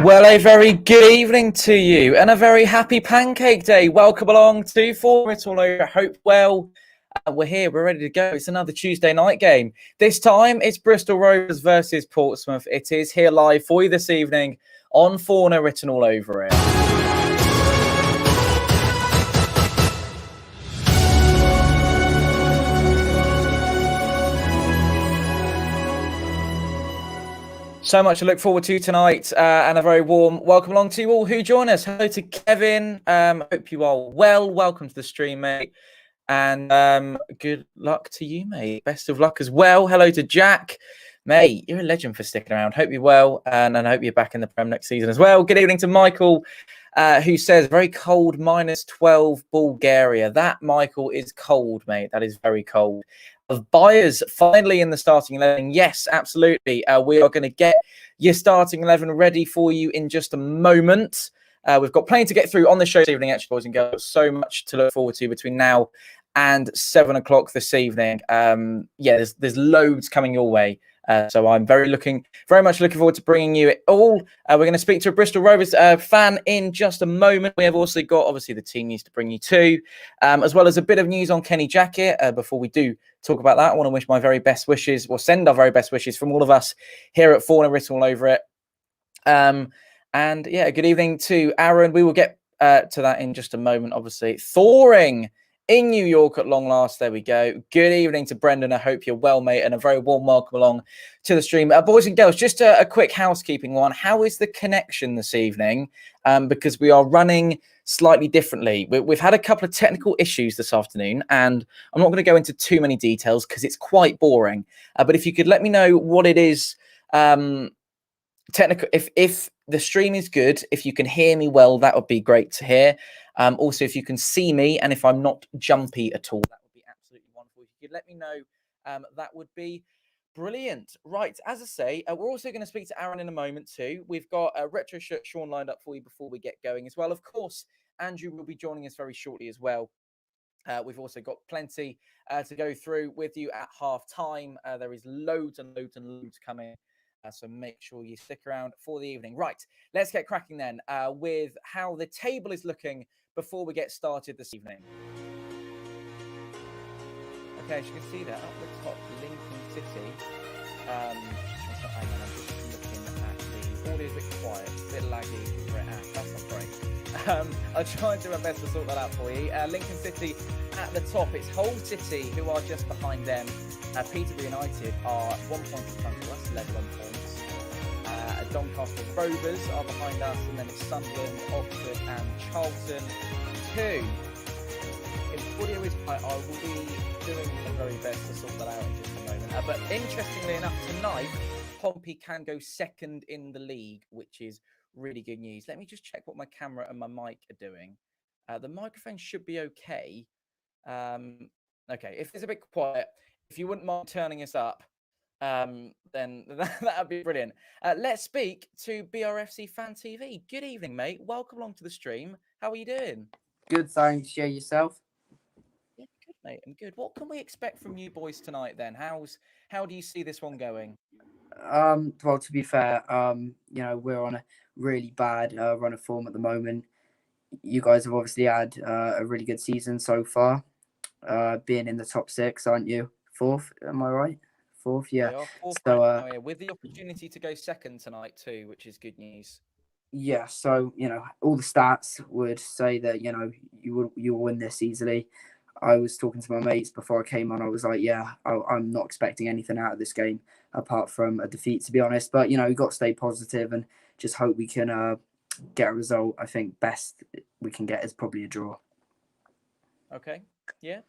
Well, a very good evening to you and a very happy Pancake Day. Welcome along to Fournilwrittenalloverit. Hope well. We're here. We're ready to go. It's another Tuesday night game. This time, it's Bristol Rovers versus Portsmouth. It is here live for you this evening on Fournilwrittenalloverit. So much to look forward to tonight, and a very warm welcome along to you all who join us. Hello to Kevin. Hope you are well. Welcome to the stream, mate. And good luck to you, mate. Best of luck as well. Hello to Jack. Mate, you're a legend for sticking around. Hope you're well, and I hope you're back in the Prem next season as well. Good evening to Michael, who says, very cold, -12 Bulgaria. That, Michael, is cold, mate. That is very cold. Of buyers finally in the starting 11. Yes, absolutely. We are going to get your starting 11 ready for you in just a moment. We've got plenty to get through on the show this evening, actually, boys and girls. So much to look forward to between now and 7 o'clock this evening. Yeah, there's loads coming your way. So I'm very much looking forward to bringing you it all. We're going to speak to a Bristol Rovers fan in just a moment. We have also got, obviously, the team news to bring you to, as well as a bit of news on Kenny Jackett. Before we do talk about that, I want to wish my very best wishes, or send our very best wishes from all of us here at Fournilwrittenalloverit. And yeah, good evening to Aaron. We will get to that in just a moment, obviously. Thawing in New York at long last. There we go. Good evening to Brendan. I hope you're well, mate, and a very warm welcome along to the stream. Boys and girls, just a quick housekeeping one. How is the connection this evening? Because we are running slightly differently. We've had a couple of technical issues this afternoon, and I'm not going to go into too many details because it's quite boring. But if you could let me know what it is, technical, if the stream is good, if you can hear me well, that would be great to hear. Also, if you can see me and if I'm not jumpy at all, that would be absolutely wonderful. If you could let me know, that would be brilliant. Right, as I say, we're also going to speak to Aaron in a moment too. We've got a retro shirt Sean lined up for you before we get going as well. Of course, Andrew will be joining us very shortly as well. We've also got plenty to go through with you at half time. There is loads and loads and loads coming. So make sure you stick around for the evening. Right, let's get cracking then with how the table is looking before we get started this evening. Okay, as you can see there, up the top, Lincoln City. I'm just looking at the audio, a bit quiet, a bit laggy. That's not great. I'll try and do my best to sort that out for you. Lincoln City at the top. It's Hull City who are just behind them. Peterborough United are 1 point in front of us, level on points. Doncaster Rovers are behind us, and then it's Sunderland, Oxford, and Charlton 2. If audio is quiet, I will be doing my very best to sort that out in just a moment. But interestingly enough, tonight, Pompey can go second in the league, which is really good news. Let me just check what my camera and my mic are doing. The microphone should be okay. Okay, if it's a bit quiet, if you wouldn't mind turning us up, then that'd be brilliant. Let's speak to BRFC Fan TV. Good evening, mate. Welcome along to the stream. How are you doing? Good, thanks. Yeah, yourself? Yeah, good, mate. I'm good. What can we expect from you boys tonight then? How do you see this one going? Well, to be fair, we're on a really bad run of form at the moment. You guys have obviously had a really good season so far, being in the top 6, aren't you? 4th, am I right? 4th, yeah. We are 4th so, right now, with the opportunity to go second tonight too, which is good news. Yeah, so all the stats would say that you will win this easily. I was talking to my mates before I came on. I was like, yeah, I'm not expecting anything out of this game apart from a defeat, to be honest. But you've got to stay positive and just hope we can get a result. I think best we can get is probably a draw. Okay, yeah.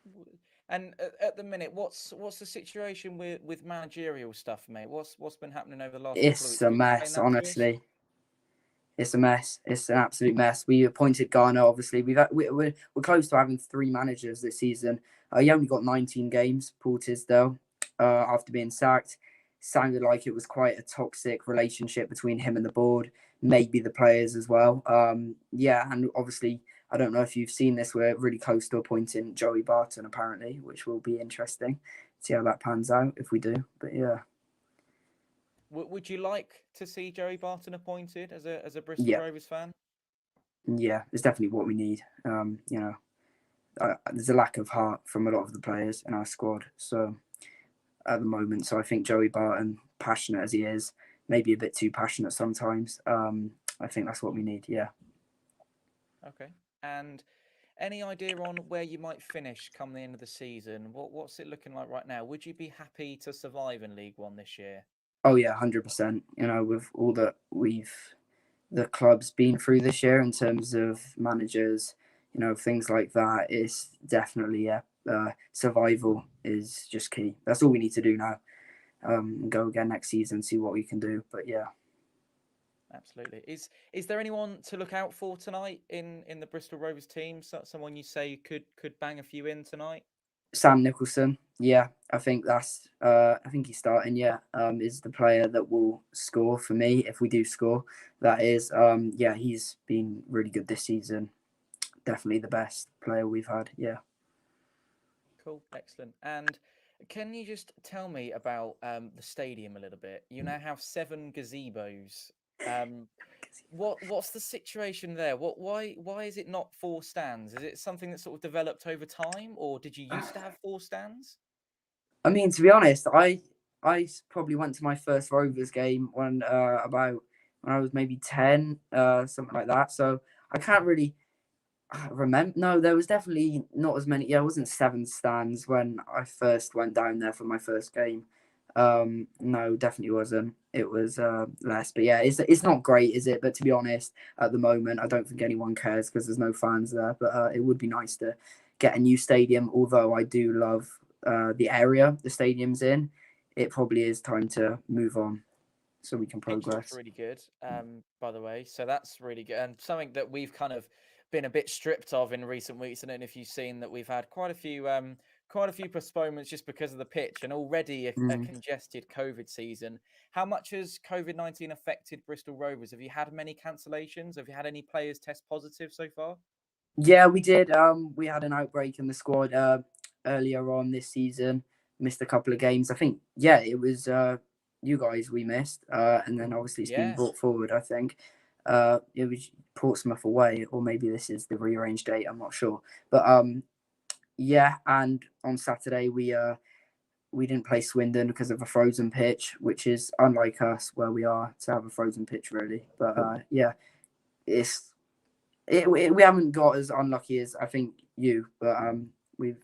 And at the minute, what's the situation with managerial stuff, mate? What's been happening over the last couple of weeks? It's a mess, honestly. It's a mess. It's an absolute mess. We appointed Garner, obviously. We're close to having 3 managers this season. He only got 19 games, Paul Tisdale, after being sacked. Sounded like it was quite a toxic relationship between him and the board, maybe the players as well. Yeah, and obviously, I don't know if you've seen this, we're really close to appointing Joey Barton, apparently, which will be interesting. See how that pans out if we do. But yeah. Would you like to see Joey Barton appointed as a Bristol Yeah, Rovers fan? yeah, it's definitely what we need. There's a lack of heart from a lot of the players in our squad. So at the moment, so I think Joey Barton, passionate as he is, maybe a bit too passionate sometimes. I think that's what we need. Yeah. Okay. And any idea on where you might finish come the end of the season? What's it looking like right now? Would you be happy to survive in League One this year? Oh yeah, 100%. With all that the club's been through this year in terms of managers, things like that, it's definitely, yeah. Survival is just key. That's all we need to do now. Go again next season, see what we can do. But yeah, Absolutely. Is there anyone to look out for tonight in the Bristol Rovers team? Someone you say could bang a few in tonight? Sam Nicholson. Yeah, I think that's. I think he's starting. Yeah, is the player that will score for me if we do score. That is. Yeah, he's been really good this season. Definitely the best player we've had. Yeah. Cool, excellent. And can you just tell me about the stadium a little bit? You now have 7 gazebos. Um, what's the situation there? Why is it not 4 stands? Is it something that sort of developed over time, or did you used to have 4 stands? I mean, to be honest, I probably went to my first Rovers game when I was maybe 10, something like that. So I can't really remember. No, there was definitely not as many. Yeah, it wasn't 7 stands when I first went down there for my first game. No, definitely wasn't. It was less. But yeah, it's not great, is it? But to be honest, at the moment, I don't think anyone cares because there's no fans there. But it would be nice to get a new stadium. Although I do love the area the stadium's in. It probably is time to move on so we can Pitch looks progress. really good, by the way. So that's really good, and something that we've kind of been a bit stripped of in recent weeks. I don't know if you've seen that we've had quite a few postponements just because of the pitch, and already a Mm. congested COVID season. How much has COVID-19 affected Bristol Rovers? Have you had many cancellations? Have you had any players test positive so far? Yeah, we did. We had an outbreak in the squad earlier on this season. Missed a couple of games. I think. Yeah, it was you guys we missed, and then obviously it's been Yeah. brought forward. I think it was Portsmouth away, or maybe this is the rearranged date. I'm not sure, but yeah. And on Saturday we didn't play Swindon because of a frozen pitch, which is unlike us where we are to have a frozen pitch really. But yeah, it's we haven't got as unlucky as I think you, but we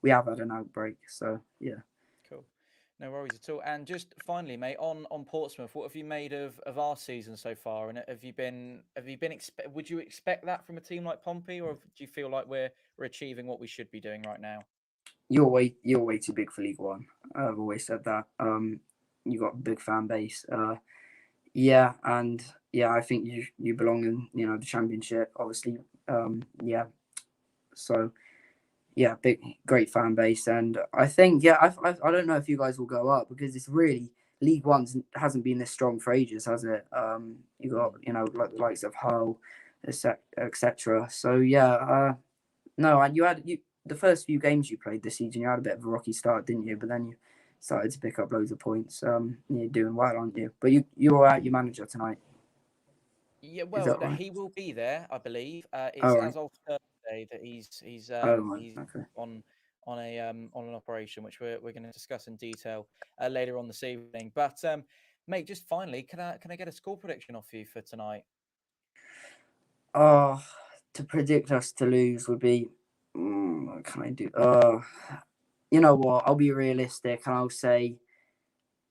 have had an outbreak. So yeah. Cool. No worries at all. And just finally, mate, on Portsmouth, what have you made of our season so far? And would you expect that from a team like Pompey, or do you feel like we're achieving what we should be doing right now? You're way too big for League One. I've always said that. You got a big fan base. Yeah, and yeah, I think you belong in the Championship. Obviously, yeah. So yeah, big great fan base, and I think yeah, I don't know if you guys will go up because it's really League One hasn't been this strong for ages, has it? You got like the likes of Hull, etc. So yeah, no, and you the first few games you played this season, you had a bit of a rocky start, didn't you? But then you started to pick up loads of points. You're doing well, aren't you? But you're out your manager tonight. Yeah, Is well, that right? he will be there, I believe. It's Oh right. as of Thursday that Oh right. he's Okay. on an operation, which we're going to discuss in detail later on this evening. But mate, just finally, can I get a score prediction off you for tonight? Oh, to predict us to lose would be. What can I do? You know what? I'll be realistic and I'll say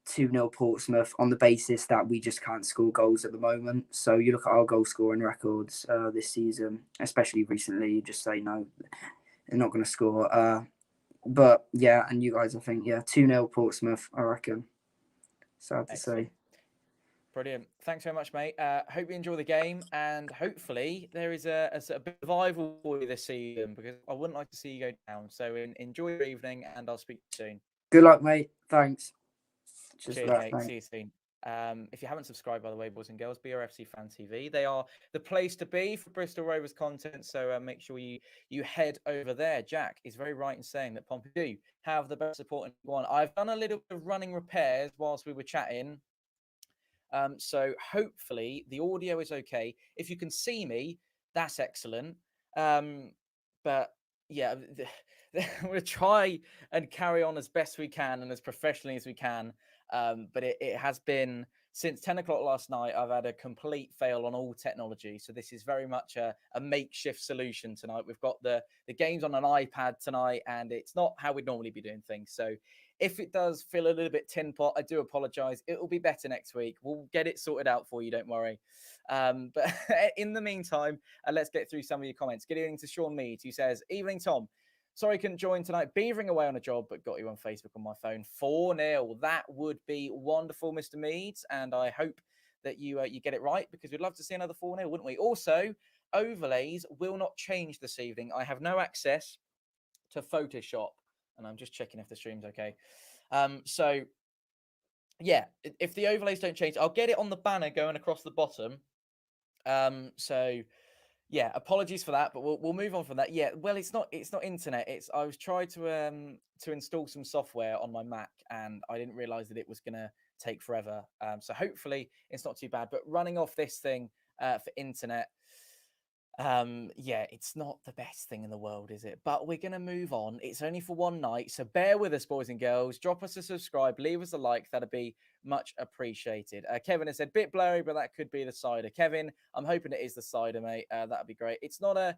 2-0 Portsmouth on the basis that we just can't score goals at the moment. So you look at our goal scoring records this season, especially recently, you just say no, they're not going to score. But yeah, and you guys, I think, yeah, 2-0 Portsmouth, I reckon. Sad to say. Excellent. Brilliant. Thanks very much, mate. Hope you enjoy the game, and hopefully there is a bit of rival for you this season because I wouldn't like to see you go down. So enjoy your evening, and I'll speak to you soon. Good luck, mate. Thanks. Just Cheers, that. mate. Thanks. See you soon. If you haven't subscribed, by the way, boys and girls, BRFC Fan TV. They are the place to be for Bristol Rovers content. So make sure you head over there. Jack is very right in saying that Pompey do have the best support in League One. I've done a little bit of running repairs whilst we were chatting. So hopefully the audio is okay. If you can see me, that's excellent. But yeah, we'll try and carry on as best we can and as professionally as we can. But it has been, since 10 o'clock last night, I've had a complete fail on all technology. So this is very much a makeshift solution tonight. We've got the games on an iPad tonight, and it's not how we'd normally be doing things. So if it does feel a little bit tin pot, I do apologise. It will be better next week. We'll get it sorted out for you, don't worry. But in the meantime, let's get through some of your comments. Good evening to Sean Mead, who says, "Evening, Tom. Sorry, couldn't join tonight. Beavering away on a job, but got you on Facebook on my phone. 4-0. That would be wonderful, Mr. Meads. And I hope that you get it right, because we'd love to see another 4-0, wouldn't we? Also, overlays will not change this evening. I have no access to Photoshop, and I'm just checking if the stream's okay. So, yeah, if the overlays don't change, I'll get it on the banner going across the bottom. So, yeah, apologies for that, but we'll move on from that. Yeah, well, it's not internet. I was trying to install some software on my Mac, and I didn't realize that it was gonna take forever. So hopefully it's not too bad. But running off this thing for internet, yeah, it's not the best thing in the world, is it? But we're gonna move on. It's only for one night, so bear with us, boys and girls. Drop us a subscribe, leave us a like. That'd be much appreciated. Kevin has said, bit blurry, but that could be the cider. Kevin, I'm hoping it is the cider, mate. That'd be great. It's not a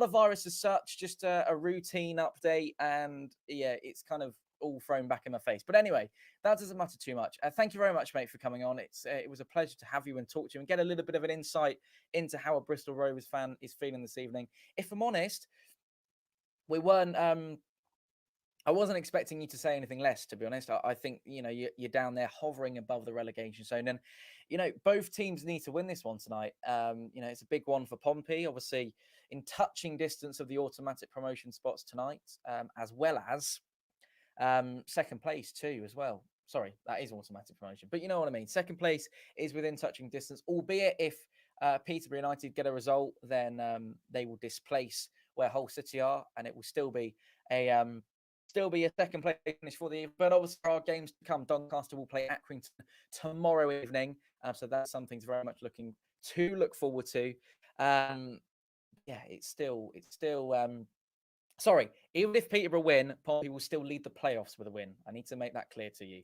virus as such, just a routine update, and yeah, it's kind of all thrown back in my face. But anyway, that doesn't matter too much. Thank you very much, mate, for coming on. It was a pleasure to have you and talk to you and get a little bit of an insight into how a Bristol Rovers fan is feeling this evening. If I'm honest, we weren't. I wasn't expecting you to say anything less, to be honest. I think, you're down there hovering above the relegation zone. And, both teams need to win this one tonight. It's a big one for Pompey, obviously in touching distance of the automatic promotion spots tonight, as well as second place too, as well. Sorry, that is automatic promotion. But you know what I mean. Second place is within touching distance, albeit if Peterborough United get a result, then they will displace where Hull City are, and it will still be a second place finish for the. But obviously, there are games to come. Doncaster will play Accrington tomorrow evening, so that's something to very much look forward to. Yeah, it's still. Sorry, even if Peterborough win, Pompey will still lead the playoffs with a win. I need to make that clear to you.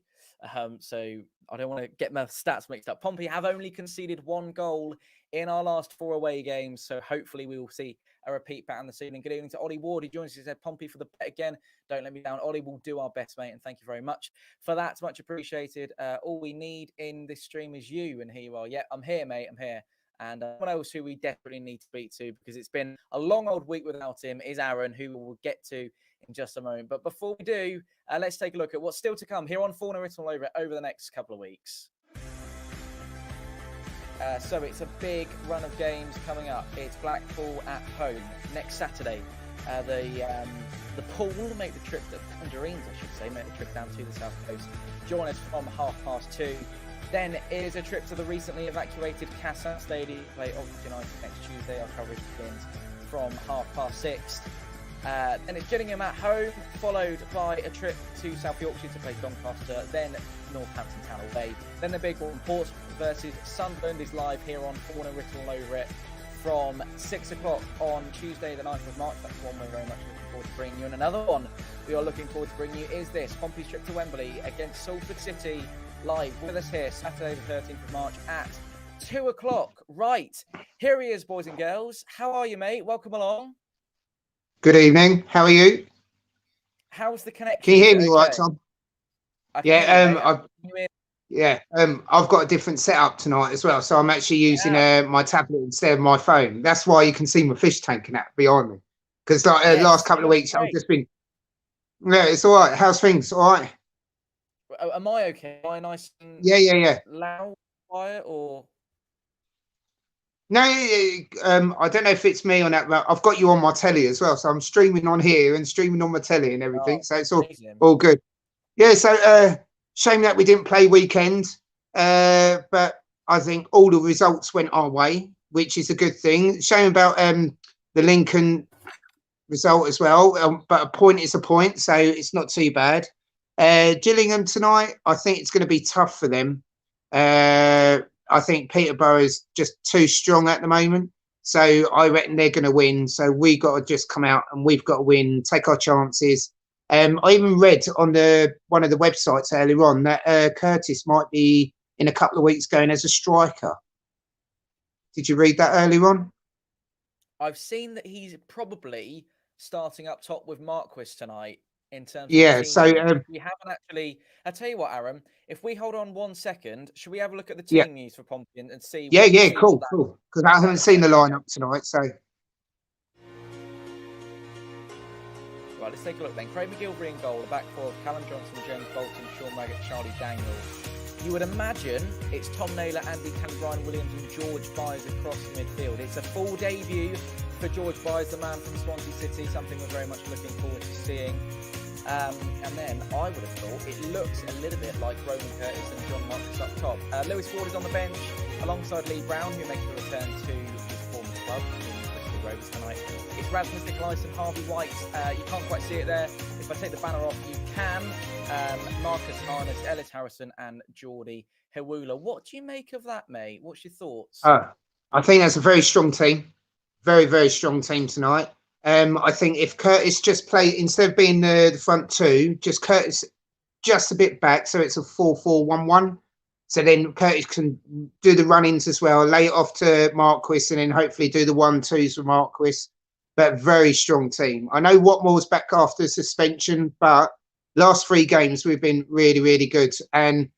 So I don't want to get my stats mixed up. Pompey have only conceded 1 goal in our last 4 away games. So hopefully we will see a repeat pattern this evening. Good evening to Ollie Ward, who joins us. He said, Pompey for the bet again. Don't let me down. Ollie, will do our best, mate. And thank you very much for that. It's much appreciated. All we need in this stream is you. And here you are. Yeah, I'm here, mate. I'm here. And someone else who we desperately need to speak to, because it's been a long old week without him, is Aaron, who we'll get to in just a moment. But before we do, let's take a look at what's still to come here on Fournilwrittenalloverit over the next couple of weeks. So it's a big run of games coming up. It's Blackpool at home next Saturday. The pool will make the trip to Tangerines, I should say, make the trip down to the south coast. Join us from 2:30. Then it is a trip to the recently evacuated Casa Stadium, play Oxford United next Tuesday. Our coverage begins from 6:30. Then it's Gillingham at home, followed by a trip to South Yorkshire to play Doncaster, then Northampton Town away. Then the big one, Portsmouth versus Sunderland, is live here on Fournilwrittenalloverit from 6 o'clock on Tuesday, the 9th of March. That's one we're very much looking forward to bringing you. And another one we are looking forward to bringing you is this, Pompey's trip to Wembley against Salford City, live with us here Saturday the 13th of March at 2 o'clock. Right, here he is, boys and girls. How are you, mate? Welcome along. Good evening. How are you? How's the connection? Can you hear me all right, Tom? Yeah, I've got a different setup tonight as well, so I'm actually using my tablet instead of my phone. That's why you can see my fish tank and that behind me. Because last couple of weeks I've just been. Yeah, it's all right. How's things? All right. Am I okay? Am I nice and loud, quiet, or? No, I don't know if it's me on that, but I've got you on my telly as well, so I'm streaming on here and streaming on my telly and everything, so it's all good. Yeah, so shame that we didn't play weekend. but I think all the results went our way, which is a good thing. Shame about the Lincoln result as well, but a point is a point, so it's not too bad. Gillingham tonight, I think it's going to be tough for them. I think Peterborough is just too strong at the moment, so I reckon they're going to win. So we got to just come out and we've got to win, take our chances. I even read on one of the websites earlier on that Curtis might be in a couple of weeks going as a striker. Did you read that earlier on? I've seen that he's probably starting up top with Marquis tonight in terms of yeah. the team. So we haven't actually. I tell you what, Aaron. If we hold on 1 second, should we have a look at the yeah, team news for Pompey and see? yeah, see cool. Because I haven't seen the lineup tonight, so. Right, let's take a look then. Craig McGilvery in goal, the back four of Callum Johnson, James Bolton, Sean Raggett, Charlie Daniels. You would imagine it's Tom Naylor, Andy Cannon, Brian Williams and George Byers across midfield. It's a full debut for George Byers, the man from Swansea City, something we're very much looking forward to seeing. And then I would have thought it looks a little bit like Roman Curtis and John Marcus up top. Lewis Ford is on the bench alongside Lee Brown, who makes the return to his former club in Bristol Rovers tonight. It's Rasmus Nicolaissen, Harvey White. You can't quite see it there. If I take the banner off, you can. Marcus Harness, Ellis Harrison and Geordie Hewula. What do you make of that, mate? What's your thoughts? I think that's a very strong team. Very, very strong team tonight. I think if Curtis just played, instead of being the front two, just Curtis just a bit back, so it's a 4-4-1-1. So then Curtis can do the run-ins as well, lay it off to Marquis, and then hopefully do the 1-2s with Marquis. But very strong team. I know Watmore's back after suspension, but last 3 games we've been really, really good. And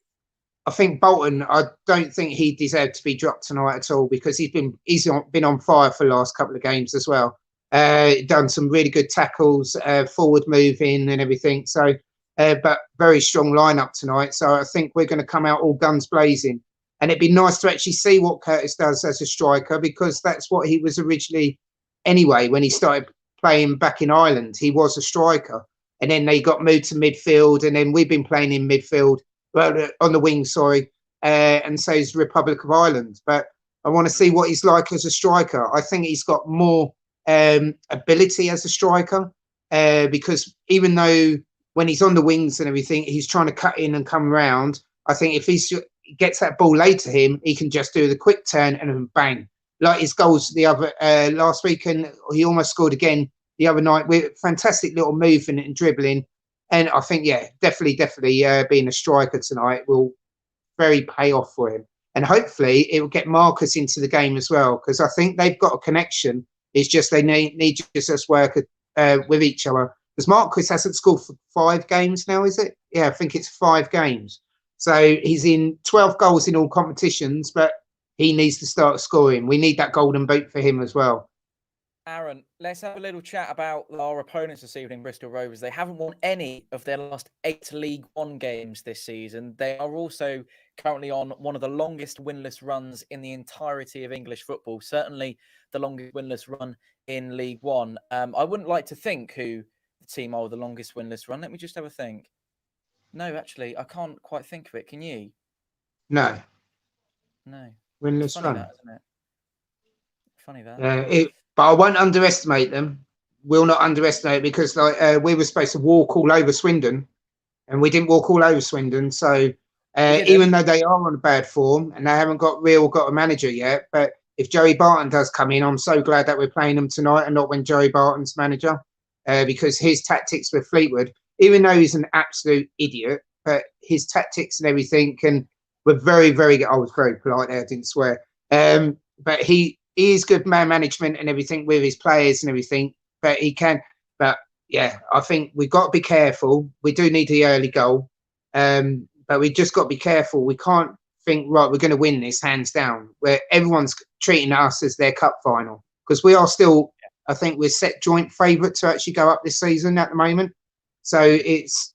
I think Bolton, I don't think he deserved to be dropped tonight at all, because he's been on fire for the last couple of games as well. Done some really good tackles, forward moving and everything. So, but very strong lineup tonight. So I think we're going to come out all guns blazing. And it'd be nice to actually see what Curtis does as a striker, because that's what he was originally anyway. When he started playing back in Ireland, he was a striker. And then they got moved to midfield. And then we've been playing in midfield, well, on the wing, sorry. And so is Republic of Ireland. But I want to see what he's like as a striker. I think he's got more ability as a striker, because even though when he's on the wings and everything, he's trying to cut in and come around. I think if he gets that ball laid to him, he can just do the quick turn and then bang. Like his goals the other last week, and he almost scored again the other night with fantastic little movement and dribbling. And I think, yeah, definitely being a striker tonight will very pay off for him. And hopefully it will get Marcus into the game as well, because I think they've got a connection. It's just they need to just work with each other. Because Marcus hasn't scored for 5 games now, is it? Yeah, I think it's 5 games. So he's in 12 goals in all competitions, but he needs to start scoring. We need that golden boot for him as well. Aaron, let's have a little chat about our opponents this evening, Bristol Rovers. They haven't won any of their last 8 League One games this season. They are also currently on one of the longest winless runs in the entirety of English football, certainly the longest winless run in League One. I wouldn't like to think who the team are with the longest winless run. Let me just have a think. No, actually, I can't quite think of it. Can you? No. Winless run. That, isn't it? Funny that. But I won't underestimate them. Will not underestimate, because we were supposed to walk all over Swindon, and we didn't walk all over Swindon. So even though they are on a bad form and they haven't got a manager yet, but if Joey Barton does come in, I'm so glad that we're playing them tonight and not when Joey Barton's manager, because his tactics with Fleetwood, even though he's an absolute idiot, but his tactics and everything, and we're very, very good. I was very polite there, I didn't swear. But he is good man management and everything with his players and everything, but he can. But yeah, I think we've got to be careful. We do need the early goal, but we just got to be careful. We can't think, right, we're going to win this hands down, where everyone's treating us as their cup final, because we are still, I think we're set joint favourite to actually go up this season at the moment. So it's,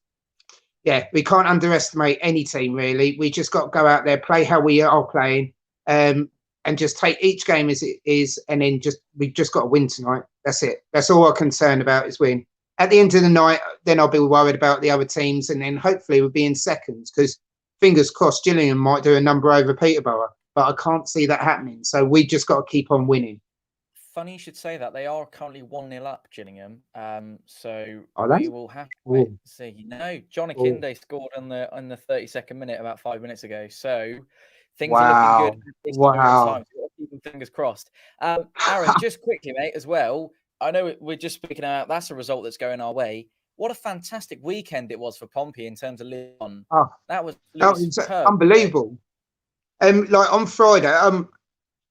yeah, we can't underestimate any team really. We just got to go out there, play how we are playing, and just take each game as it is, and then we've just got to win tonight. That's it. That's all I'm concerned about, is win. At the end of the night, then I'll be worried about the other teams, and then hopefully we'll be in seconds, because fingers crossed, Gillingham might do a number over Peterborough, but I can't see that happening. So we just got to keep on winning. Funny you should say that. They are currently 1-0 up, Gillingham. So Are we they? will have to wait Oh. and see. No, John Oh. Akinde scored on the 32nd minute about 5 minutes ago. So things are Wow. looking good. This Wow. time. So keep them fingers crossed. Aaron, just quickly, mate, as well. I know we're just speaking about that's a result that's going our way. What a fantastic weekend it was for Pompey in terms of League One. Oh, That was superb, unbelievable. Like on Friday,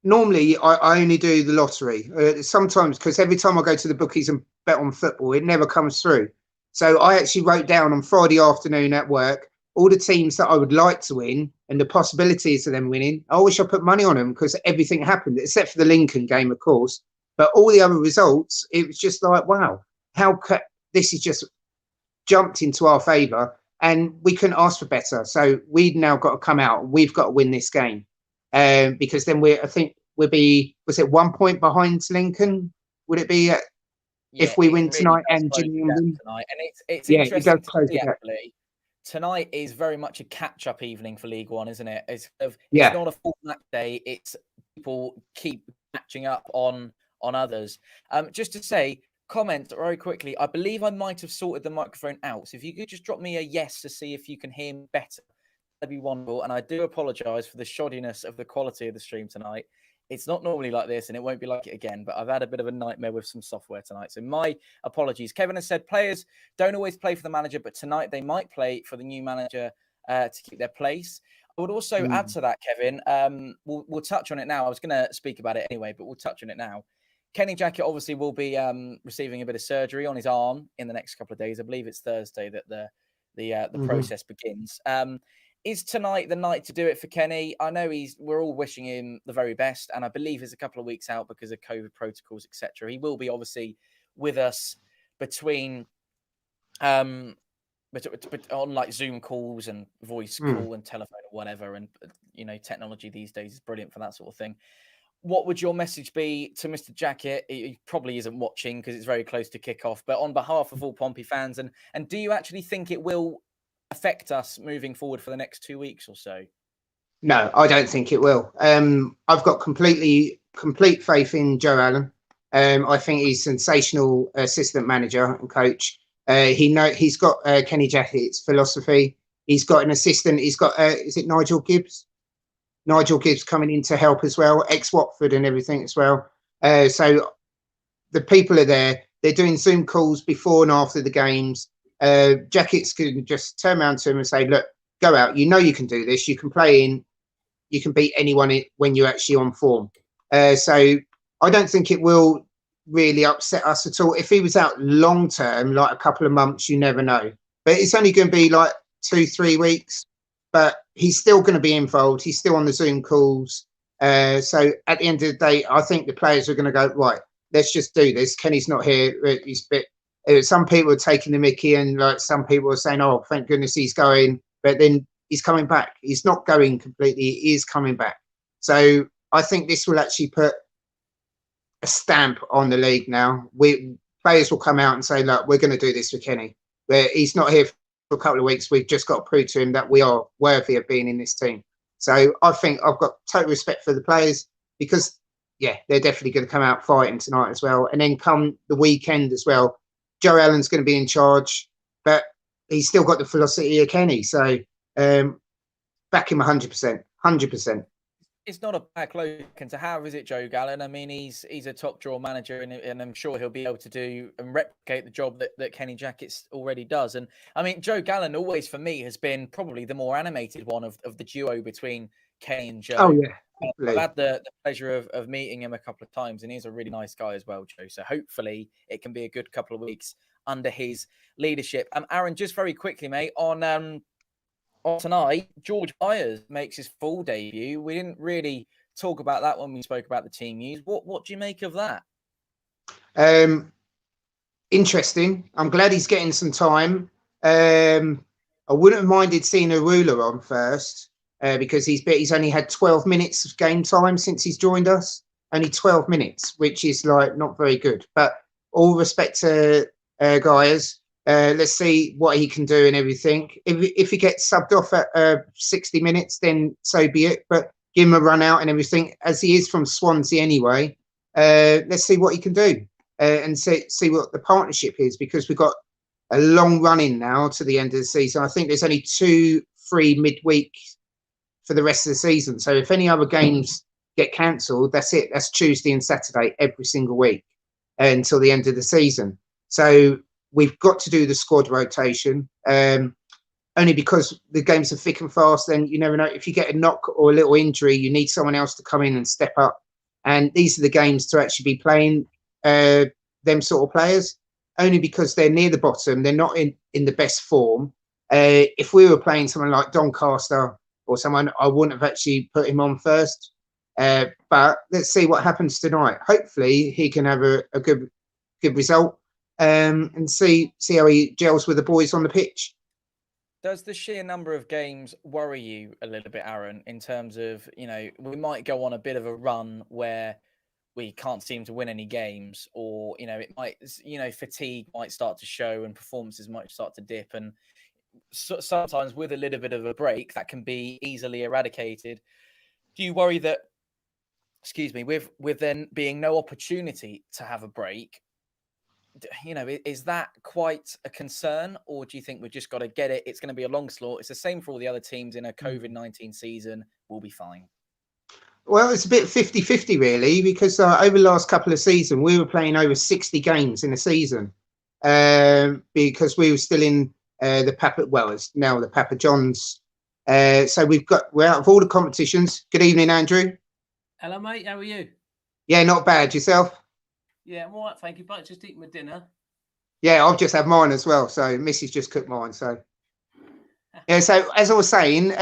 normally I only do the lottery. Sometimes, because every time I go to the bookies and bet on football, it never comes through. So I actually wrote down on Friday afternoon at work all the teams that I would like to win and the possibilities of them winning. I wish I put money on them because everything happened, except for the Lincoln game, of course. But all the other results, it was just like, wow, this is just jumped into our favour, and we couldn't ask for better. So we've now got to come out. We've got to win this game, because then I think we'll be, was it 1 point behind Lincoln? Would it be if we win tonight and Gillingham win tonight? And it's interesting to see, actually. Tonight is very much a catch-up evening for League One, isn't it? It's not a full match day. It's people keep catching up on others. Just to say, comment very quickly. I believe I might have sorted the microphone out. So if you could just drop me a yes to see if you can hear me better, that'd be wonderful. And I do apologise for the shoddiness of the quality of the stream tonight. It's not normally like this, and it won't be like it again, but I've had a bit of a nightmare with some software tonight. So my apologies. Kevin has said players don't always play for the manager, but tonight they might play for the new manager to keep their place. I would also add to that, Kevin, we'll touch on it now. I was going to speak about it anyway, but we'll touch on it now. Kenny Jackett obviously will be receiving a bit of surgery on his arm in the next couple of days. I believe it's Thursday that the process begins. Is tonight the night to do it for Kenny? I know we're all wishing him the very best, and I believe he's a couple of weeks out because of COVID protocols, etc. He will be obviously with us between on like Zoom calls and voice call and telephone or whatever. And technology these days is brilliant for that sort of thing. What would your message be to Mr. Jackett? He probably isn't watching because it's very close to kick-off, but on behalf of all Pompey fans, and do you actually think it will affect us moving forward for the next 2 weeks or so? No, I don't think it will. I've got complete faith in Joe Allen. I think he's sensational assistant manager and coach. He's got Kenny Jackett's philosophy. He's got an assistant. He's got is it Nigel Gibbs? Nigel Gibbs coming in to help as well, ex-Watford and everything as well. So the people are there. They're doing Zoom calls before and after the games. Jackett's can just turn around to him and say, look, go out. You know you can do this. You can play in. You can beat anyone when you're actually on form. So I don't think it will really upset us at all. If he was out long term, like a couple of months, you never know. But it's only going to be like 2-3 weeks. But he's still going to be involved. He's still on the Zoom calls. So at the end of the day, I think the players are going to go, right, let's just do this. Kenny's not here. He's a bit. Some people are taking the mickey, and like some people are saying, oh, thank goodness he's going. But then he's coming back. He's not going completely. He is coming back. So I think this will actually put a stamp on the league now. Players will come out and say, look, we're going to do this for Kenny. Where he's not here for a couple of weeks, we've just got to prove to him that we are worthy of being in this team. So I think I've got total respect for the players because, yeah, they're definitely going to come out fighting tonight as well. And then come the weekend as well, Joe Allen's going to be in charge, but he's still got the philosophy of Kenny. So back him 100%, 100%. It's not a bad close to have, is it, Joe Gallen? I mean, he's a top draw manager, and I'm sure he'll be able to do and replicate the job that Kenny Jackett's already does. And I mean, Joe Gallen always, for me, has been probably the more animated one of the duo between Kenny and Joe. Oh, yeah. I've had the pleasure of meeting him a couple of times, and he's a really nice guy as well, Joe. So hopefully it can be a good couple of weeks under his leadership. Aaron, just very quickly, mate, on tonight, George Byers makes his full debut. We didn't really talk about that when we spoke about the team news. What do you make of that? Interesting. I'm glad he's getting some time. I wouldn't have minded seeing a ruler on first because he's only had 12 minutes of game time since he's joined us. Only 12 minutes, which is like not very good. But all respect to Byers. Let's see what he can do and everything. If he gets subbed off at 60 minutes, then so be it. But give him a run out and everything, as he is from Swansea anyway. Let's see what he can do and see what the partnership is, because we've got a long run in now to the end of the season. I think there's only 2 free midweek for the rest of the season. So if any other games get cancelled, that's it. That's Tuesday and Saturday every single week until the end of the season. So we've got to do the squad rotation, only because the games are thick and fast. And you never know, if you get a knock or a little injury, you need someone else to come in and step up. And these are the games to actually be playing them sort of players, only because they're near the bottom. They're not in the best form. If we were playing someone like Doncaster or someone, I wouldn't have actually put him on first. But let's see what happens tonight. Hopefully he can have a good result, and see how he gels with the boys on the pitch. Does the sheer number of games worry you a little bit, Aaron, in terms of, we might go on a bit of a run where we can't seem to win any games, or, it might, fatigue might start to show and performances might start to dip. And sometimes with a little bit of a break, that can be easily eradicated. Do you worry that, with then being no opportunity to have a break, is that quite a concern? Or do you think we've just got to get it? It's going to be a long slog. It's the same for all the other teams in a COVID-19 season. We'll be fine. Well, it's a bit 50-50 really, because over the last couple of seasons, we were playing over 60 games in a season, because we were still in the it's now the Papa John's. So we're out of all the competitions. Good evening, Andrew. Hello, mate. How are you? Yeah, not bad. Yourself? Yeah, I'm all right, thank you. But just eating my dinner. Yeah, I've just had mine as well. So Mrs. just cooked mine. So yeah. So as I was saying,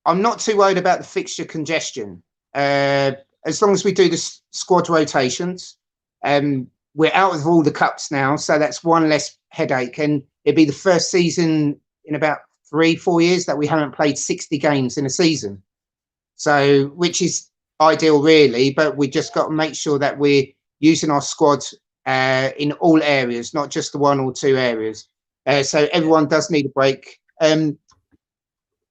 I'm not too worried about the fixture congestion. As long as we do the squad rotations, we're out of all the cups now, so that's one less headache. And it'd be the first season in about 3-4 years that we haven't played 60 games in a season. So, which is ideal, really. But we just got to make sure that we're using our squad in all areas, not just the 1 or 2 areas. So everyone does need a break.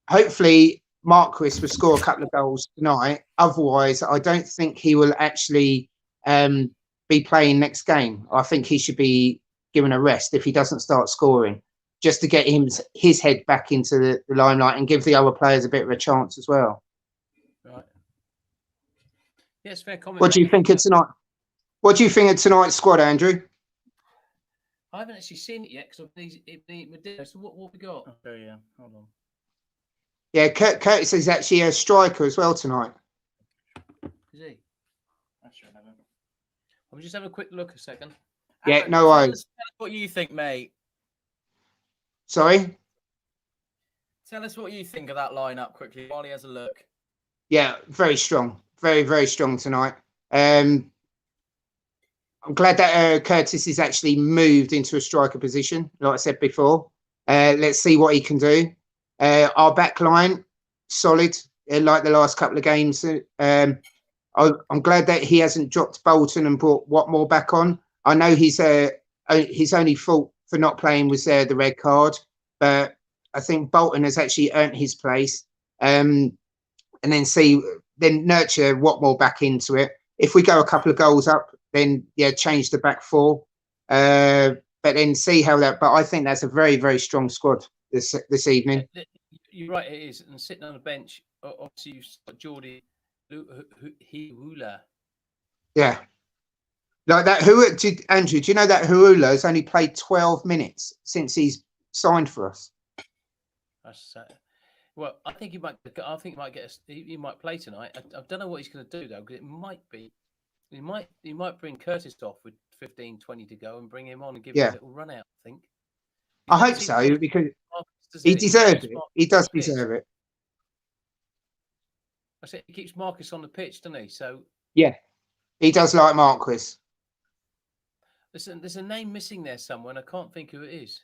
Hopefully, Marquis will score a couple of goals tonight. Otherwise, I don't think he will actually be playing next game. I think he should be given a rest if he doesn't start scoring, just to get his head back into the limelight and give the other players a bit of a chance as well. Right. Yes, fair comment. What do you think of tonight? What do you think of tonight's squad, Andrew? I haven't actually seen it yet because I've been eating my dinner. So what we got? Oh, yeah. Hold on. Yeah, Curtis is actually a striker as well tonight. Is he? I'm just having a quick look a second. Yeah, Aaron, no worries. Tell us what you think, mate. Sorry? Tell us what you think of that lineup quickly while he has a look. Yeah, very strong. Very, very strong tonight. I'm glad that Curtis is actually moved into a striker position, like I said before. Let's see what he can do. Our back line, solid, like the last couple of games. I'm glad that he hasn't dropped Bolton and brought Watmore back on. I know his only fault for not playing was the red card, but I think Bolton has actually earned his place. And then nurture Watmore back into it. If we go a couple of goals up, then change the back 4. But then see how that. But I think that's a very, very strong squad this evening. You're right, it is. And sitting on the bench, obviously you've got Geordie Hula. Yeah. Like that, Andrew, do you know that Huula has only played 12 minutes since he's signed for us? That's well, I think he might. I think he might play tonight. I don't know what he's going to do though, because it might be. He might bring Curtis off with 15-20 to go and bring him on and give him a little run out. I think. I hope so, because he deserves it. He does deserve it. I said he keeps Marcus on the pitch, doesn't he? So yeah, he does like Marquis. Listen, there's a name missing there somewhere, and I can't think who it is.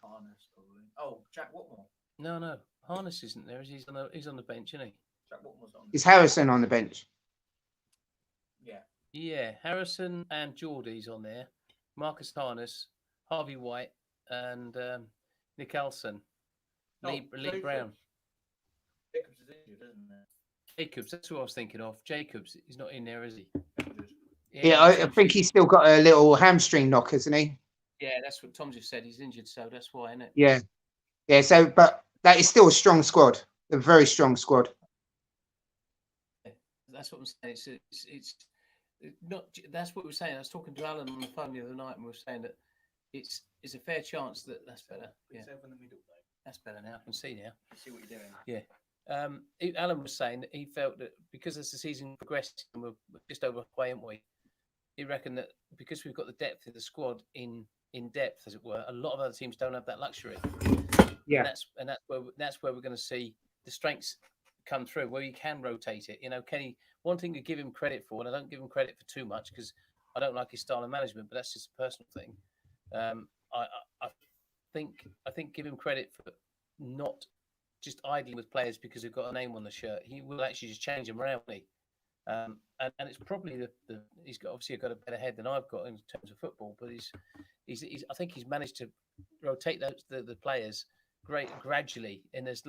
Harness, probably. Oh, Jack Watmore. No, Harness isn't there. He's on the bench, isn't he? Jack Watmore's on. Is Harrison on the bench? Yeah. Yeah, Harrison and Geordie's on there. Marcus Harness, Harvey White, and Nick Elson, Lee Brown. Jacobs is injured, isn't it? Jacobs, that's who I was thinking of. Jacobs, he's not in there, is he? Yeah, I think he's still got a little hamstring knock, hasn't he? Yeah, that's what Tom just said. He's injured, so that's why, isn't it? Yeah. Yeah, so, but that is still a strong squad, a very strong squad. That's what I'm saying. It's not. That's what we're saying. I was talking to Alan on the phone the other night, and we were saying that it's a fair chance that's better. Yeah, in the middle, though. that's better now. I can see now. See what you're doing. Yeah. Alan was saying that he felt that because as the season progressed, and we're just over halfway, aren't we? He reckoned that because we've got the depth of the squad in depth, as it were, a lot of other teams don't have that luxury. Yeah, and that's where we're going to see the strengths come through, where you can rotate it. You know, Kenny. One thing to give him credit for, and I don't give him credit for too much because I don't like his style of management, but that's just a personal thing. I think give him credit for not just idling with players because they've got a name on the shirt. He will actually just change them around me. And it's probably he's obviously got a better head than I've got in terms of football, but he's I think he's managed to rotate the players gradually in this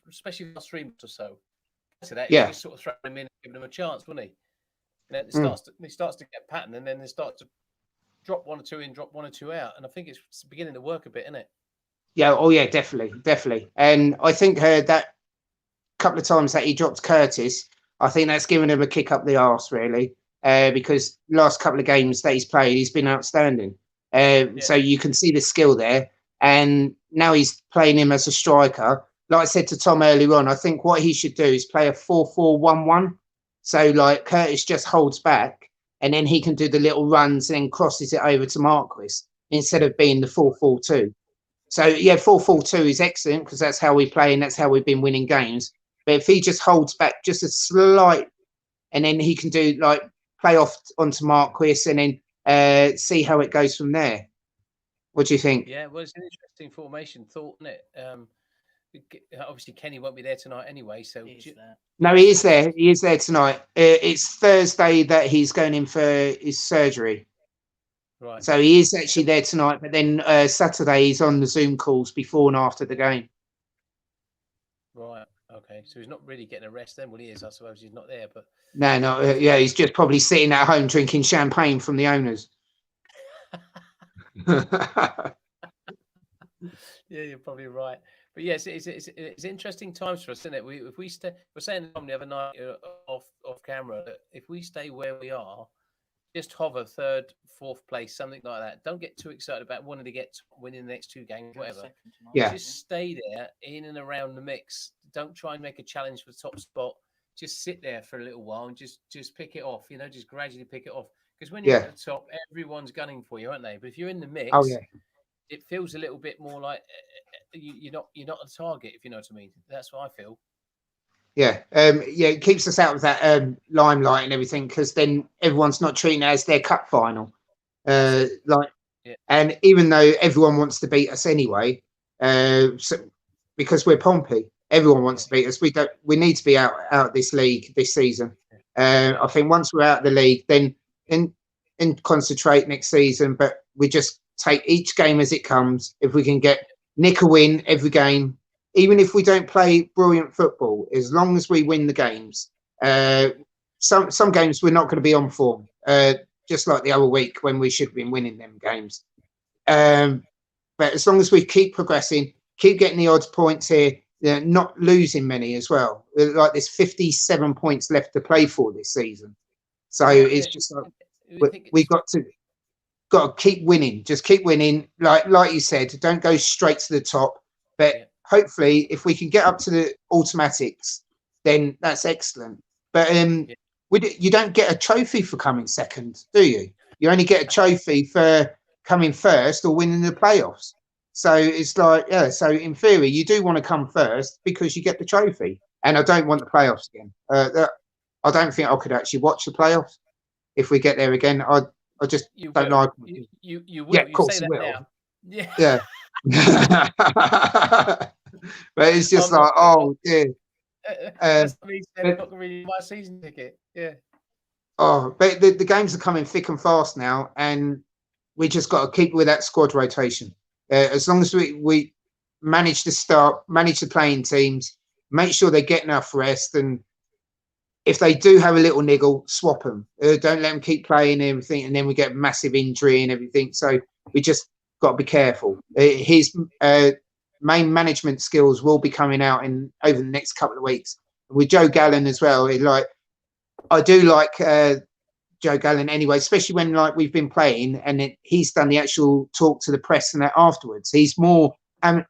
especially the last 3 months or so. So that he just sort of throw him in and giving him a chance, wouldn't he? And it starts to get a pattern, and then they start to drop one or two in, drop one or two out, and I think it's beginning to work a bit, isn't it? Yeah. Oh, yeah. Definitely. And I think that couple of times that he dropped Curtis, I think that's given him a kick up the arse, really, because last couple of games that he's played, he's been outstanding. So you can see the skill there, and now he's playing him as a striker. Like I said to Tom earlier on, I think what he should do is play a 4-4-1-1. So like Curtis just holds back and then he can do the little runs and then crosses it over to Marquis instead of being the 4-4-2. So yeah, 4-4-2 is excellent because that's how we play and that's how we've been winning games. But if he just holds back just a slight, and then he can do like play off onto Marquis and then see how it goes from there. What do you think? Yeah, well, it's an interesting formation thought, isn't it? Obviously, Kenny won't be there tonight anyway. So no, he is there. He is there tonight. It's Thursday that he's going in for his surgery. Right. So he is actually there tonight, but then Saturday he's on the Zoom calls before and after the game. Right. Okay. So he's not really getting a rest then. Well, he is. I suppose he's not there, but no. Yeah, he's just probably sitting at home drinking champagne from the owners. Yeah, you're probably right. But yes, it's interesting times for us, isn't it? We're saying the other night off camera that if we stay where we are, just hover third, fourth place, something like that. Don't get too excited about wanting to winning the next 2 games, whatever. Yeah. Just stay there, in and around the mix. Don't try and make a challenge for the top spot. Just sit there for a little while and just pick it off. You know, just gradually pick it off. Because when you're at the top, everyone's gunning for you, aren't they? But if you're in the mix, it feels a little bit more like you're not a target, if you know what I mean. That's what I feel. Yeah, it keeps us out of that limelight and everything because then everyone's not treating it as their cup final. And even though everyone wants to beat us anyway, because we're Pompey, everyone wants to beat us. We need to be out of this league this season. I think once we're out of the league, then concentrate next season. But we just take each game as it comes. If we can nick a win every game, even if we don't play brilliant football, as long as we win the games. Some games we're not going to be on form, just like the other week when we should have been winning them games. But as long as we keep progressing, keep getting the odds points here, not losing many as well. Like there's 57 points left to play for this season. So it's just like we've got to keep winning. Just keep winning. Like you said, don't go straight to the top. But hopefully, if we can get up to the automatics, then that's excellent. But you don't get a trophy for coming second, do you? You only get a trophy for coming first or winning the playoffs. So it's like, so in theory, you do want to come first because you get the trophy. And I don't want the playoffs again. I don't think I could actually watch the playoffs if we get there again. I just don't like them. You will. Yeah, of course you will. Now. Yeah. But it's just like, oh, yeah. That's me saying not really my season ticket. Yeah. Oh, but the games are coming thick and fast now, and we just got to keep with that squad rotation. As long as we manage the playing teams, make sure they get enough rest, and if they do have a little niggle, swap them. Don't let them keep playing everything, and then we get massive injury and everything. So we just got to be careful. His main management skills will be coming out over the next couple of weeks. With Joe Gallen as well, I do like Joe Gallen anyway, especially when we've been playing and he's done the actual talk to the press and that afterwards. He's more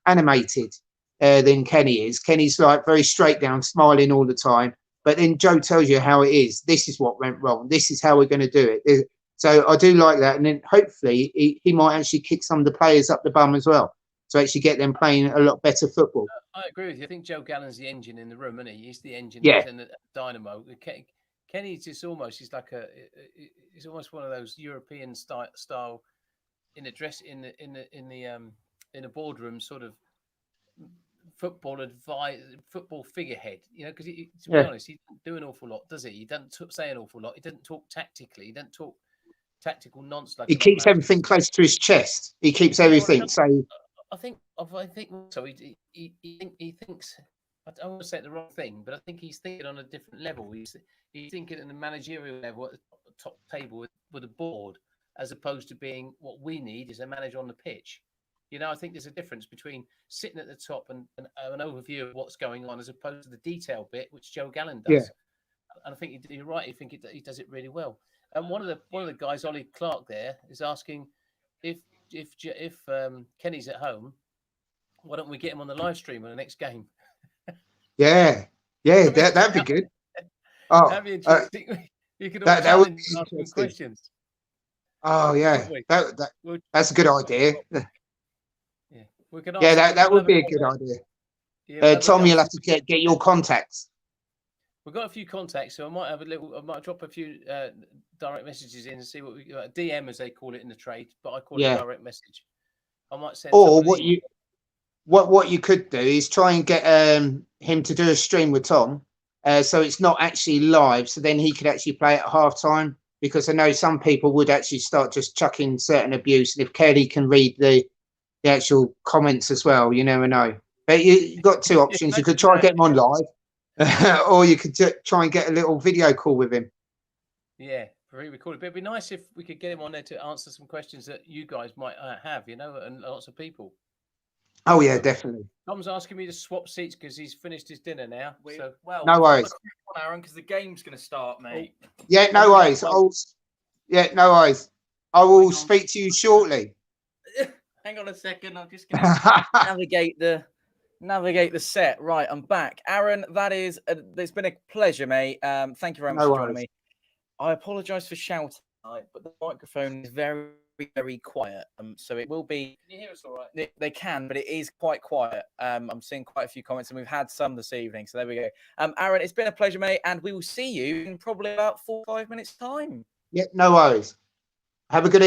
animated than Kenny is. Kenny's very straight down, smiling all the time. But then Joe tells you how it is. This is what went wrong. This is how we're going to do it. So I do like that. And then hopefully he might actually kick some of the players up the bum as well to actually get them playing a lot better football. I agree with you. I think Joe Gallen's the engine in the room, isn't he? He's the engine. Yeah. And the dynamo. Kenny's just almost, he's almost one of those European style in a boardroom sort of football figurehead, because to be honest, he doesn't do an awful lot, does he? He doesn't say an awful lot. He doesn't talk tactically. He doesn't talk tactical nonsense. He keeps everything close to his chest. He keeps everything. So I think so. He thinks. I don't want to say the wrong thing, but I think he's thinking on a different level. He's thinking at the managerial level, at the top table with a board, as opposed to being what we need is a manager on the pitch. I think there's a difference between sitting at the top and an overview of what's going on, as opposed to the detail bit, which Joe Gallen does. Yeah. And I think you're right. I think he does it really well. And one of the guys, Ollie Clark, there is asking if Kenny's at home, why don't we get him on the live stream on the next game? Yeah, that'd be good. Oh, that'd be interesting. You could all challenge and ask him questions. Oh yeah, that's a good idea. Yeah, we could. That would be a good idea. Yeah, Tom, you'll have to get your contacts. We've got a few contacts, so I might drop a few direct messages in and see what we DM, as they call it in the trade, but I call it a direct message. I might send. Or what you could do is try and get him to do a stream with Tom, so it's not actually live, so then he could actually play at half time, because I know some people would actually start just chucking certain abuse, and if Kelly can read the actual comments as well, you never know. But you've got two options. You could try and get him on live, or you could try and get a little video call with him. Yeah, pre-recorded. But it'd be nice if we could get him on there to answer some questions that you guys might have, and lots of people. Oh yeah, definitely. Tom's asking me to swap seats because he's finished his dinner now. No worries, Aaron, because the game's going to start, mate. Yeah, no worries. No worries. I will speak to you shortly. Hang on a second. I'm just going to navigate the set. Right, I'm back. Aaron, it's been a pleasure, mate. Thank you very much for joining me. I apologise for shouting tonight, but the microphone is very, very quiet. So it will be. Can you hear us all right? They can, but it is quite quiet. I'm seeing quite a few comments, and we've had some this evening. So there we go. Aaron, it's been a pleasure, mate, and we will see you in probably about 4 or 5 minutes' time. Yeah, no worries. Have a good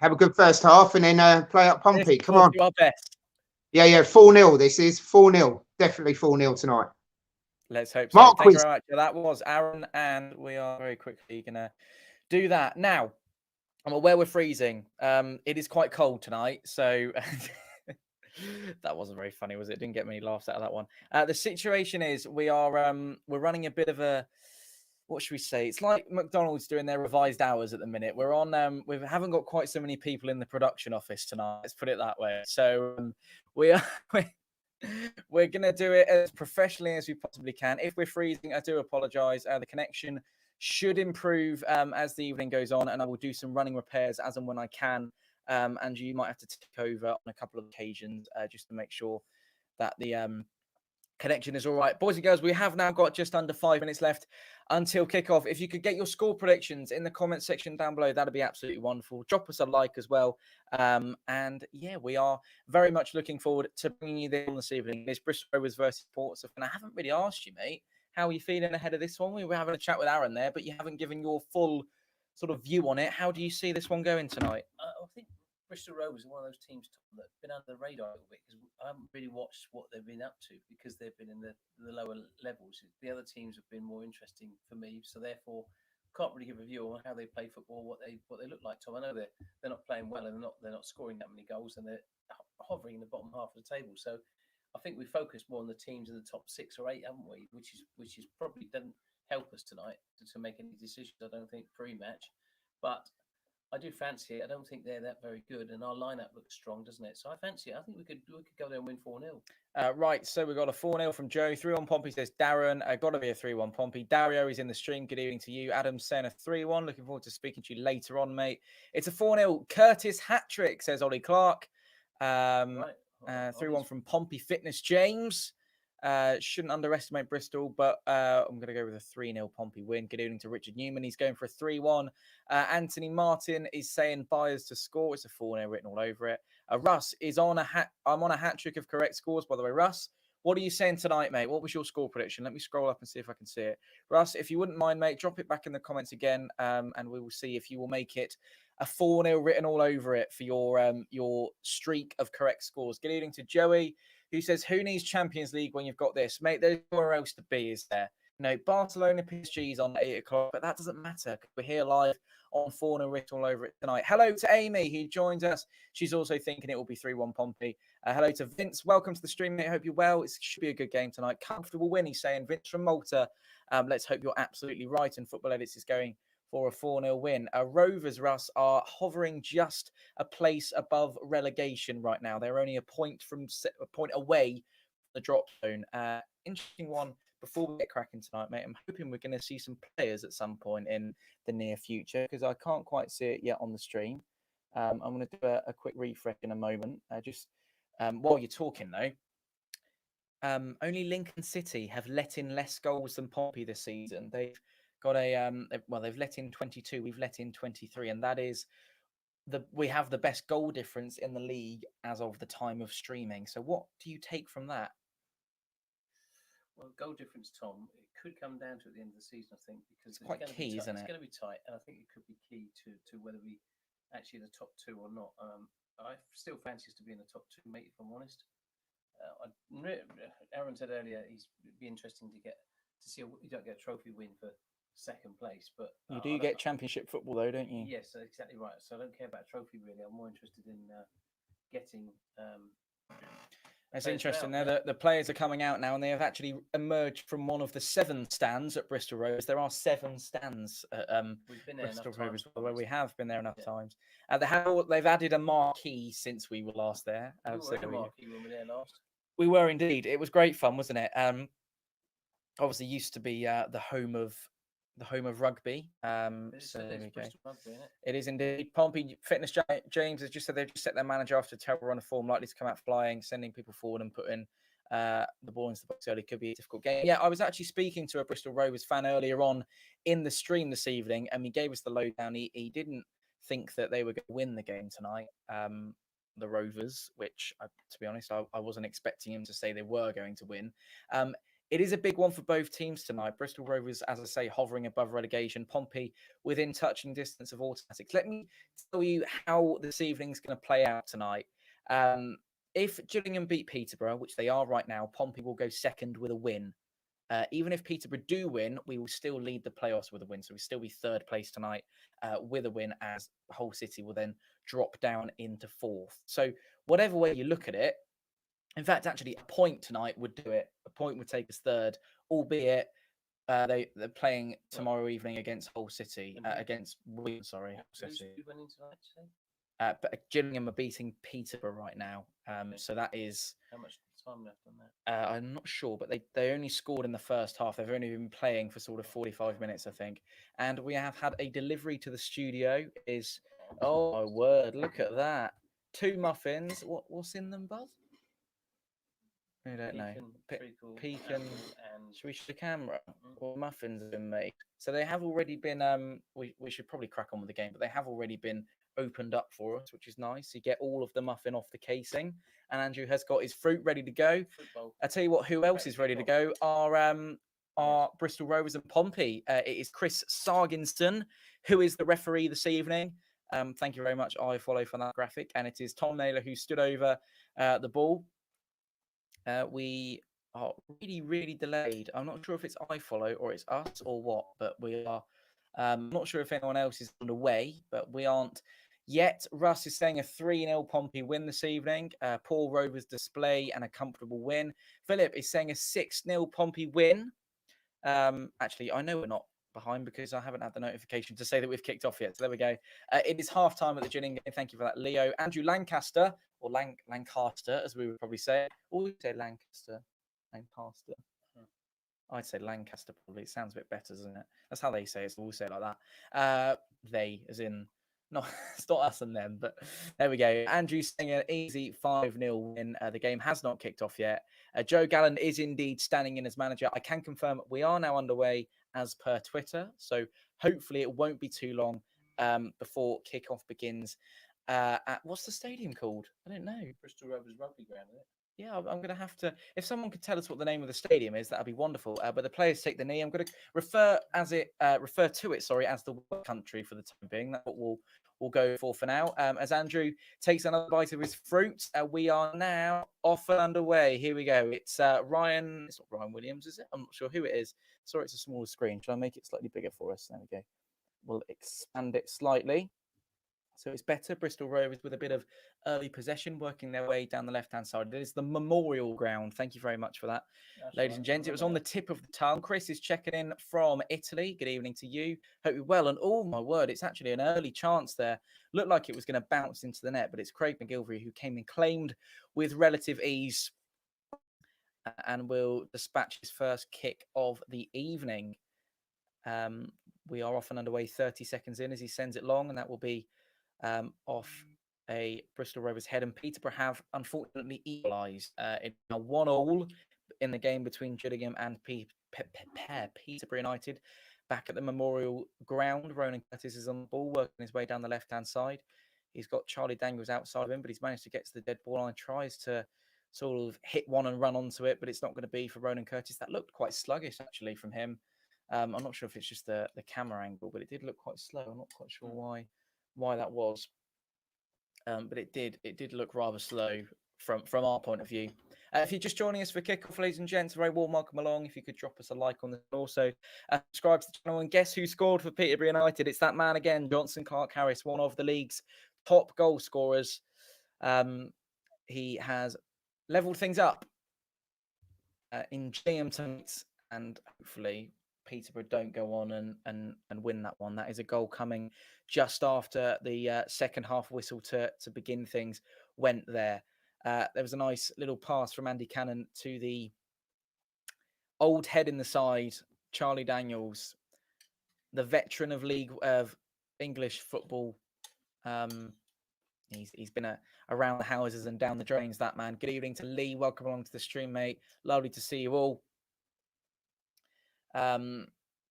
have a good first half, and then play up Pompey. Come on. Do our best. Yeah, 4-0. This is 4-0. Definitely 4-0 tonight. Let's hope so. Thank you very much. That was Aaron, and we are very quickly going to do that. Now, I'm aware we're freezing. It is quite cold tonight, so that wasn't very funny, was it? Didn't get many laughs out of that one. The situation is we're running a bit of a, what should we say? It's like McDonald's doing their revised hours at the minute. We're on. We haven't got quite so many people in the production office tonight. Let's put it that way. So we're going to do it as professionally as we possibly can. If we're freezing, I do apologise. The connection should improve as the evening goes on, and I will do some running repairs as and when I can. And you might have to take over on a couple of occasions just to make sure that the connection is all right. Boys and girls, we have now got just under 5 minutes left until kickoff. If you could get your score predictions in the comment section down below, that'd be absolutely wonderful. Drop us a like as well. And yeah, we are very much looking forward to bringing you this evening. It's Bristol Rovers versus Portsmouth. And I haven't really asked you, mate, how are you feeling ahead of this one? We were having a chat with Aaron there, but you haven't given your full sort of view on it. How do you see this one going tonight? I think Bristol Rovers are one of those teams that's been under the radar a little bit, because I haven't really watched what they've been up to, because they've been in the lower levels. The other teams have been more interesting for me, so therefore can't really give a view on how they play football, what they look like, Tom. I know they're not playing well, and they're not scoring that many goals, and they're hovering in the bottom half of the table. So I think we focus more on the teams in the top 6 or 8, haven't we? Which is probably doesn't help us tonight to make any decisions. I don't think pre-match, but I do fancy it. I don't think they're that very good, and our lineup looks strong, doesn't it? So I fancy it. I think we could go there and win 4-0. Right, so we've got a 4-0 from Joe. 3-1 Pompey, says Darren. Got to be a 3-1 Pompey. Dario is in the stream. Good evening to you. Adam's saying a 3-1. Looking forward to speaking to you later on, mate. It's a 4-0. Curtis hat-trick, says Ollie Clark. Right. 3-1 from Pompey Fitness James. Shouldn't underestimate Bristol, but I'm going to go with a 3-0 Pompey win. Good evening to Richard Newman. He's going for a 3-1. Anthony Martin is saying buyers to score. It's a 4-0 written all over it. Russ is on I'm on a hat trick of correct scores, by the way. Russ, what are you saying tonight, mate? What was your score prediction? Let me scroll up and see if I can see it. Russ, if you wouldn't mind, mate, drop it back in the comments again, and we will see if you will make it a 4-0 written all over it for your streak of correct scores. Good evening to Joey, who says, who needs Champions League when you've got this? Mate, there's nowhere else to be, is there? No, Barcelona PSG is on at 8 o'clock, but that doesn't matter. We're here live on 4-0 written all over it tonight. Hello to Amy, who joins us. She's also thinking it will be 3-1 Pompey. Hello to Vince. Welcome to the stream, mate. I hope you're well. It should be a good game tonight. Comfortable win, he's saying. Vince from Malta. Let's hope you're absolutely right. And Football Edits is going for a 4-0 win. Rovers, Russ, are hovering just a place above relegation right now. They're only a point away from the drop zone. Interesting one before we get cracking tonight, mate. I'm hoping we're going to see some players at some point in the near future, because I can't quite see it yet on the stream. I'm going to do a quick refresh in a moment. While you're talking, though, only Lincoln City have let in less goals than Pompey this season. They've got they've let in 22. We've let in 23, and that is we have the best goal difference in the league as of the time of streaming. So what do you take from that? Well, goal difference, Tom, it could come down to at the end of the season, I think, because it's quite key, isn't it? It's going to be tight, and I think it could be key to whether we actually in the top 2 or not. I still fancy us to be in the top 2, mate, if I'm honest. Aaron said earlier it'd be interesting to see you don't get a trophy win for second place, but you do get championship football, though, don't you? Yes, exactly right. So I don't care about a trophy really. I'm more interested in getting. It's interesting there. The players are coming out now, and they have actually emerged from one of the 7 stands at Bristol Rovers. There are 7 stands at Bristol Rovers, where we have been there enough times. They've added a marquee since we were last there. You were a marquee when we were there last. We were indeed. It was great fun, wasn't it? Obviously, used to be the home of rugby. So there we go. Rugby, isn't it? It is indeed. Pompey Fitness James has just said they've just set their manager after a terrible run of form, likely to come out flying, sending people forward and putting the ball into the box early. Could be a difficult game. Yeah, I was actually speaking to a Bristol Rovers fan earlier on in the stream this evening, and he gave us the lowdown. He didn't think that they were going to win the game tonight, the Rovers, which, to be honest, I wasn't expecting him to say they were going to win. It is a big one for both teams tonight. Bristol Rovers, as I say, hovering above relegation. Pompey within touching distance of automatics. Let me tell you how this evening's going to play out tonight. If Gillingham beat Peterborough, which they are right now, Pompey will go second with a win. Even if Peterborough do win, we will still lead the playoffs with a win. So we'll still be 3rd place tonight with a win, as Hull City will then drop down into 4th. So whatever way you look at it, in fact, actually, a point tonight would do it. A point would take us 3rd, albeit they're playing tomorrow evening against Hull City. Against Hull City. Who's winning tonight, say? But Gillingham are beating Peterborough right now. So that is... How much time left on that? I'm not sure, but they only scored in the first half. They've only been playing for sort of 45 minutes, I think. And we have had a delivery to the studio. Oh, my word, look at that. 2 muffins. What's in them, Buzz? I don't know. Pecan. Should we show the camera? Or muffins have been made. So they have already been. We should probably crack on with the game, but they have already been opened up for us, which is nice. You get all of the muffin off the casing, and Andrew has got his fruit ready to go. I tell you what, who else is ready to go? Our Bristol Rovers and Pompey. It is Chris Sarginston, who is the referee this evening. Thank you very much, iFollow, for that graphic, and it is Tom Naylor who stood over the ball. We are really, really delayed. I'm not sure if it's iFollow or it's us or what, but we are I'm not sure if anyone else is underway, but we aren't yet. Russ is saying a 3-0 Pompey win this evening. Poor Rovers display and a comfortable win. Philip is saying a 6-0 Pompey win. Actually, I know we're not behind because I haven't had the notification to say that we've kicked off yet. So there we go. It is half time at the Ginning game. Thank you for that, Leo. Andrew Lancaster, or Lancaster, as we would probably say. Or we say Lancaster. Lancaster. I'd say Lancaster probably. It sounds a bit better, doesn't it? That's how they say it. So we'll say it like that. They, as in, no, it's not us and them, but there we go. Andrew's saying an easy 5-0 win. The game has not kicked off yet. Joe Gallen is indeed standing in as manager. I can confirm we are now underway as per Twitter. So hopefully it won't be too long before kickoff begins. At what's the stadium called? I don't know. Bristol Rovers Rugby Ground, isn't it? Yeah, I'm going to have to. If someone could tell us what the name of the stadium is, that'd be wonderful. But the players take the knee. I'm going to refer to it. Sorry, as the country for the time being. That's what we'll go for now. As Andrew takes another bite of his fruit, we are now off and underway. Here we go. It's Ryan. It's not Ryan Williams, is it? I'm not sure who it is. Sorry, it's a smaller screen. Shall I make it slightly bigger for us? There we go. We'll expand it slightly. So it's better. Bristol Rovers with a bit of early possession, working their way down the left-hand side. It is the Memorial Ground. Thank you very much for that, ladies and gents. It was on the tip of the tongue. Chris is checking in from Italy. Good evening to you. Hope you're well. And oh my word, it's actually an early chance there. Looked like it was going to bounce into the net, but it's Craig McGilvery who came and claimed with relative ease and will dispatch his first kick of the evening. We are off and underway 30 seconds in as he sends it long, and that will be off a Bristol Rovers head. And Peterborough have unfortunately equalised in a 1-1 in the game between Gillingham and Peterborough United back at the Memorial Ground. Ronan Curtis is on the ball, working his way down the left-hand side. He's got Charlie Daniels outside of him, but he's managed to get to the dead ball line, tries to sort of hit one and run onto it, but it's not going to be for Ronan Curtis. That looked quite sluggish, actually, from him. I'm not sure if it's just the camera angle, but it did look quite slow. I'm not quite sure why that was, but it did look rather slow from our point of view. If you're just joining us for kickoff, ladies and gents, a very warm welcome along. If you could drop us a like on this, also subscribe to the channel, and guess who scored for Peterborough United? It's that man again, Johnson Clark-Harris, one of the league's top goal scorers. He has levelled things up in Gillingham tonight, and hopefully Peterborough don't go on and win that one. That is a goal coming just after the second half whistle to begin things went there. There was a nice little pass from Andy Cannon to the old head in the side, Charlie Daniels, the veteran of English football. He's been around the houses and down the drains, that man. Good evening to Lee. Welcome along to the stream, mate. Lovely to see you all.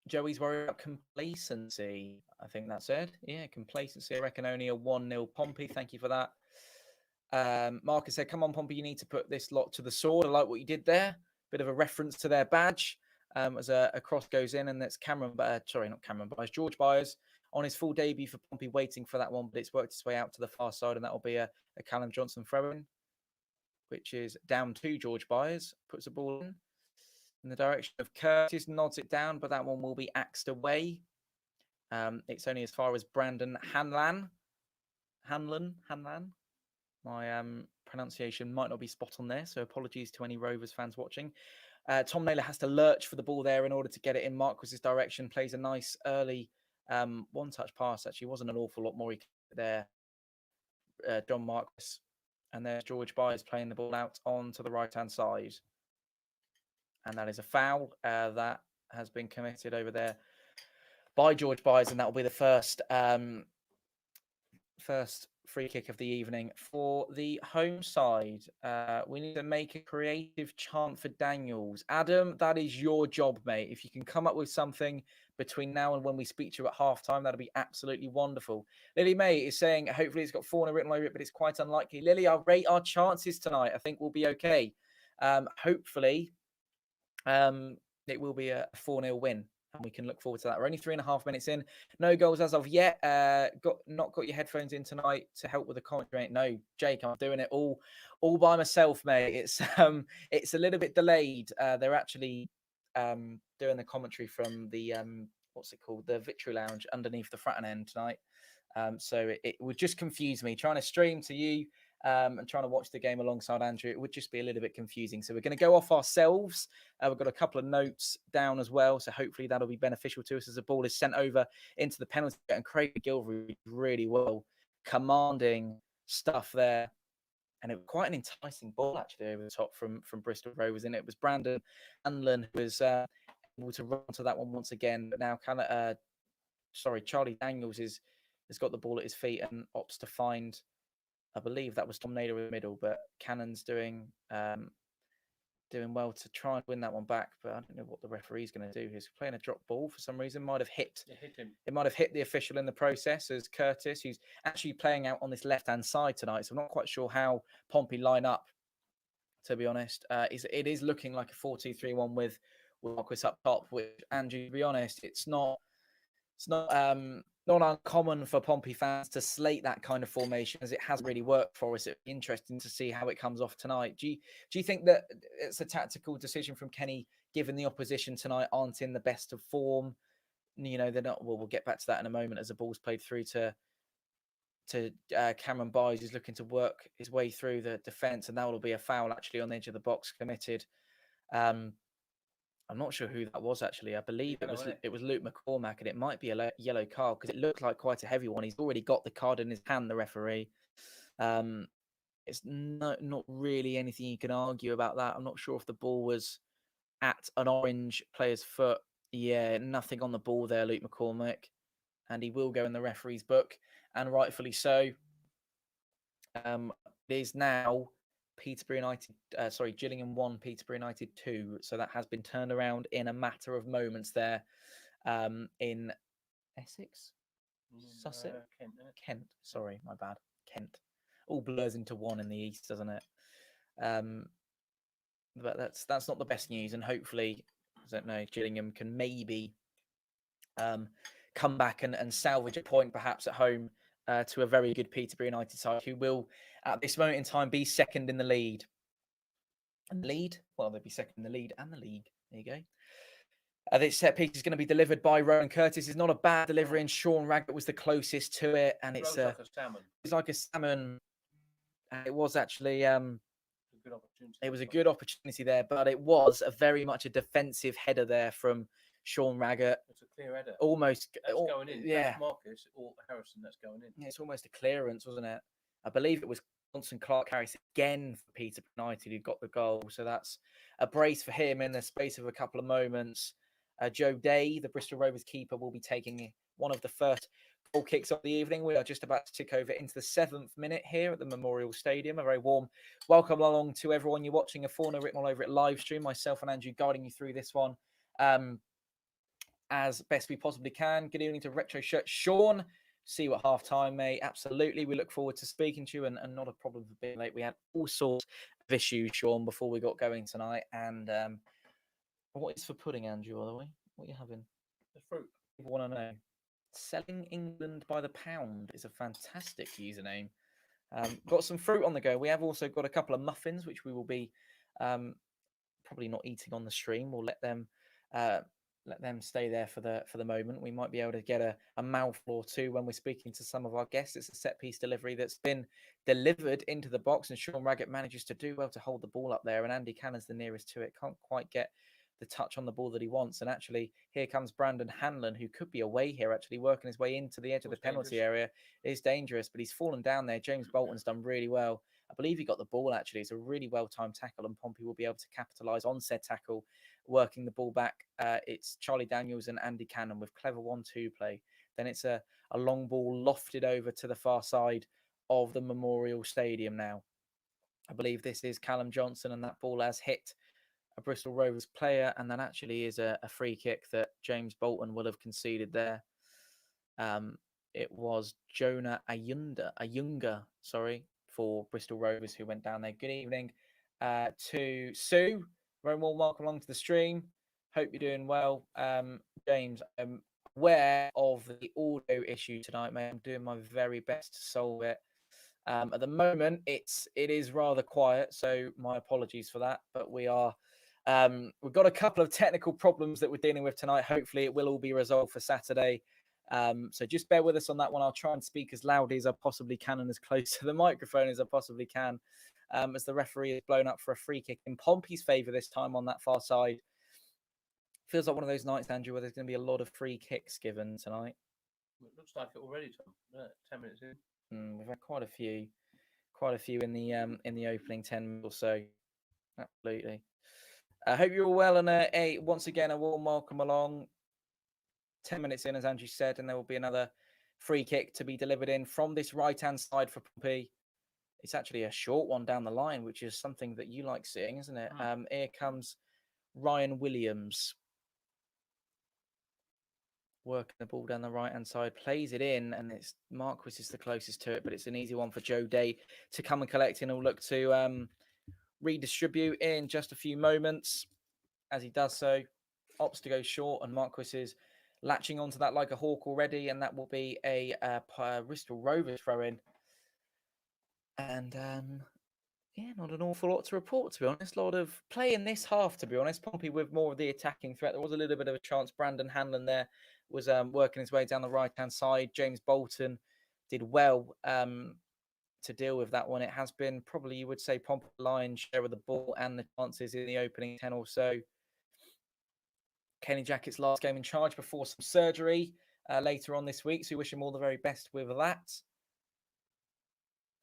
Joey's worried about complacency. I think that's it. Yeah, complacency. I reckon only a 1-0 Pompey. Thank you for that. Marcus said, come on, Pompey, you need to put this lot to the sword. I like what you did there. Bit of a reference to their badge as a cross goes in, and that's it's George Byers on his full debut for Pompey, waiting for that one, but it's worked its way out to the far side, and that will be a Callum Johnson throw-in, which is down to George Byers. Puts the ball in the direction of Curtis, nods it down, but that one will be axed away. It's only as far as Brandon Hanlan. My pronunciation might not be spot on there, so apologies to any Rovers fans watching. Tom Naylor has to lurch for the ball there in order to get it in Marquis's direction. Plays a nice early one-touch pass. Actually, wasn't an awful lot more there. John Marquis. And there's George Byers playing the ball out onto the right-hand side. And that is a foul that has been committed over there by George Byers, and that will be the first free kick of the evening for the home side. We need to make a creative chant for Daniels. Adam, that is your job, mate. If you can come up with something between now and when we speak to you at halftime, that'll be absolutely wonderful. Lily May is saying, hopefully it's got Fournilwrittenalloverit written over it, but it's quite unlikely. Lily, I'll rate our chances tonight. I think we'll be okay. Hopefully, it will be a 4-0 win, and we can look forward to that. We're only 3.5 minutes in. No goals as of yet. Not got your headphones in tonight to help with the commentary. No, Jake, I'm doing it all by myself, mate. It's a little bit delayed. They're actually doing the commentary from the what's it called, the Victory Lounge underneath the Fratton end tonight. So it would just confuse me trying to stream to you and trying to watch the game alongside Andrew. It would just be a little bit confusing. So we're going to go off ourselves. We've got a couple of notes down as well. So hopefully that'll be beneficial to us as the ball is sent over into the penalty. And Craig McGilvery really well, commanding stuff there. And it was quite an enticing ball actually over the top from Bristol Rovers. And it was Brandon Hanlon who was able to run to that one once again. But now Charlie Daniels has got the ball at his feet and opts to find, I believe that was Tom Naylor in the middle, but Cannon's doing well to try and win that one back. But I don't know what the referee's going to do. He's playing a drop ball for some reason. Might have hit him. It might have hit the official in the process as Curtis, who's actually playing out on this left-hand side tonight. So I'm not quite sure how Pompey line up, to be honest. It is looking like a 4-2-3-1 with Marquis up top, which, Andrew, to be honest, it's not uncommon for Pompey fans to slate that kind of formation, as it hasn't really worked for us. It'd be interesting to see how it comes off tonight. Do you think that it's a tactical decision from Kenny, given the opposition tonight aren't in the best of form? You know, they're not. Well, we'll get back to that in a moment as the ball's played through to Cameron Byes, who's looking to work his way through the defence, and that will be a foul actually on the edge of the box committed. I'm not sure who that was actually. I believe it was Luke McCormack, and it might be a yellow card because it looked like quite a heavy one. He's already got the card in his hand, the referee. It's not really anything you can argue about that. I'm not sure if the ball was at an orange player's foot. Yeah, nothing on the ball there, Luke McCormack. And he will go in the referee's book, and rightfully so. It is now Gillingham 1, Peterborough United 2. So that has been turned around in a matter of moments there in Essex? Sussex? Kent. Sorry, my bad. Kent. All blurs into one in the east, doesn't it? But that's not the best news. And hopefully, I don't know, Gillingham can maybe come back and salvage a point perhaps at home to a very good Peterborough United side, who will, at this moment in time, be second in the lead. And the lead? Well, they'll be second in the lead and the league. There you go. This set piece is going to be delivered by Rowan Curtis. It's not a bad delivery, and Sean Raggett was the closest to it. And it's like a salmon. It's like a salmon. And it was actually it was a good opportunity there, but it was very much a defensive header there from Sean Raggett. It's a clear header. Almost going in. Yeah. That's Marcus or Harrison that's going in. Yeah, it's almost a clearance, wasn't it? I believe it was Johnson Clark Harris again for Peterborough United who got the goal. So that's a brace for him in the space of a couple of moments. Joe Day, the Bristol Rovers keeper, will be taking one of the first goal kicks of the evening. We are just about to tick over into the 7th minute here at the Memorial Stadium. A very warm welcome along to everyone. You're watching a Fournilwrittenalloverit live stream. Myself and Andrew guiding you through this one as best we possibly can. Good evening to Retro Shirt Sean. See you at half time, mate. Absolutely. We look forward to speaking to you and not a problem for being late. We had all sorts of issues, Sean, before we got going tonight. And what is for pudding, Andrew, by the way? What are you having? The fruit. People want to know. Selling England by the pound is a fantastic username. Got some fruit on the go. We have also got a couple of muffins, which we will be probably not eating on the stream. We'll let them stay there for the moment. We might be able to get a mouthful or two when we're speaking to some of our guests. It's a set piece delivery that's been delivered into the box, and Sean Raggett manages to do well to hold the ball up there, and Andy Cannon's the nearest to it. Can't quite get the touch on the ball that he wants. And actually, here comes Brandon Hanlon, who could be away here, actually working his way into the edge of the penalty area. It is dangerous, but he's fallen down there. James Bolton's done really well. I believe he got the ball, actually. It's a really well-timed tackle, and Pompey will be able to capitalise on said tackle, working the ball back. It's Charlie Daniels and Andy Cannon with clever 1-2 play. Then it's a long ball lofted over to the far side of the Memorial Stadium now. I believe this is Callum Johnson, and that ball has hit a Bristol Rovers player, and that actually is a free kick that James Bolton will have conceded there. It was Jonah Ayunga, for Bristol Rovers who went down there. Good evening to Sue. Very warm welcome along to the stream. Hope you're doing well. James, I'm aware of the audio issue tonight, mate. I'm doing my very best to solve it. At the moment, it is rather quiet, so my apologies for that. But we are We've got a couple of technical problems that we're dealing with tonight. Hopefully it will all be resolved for Saturday. So just bear with us on that one. I'll try and speak as loudly as I possibly can and as close to the microphone as I possibly can, as the referee is blown up for a free kick in Pompey's favour this time on that far side. Feels like one of those nights, Andrew, where there's going to be a lot of free kicks given tonight. It looks like it already, Tom. 10 minutes in. We've had quite a few in the opening 10 or so. Absolutely. I hope you're all well, and once again a warm welcome along. 10 minutes in, as Andrew said, and there will be another free kick to be delivered in from this right-hand side for Pompey. It's actually a short one down the line, which is something that you like seeing, isn't it? Here comes Ryan Williams. Working the ball down the right-hand side, plays it in, and it's Marquis is the closest to it, but it's an easy one for Joe Day to come and collect, and he'll look to redistribute in just a few moments. As he does so, opts to go short, and Marquis is latching onto that like a hawk already, and that will be a Bristol Rovers throw-in. And yeah, not an awful lot to report, to be honest. A lot of play in this half, to be honest. Pompey with more of the attacking threat. There was a little bit of a chance. Brandon Hanlon there was working his way down the right-hand side. James Bolton did well to deal with that one. It has been probably, you would say, Pompey Lions' share of the ball and the chances in the opening 10 or so. Kenny Jackett's last game in charge before some surgery later on this week. So we wish him all the very best with that.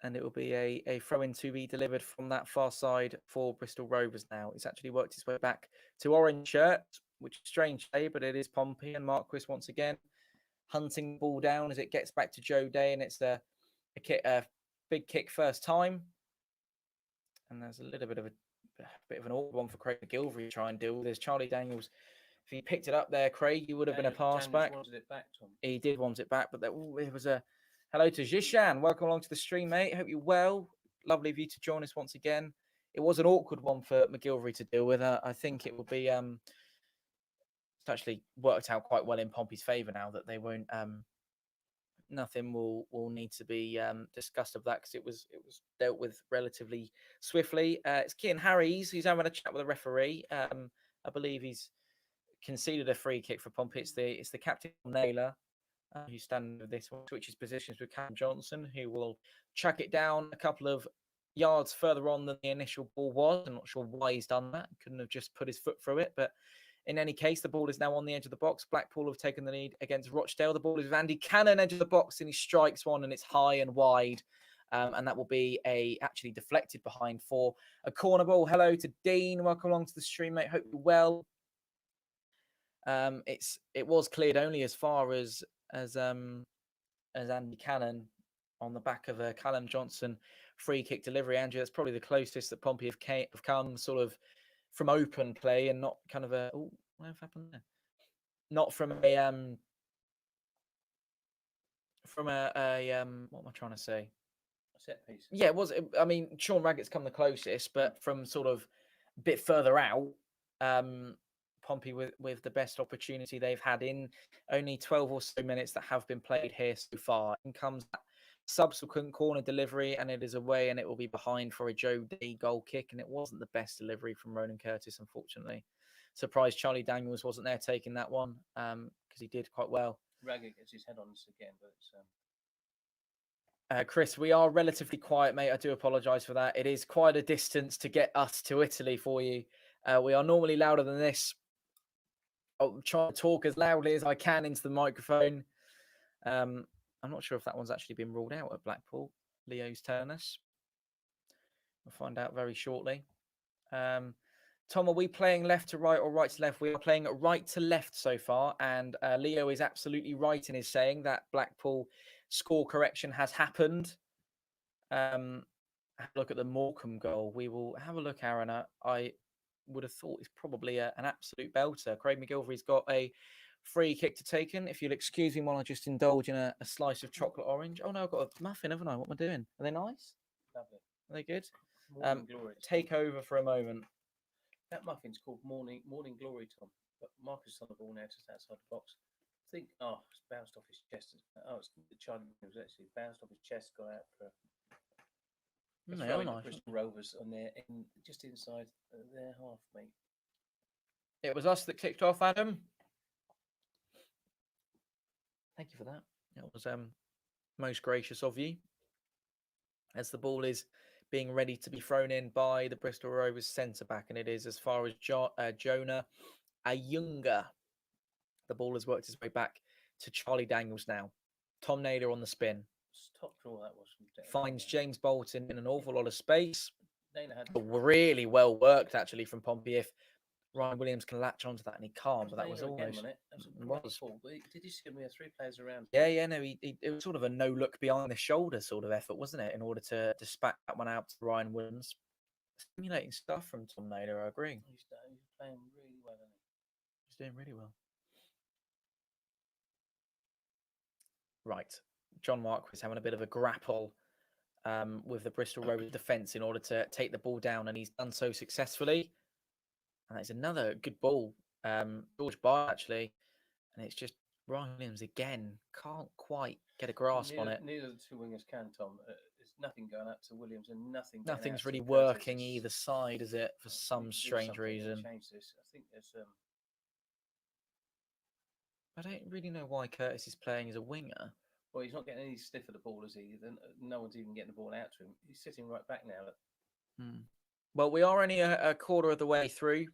And it will be a throw-in to be delivered from that far side for Bristol Rovers now. It's actually worked its way back to orange shirt, which is strange, but it is Pompey. And Marquis once again hunting the ball down as it gets back to Joe Day. And it's a big kick first time. And there's a little bit of an awkward one for Craig McGilvery to try and deal with. There's Charlie Daniels. If he picked it up there, Craig, you would have been a pass back. Wanted it back, Tom. He did want it back, but it was a hello to Zishan. Welcome along to the stream, mate. Hope you're well. Lovely of you to join us once again. It was an awkward one for McGilvery to deal with. I think it will be it's actually worked out quite well in Pompey's favour now that they won't nothing will need to be discussed of that because it was dealt with relatively swiftly. It's Kean Harries who's having a chat with the referee. I believe he's conceded a free kick for Pompey. It's the captain Naylor who's standing with this one, switches positions with Cam Johnson, who will chuck it down a couple of yards further on than the initial ball was. I'm not sure why he's done that. Couldn't have just put his foot through it. But in any case, the ball is now on the edge of the box. Blackpool have taken the lead against Rochdale. The ball is with Andy Cannon, edge of the box, and he strikes one, and it's high and wide. And that will be actually deflected behind for a corner ball. Hello to Dean. Welcome along to the stream, mate. Hope you're well. It was cleared only as far as Andy Cannon on the back of a Callum Johnson free kick delivery. Andrew, that's probably the closest that Pompey have come sort of from open play and not kind of what happened there? Not from a what am I trying to say? A set piece. Yeah, it was. I mean, Sean Raggett's come the closest, but from sort of a bit further out. Pompey with the best opportunity they've had in only 12 or so minutes that have been played here so far. In comes that subsequent corner delivery, and it is away, and it will be behind for a Joe Day goal kick, and it wasn't the best delivery from Ronan Curtis, unfortunately. Surprised Charlie Daniels wasn't there taking that one because he did quite well. Raggett gets his head on this again, but it's... Chris, we are relatively quiet, mate. I do apologise for that. It is quite a distance to get us to Italy for you. We are normally louder than this. I'll try to talk as loudly as I can into the microphone. I'm not sure if that one's actually been ruled out at Blackpool. Leo's Turnus. We'll find out very shortly. Tom, are we playing left to right or right to left? We are playing right to left so far, and Leo is absolutely right in his saying that Blackpool score correction has happened. Have a look at the Morecambe goal. We will have a look, Aaron. I would have thought it's probably an absolute belter. Craig McGilvery's got a free kick to take in. If you'll excuse me while I just indulge in a slice of chocolate orange. Oh no, I've got a muffin, haven't I? What am I doing? Are they nice? Lovely. Are they good? Glory. Take over for a moment. That muffin's called Morning Glory, Tom. But Marcus is on the ball now, just outside the box. I think, it's bounced off his chest. It's the Charlie was actually bounced off his chest, got out for They are nice. Bristol Rovers on there, just inside their half, mate. It was us that kicked off, Adam. Thank you for that. It was most gracious of you. As the ball is being ready to be thrown in by the Bristol Rovers centre back, and it is as far as Jonah Ayunga. The ball has worked its way back to Charlie Daniels now. Tom Naylor on the spin. Top draw that was. Finds James Bolton in an awful lot of space. Naylor had Really well worked actually from Pompey. If Ryan Williams can latch onto that, and he can't, but that was Naylor again, almost. wasn't it? That was a great ball. But did you see we had 3 players around? Yeah, no, it was sort of a no look behind the shoulder sort of effort, wasn't it? In order to spat that one out to Ryan Williams. Stimulating stuff from Tom Naylor, I agree. He's playing really well, isn't he? He's doing really well. Right. John Marquis having a bit of a grapple with the Bristol Rovers defence in order to take the ball down, and he's done so successfully. And that's another good ball. George Barr, actually. And it's just Ryan Williams again. Can't quite get a grasp on it. Neither of the 2 wingers can, Tom. There's nothing going up to Williams and Nothing's really working either side, is it? For some strange reason. Change this. I think there's I don't really know why Curtis is playing as a winger. Well, he's not getting any stiffer the ball, is he? Then no one's even getting the ball out to him. He's sitting right back now. Well, we are only a quarter of the way through.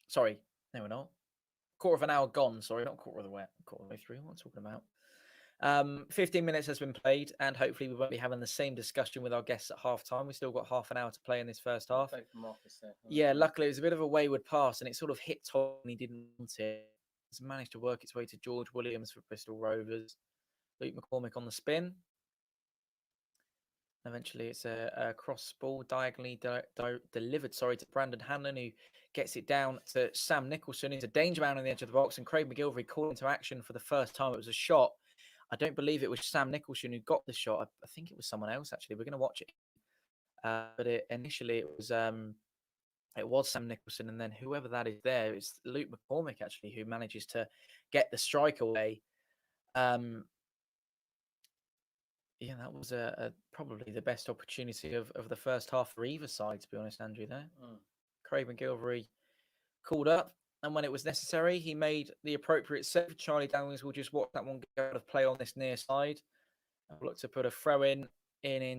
Sorry, no, we're not. Quarter of an hour gone. Sorry, not quarter of the way through. What am I talking about? 15 minutes has been played, and hopefully we won't be having the same discussion with our guests at half time. We've still got half an hour to play in this first half. Yeah, luckily it was a bit of a wayward pass, and it sort of hit Tom and he didn't want it. It's managed to work its way to George Williams for Bristol Rovers. Luke McCormick on the spin. Eventually, it's a cross ball diagonally delivered, to Brandon Hanlon, who gets it down to Sam Nicholson, who's a danger man on the edge of the box, and Craig McGilvery called into action for the first time. It was a shot. I don't believe it was Sam Nicholson who got the shot. I think it was someone else, actually. We're going to watch it. But initially, it was Sam Nicholson, and then whoever that is there, it's Luke McCormick, actually, who manages to get the strike away. Yeah, that was probably the best opportunity of the first half for either side, to be honest, Andrew, there. Craig McGilvery called up, and when it was necessary, he made the appropriate save. Charlie Daniels will just watch that one go out of play on this near side. I'll look to put a throw in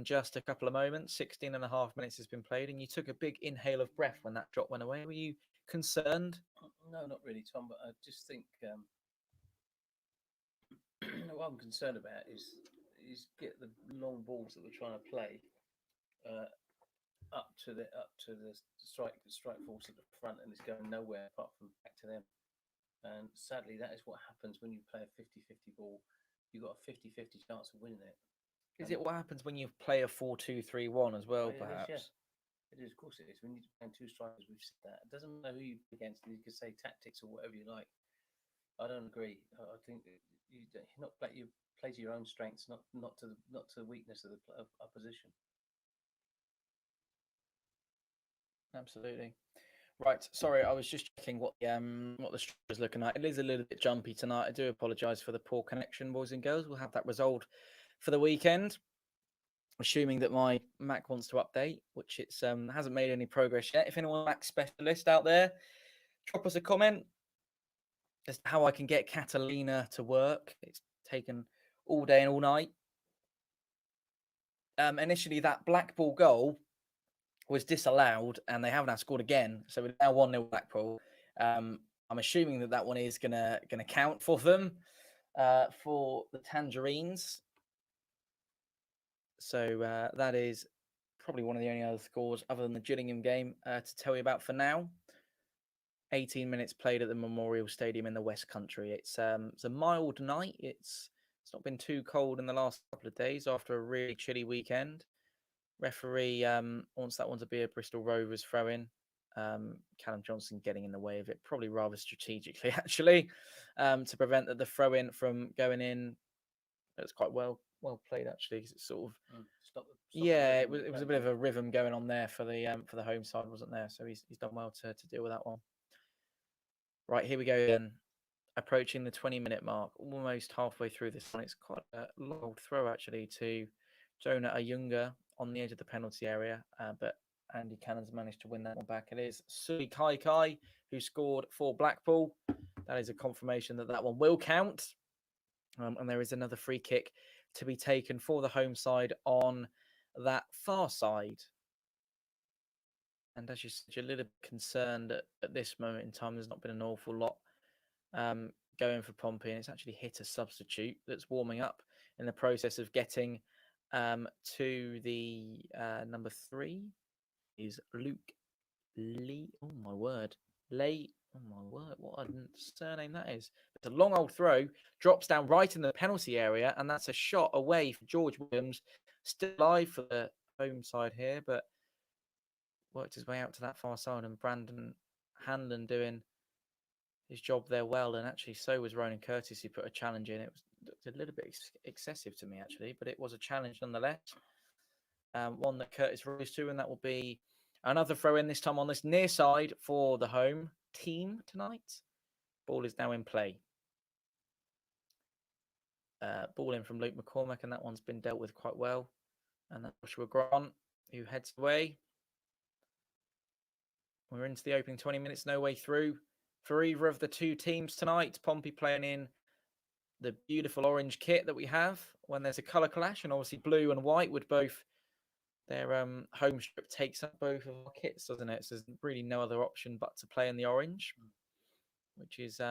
just a couple of moments. 16 and a half minutes has been played, and you took a big inhale of breath when that drop went away. Were you concerned? No, not really, Tom, but I just think what I'm concerned about is get the long balls that we're trying to play up to the strike force at the front, and it's going nowhere apart from back to them. And sadly, that is what happens when you play a 50-50 ball. You've got a 50-50 chance of winning it. Is it what happens when you play a 4-2-3-1 as well, perhaps? It is, yeah. It is, of course it is. When you play 2 strikers, we've said that. It doesn't matter who you play against. You can say tactics or whatever you like. I don't agree. I think you play to your own strengths, not to the weakness of the opposition. Absolutely. Right. Sorry, I was just checking what the stream was looking at. It is a little bit jumpy tonight. I do apologise for the poor connection, boys and girls. We'll have that resolved for the weekend, assuming that my Mac wants to update, which it's hasn't made any progress yet. If anyone Mac specialist out there, drop us a comment as to how I can get Catalina to work. It's taken all day and all night. Initially, that Blackpool goal was disallowed, and they haven't scored again. So we're now 1-0 Blackpool. I'm assuming that one is gonna count for them, for the Tangerines. So that is probably one of the only other scores other than the Gillingham game to tell you about for now. 18 minutes played at the Memorial Stadium in the West Country. It's a mild night. It's not been too cold in the last couple of days after a really chilly weekend. Referee wants that one to be a Bristol Rovers throw-in. Callum Johnson getting in the way of it, probably rather strategically, actually, to prevent the throw-in from going in. It's quite well played, actually, because it's sort of it was a bit of a rhythm going on there for the home side, wasn't there? So he's done well to deal with that one. Right, here we go then. Approaching the 20-minute mark, almost halfway through this one. It's quite a long throw, actually, to Jonah Ayunga on the edge of the penalty area, but Andy Cannon's managed to win that one back. It is Sui Kai who scored for Blackpool. That is a confirmation that that one will count. And there is another free kick to be taken for the home side on that far side. And as you said, you're a little bit concerned at this moment in time. There's not been an awful lot going for Pompey, and it's actually hit a substitute that's warming up in the process of getting to the number 3 is Luke Lee. Oh my word. Lay. Oh my word. What a surname that is. It's a long old throw, drops down right in the penalty area, and that's a shot away for George Williams. Still alive for the home side here, but worked his way out to that far side, and Brandon Hanlon doing his job there well, and actually so was Ronan Curtis, who put a challenge in. It was a little bit excessive to me, actually, but it was a challenge nonetheless. One that Curtis rose to, and that will be another throw in, this time on this near side for the home team tonight. Ball is now in play. Ball in from Luke McCormack, and that one's been dealt with quite well. And that's Joshua Grant, who heads away. We're into the opening 20 minutes, no way through for either of the two teams tonight. Pompey playing in the beautiful orange kit that we have when there's a colour clash, and obviously blue and white would both, their home strip takes up both of our kits, doesn't it? So there's really no other option but to play in the orange, which is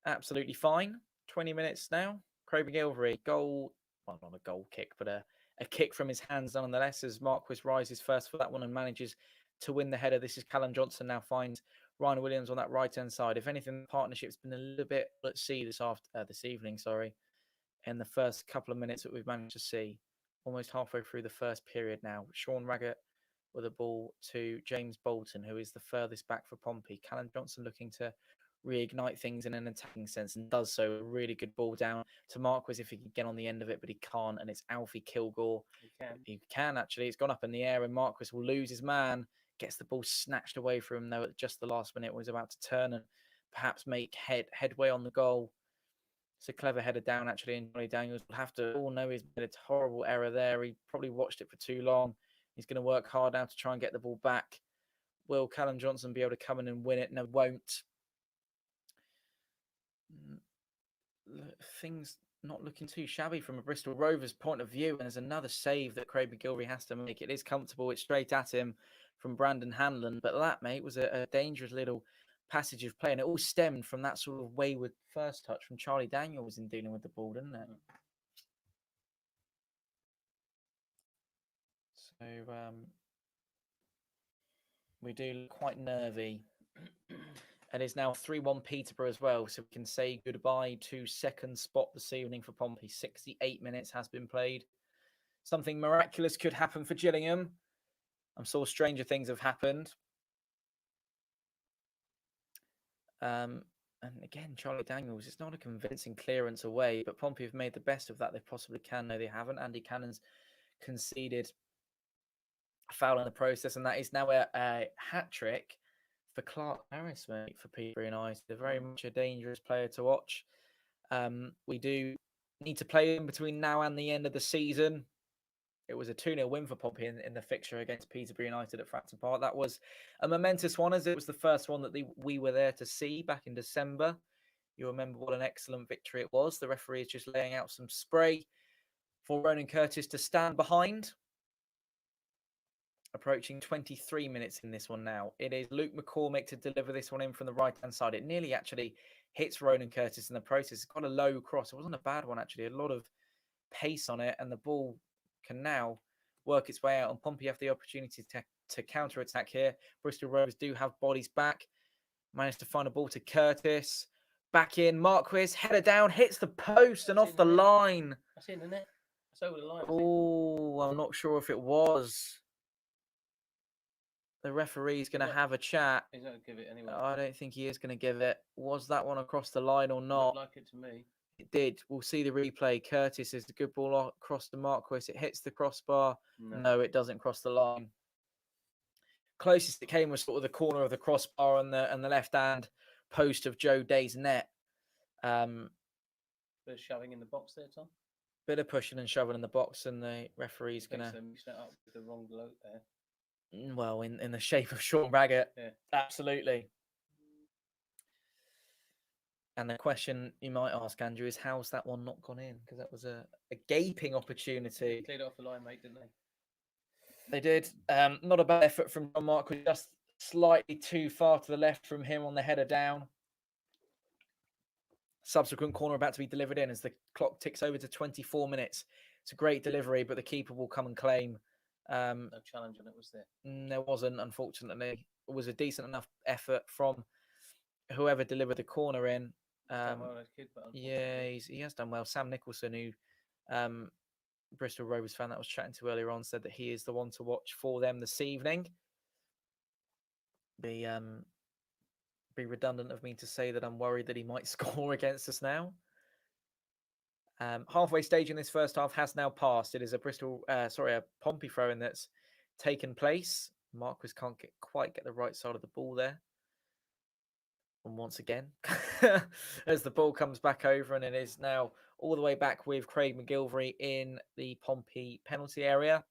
absolutely fine. 20 minutes now. Craig McGilvery, goal, well, not a goal kick, but a kick from his hands nonetheless, as Marquis rises first for that one and manages to win the header. This is Callum Johnson now finds Ryan Williams on that right-hand side. If anything, the partnership's been a little bit at sea this evening, in the first couple of minutes that we've managed to see. Almost halfway through the first period now. Sean Raggett with a ball to James Bolton, who is the furthest back for Pompey. Callum Johnson looking to reignite things in an attacking sense, and does so. A really good ball down to Marquis if he can get on the end of it, but he can't, and it's Alfie Kilgore. He can actually. It's gone up in the air, and Marquis will lose his man. Gets the ball snatched away from him, though, at just the last minute. Was about to turn and perhaps make headway on the goal. It's a clever header down, actually, and Johnny Daniels will have to all know he's made a horrible error there. He probably watched it for too long. He's going to work hard now to try and get the ball back. Will Callum Johnson be able to come in and win it? No, won't. Things not looking too shabby from a Bristol Rovers point of view, and there's another save that Craig McGilvery has to make. It is comfortable. It's straight at him from Brandon Hanlon, but that, mate, was a dangerous little passage of play, and it all stemmed from that sort of wayward first touch from Charlie Daniels in dealing with the ball, didn't it? So we do look quite nervy. And it's now 3-1 Peterborough as well, so we can say goodbye to second spot this evening for Pompey. 68 minutes has been played. Something miraculous could happen for Gillingham. I'm sure stranger things have happened. And again, Charlie Daniels, it's not a convincing clearance away, but Pompey have made the best of that they possibly can. No, they haven't. Andy Cannon's conceded a foul in the process, and that is now a hat-trick for Clark Harris, mate, for Peterborough United. They're very much a dangerous player to watch. We do need to play him between now and the end of the season. It was a 2-0 win for Pompey in the fixture against Peterborough United at Fracton Park. That was a momentous one, as it was the first one that we were there to see back in December. You remember what an excellent victory it was. The referee is just laying out some spray for Ronan Curtis to stand behind. Approaching 23 minutes in this one now. It is Luke McCormack to deliver this one in from the right-hand side. It nearly actually hits Ronan Curtis in the process. It's got a low cross. It wasn't a bad one, actually. A lot of pace on it, and the ball can now work its way out, and Pompey have the opportunity to counter-attack here. Bristol Rovers do have bodies back. Managed to find a ball to Curtis. Back in, Marquis, header down, hits the post and off the line. That's in the net. That's over the line. Oh, I'm not sure if it was. The referee's going to have a chat. He's not going to give it anyway. I don't think he is going to give it. Was that one across the line or not? Looked like it to me. It did. We'll see the replay. Curtis is the good ball across the Marquis. It hits the crossbar. No, it doesn't cross the line. Closest it came was sort of the corner of the crossbar and the left hand post of Joe Day's net. Bit of shoving in the box there, Tom. Bit of pushing and shoving in the box, and the referee's going to mix that up with the wrong bloke there. Well, in the shape of Sean Raggett. Yeah. Absolutely. And the question you might ask, Andrew, is how's that one not gone in? Because that was a gaping opportunity. They cleared off the line, mate, didn't they? They did. Not a bad effort from John Mark, just slightly too far to the left from him on the header down. Subsequent corner about to be delivered in as the clock ticks over to 24 minutes. It's a great delivery, but the keeper will come and claim. No challenge on it, was there? There wasn't, unfortunately. It was a decent enough effort from whoever delivered the corner in. Yeah, he has done well. Sam Nicholson, who Bristol Rovers fan that I was chatting to earlier on, said that he is the one to watch for them this evening. Be redundant of me to say that I'm worried that he might score against us now. Halfway stage in this first half has now passed. It is a Pompey throw-in that's taken place. Marquis can't quite get the right side of the ball there. And once again, as the ball comes back over, and it is now all the way back with Craig McGilvery in the Pompey penalty area.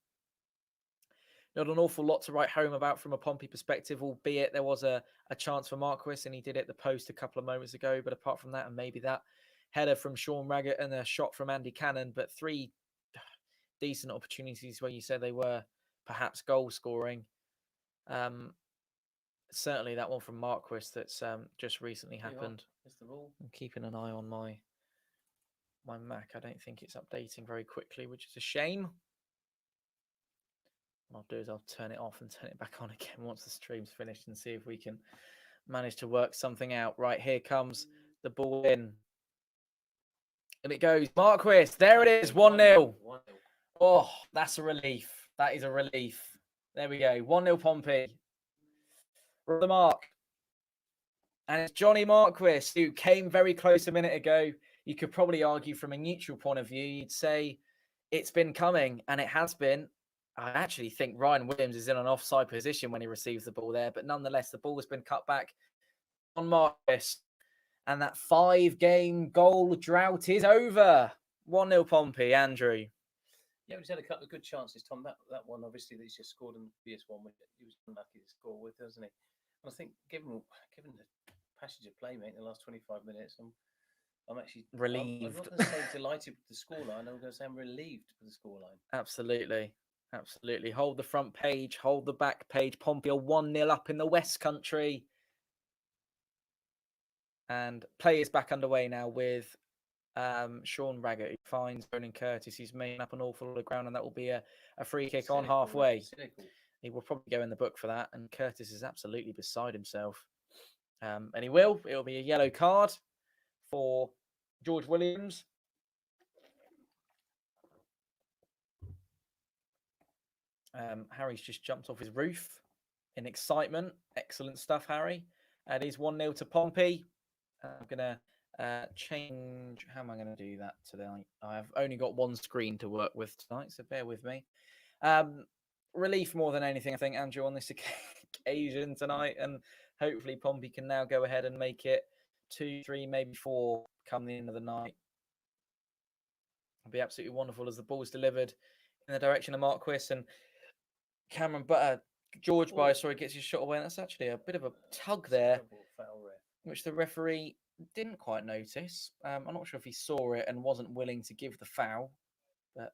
Not an awful lot to write home about from a Pompey perspective, albeit there was a chance for Marquis, and he did it at the post a couple of moments ago. But apart from that, and maybe that header from Sean Raggett and a shot from Andy Cannon, but 3 decent opportunities where you said they were perhaps goal scoring. Certainly that one from Marquis that's just recently happened. I'm keeping an eye on my Mac. I don't think it's updating very quickly, which is a shame. What I'll do is I'll turn it off and turn it back on again once the stream's finished and see if we can manage to work something out. Right, here comes the ball in. And it goes. Marquis, there it is, 1-0. Oh, that's a relief. That is a relief. There we go, 1-0 Pompey. The mark. And it's Johnny Marquis, who came very close a minute ago. You could probably argue from a neutral point of view, you'd say it's been coming, and it has been. I actually think Ryan Williams is in an offside position when he receives the ball there, but nonetheless, the ball has been cut back on Marquis. And that 5-game goal drought is over. 1-0 Pompey, Andrew. Yeah, he's had a couple of good chances, Tom. That one, obviously, that he's just scored in the previous one, he was unlucky to score with, hasn't he? I think, given the passage of play, mate, in the last 25 minutes, I'm actually relieved. I'm not going to say delighted with the scoreline. I'm going to say I'm relieved with the scoreline. Absolutely. Absolutely. Hold the front page, hold the back page. Pompey are 1-0 up in the West Country. And play is back underway now with Sean Raggett, who finds Ronan Curtis. He's making up an awful lot of ground, and that will be a free kick on halfway. He will probably go in the book for that, and Curtis is absolutely beside himself. And it'll be a yellow card for George Williams. Harry's just jumped off his roof in excitement. Excellent stuff, Harry. It is 1-0 to Pompey. I'm going to change. How am I going to do that today? I've only got one screen to work with tonight, so bear with me. Relief more than anything, I think, Andrew, on this occasion tonight. And hopefully Pompey can now go ahead and make it 2, 3, maybe 4 come the end of the night. It'll be absolutely wonderful as the ball's delivered in the direction of Marquis, and George gets his shot away. And that's actually a bit of a tug there, which the referee didn't quite notice. I'm not sure if he saw it and wasn't willing to give the foul, but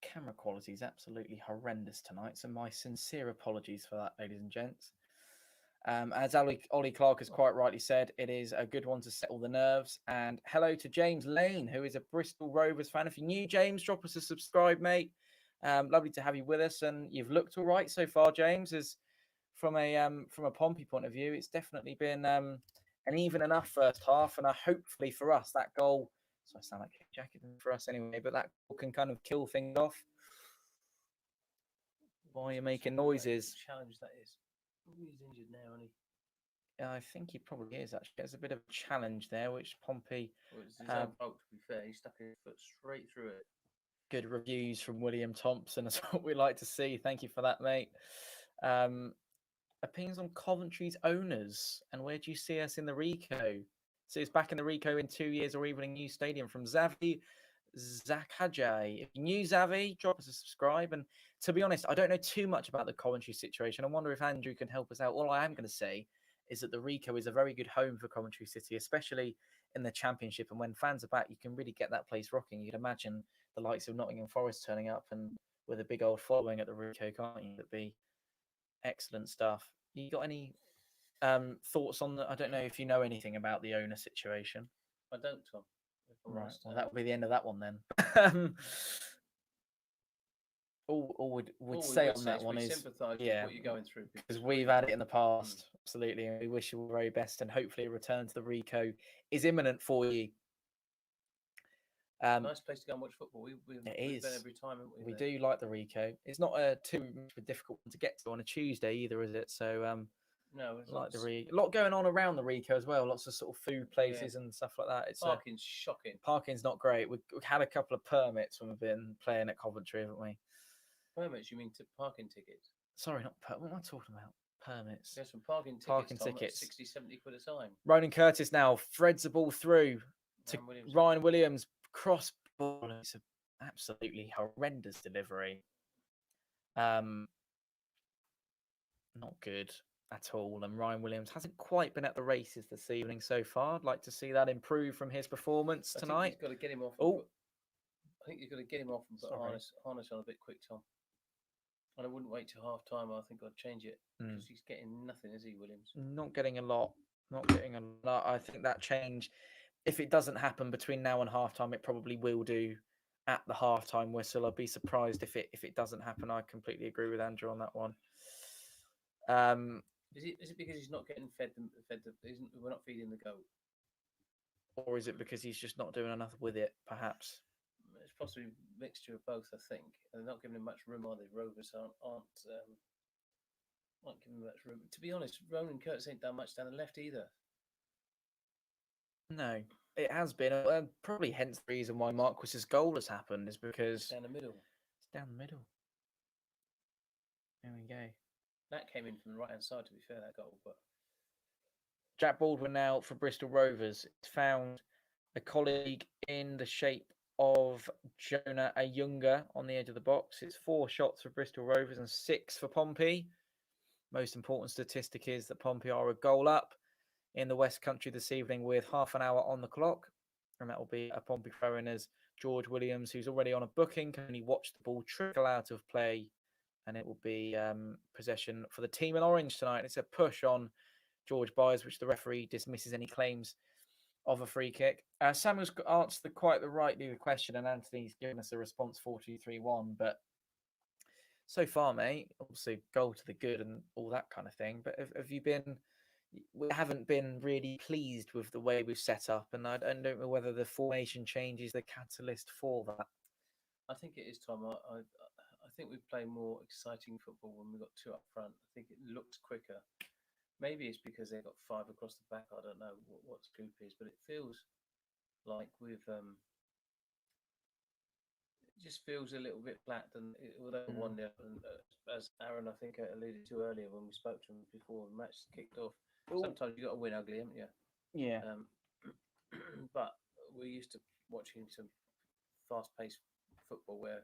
camera quality is absolutely horrendous tonight. So my sincere apologies for that, ladies and gents. As Ollie Clark has quite rightly said, it is a good one to settle the nerves. And hello to James Lane, who is a Bristol Rovers fan. If you're new, James, drop us a subscribe, mate. Lovely to have you with us, and you've looked all right so far, James. As from a Pompey point of view, it's definitely been an even enough first half, and hopefully for us that goal. So I sound like a jacket for us anyway, but that goal can kind of kill things off. Why are you making noises? Challenge that is. He's injured now, isn't he? I think he probably is, actually. There's a bit of a challenge there, which Pompey... Well, it's his own fault, to be fair. He stuck his foot straight through it. Good reviews from William Thompson. That's what we like to see. Thank you for that, mate. Opinions on Coventry's owners, and where do you see us in the Rico? So it's back in the Rico in 2 years, or even a new stadium. From Zavi Zakajay. If you're new, Zavi, drop us a subscribe. And to be honest, I don't know too much about the Coventry situation. I wonder if Andrew can help us out. All I am going to say is that the Rico is a very good home for Coventry City, especially in the Championship. And when fans are back, you can really get that place rocking. You'd imagine the likes of Nottingham Forest turning up and with a big old following at the Rico, can't you? That'd be excellent stuff. You got any thoughts on the? I don't know if you know anything about the owner situation. I don't, Tom. Right. Well, that will be the end of that one then. all we'd say on that one is sympathise with what you're going through, because we've had it in the past. Absolutely, and we wish you all the very best, and hopefully a return to the Rico is imminent for you. Nice place to go and watch football. We've been every time. We do like the Rico. It's not too much of a difficult one to get to on a Tuesday either, is it? So no, it's like a lot going on around the Rico as well. Lots of sort of food places and stuff like that. It's parking's shocking. Parking's not great. We've had a couple of permits when we've been playing at Coventry, haven't we? Permits? You mean parking tickets? Sorry, not what am I talking about? Permits. There's some parking tickets. Parking tickets. 60, 70 quid a time. Ronan Curtis now threads the ball through to Ryan Williams. Cross ball. It's an absolutely horrendous delivery. Not good at all. And Ryan Williams hasn't quite been at the races this evening so far. I'd like to see that improve from his performance tonight. You've got to get him off. Oh, I think you've got to get him off and put harness on a bit quick, Tom. And I wouldn't wait till half time. I think I'd change it because he's getting nothing, is he, Williams? Not getting a lot. Not getting a lot. I think that change, if it doesn't happen between now and half time, it probably will do at the half time whistle. I'd be surprised if it doesn't happen. I completely agree with Andrew on that one. Is it because he's not getting fed? We're not feeding the goat, or is it because he's just not doing enough with it? Perhaps it's possibly a mixture of both. I think and they're not giving him much room, are they? Rovers aren't giving him much room. To be honest, Ronan Curtis ain't done much down the left either. No, it has been probably hence the reason why Marquis's goal has happened is because it's down the middle. It's down the middle. There we go. That came in from the right hand side. To be fair, that goal. But Jack Baldwin now for Bristol Rovers. It's found a colleague in the shape of Jonah Ayunga on the edge of the box. It's 4 shots for Bristol Rovers and 6 for Pompey. Most important statistic is that Pompey are a goal up in the West Country this evening with half an hour on the clock. And that will be a Pompey throw-in as George Williams, who's already on a booking, can only watch the ball trickle out of play. And it will be possession for the team in orange tonight. It's a push on George Byers, which the referee dismisses any claims of a free kick. Samuel's answered quite the rightly the question, and Anthony's given us a response 4-2-3-1. But so far, mate, obviously goal to the good and all that kind of thing. But have you been? We haven't been really pleased with the way we've set up, and I don't know whether the formation change is the catalyst for that. I think it is, Tom. I think we play more exciting football when we've got 2 up front. I think it looks quicker. Maybe it's because they've got 5 across the back. I don't know what scoop is, but it feels like we've it just feels a little bit flat. And although 1-0, as Aaron I think alluded to earlier when we spoke to him before the match kicked off. Sometimes you got to win ugly, haven't you? Yeah. But we're used to watching some fast-paced football where.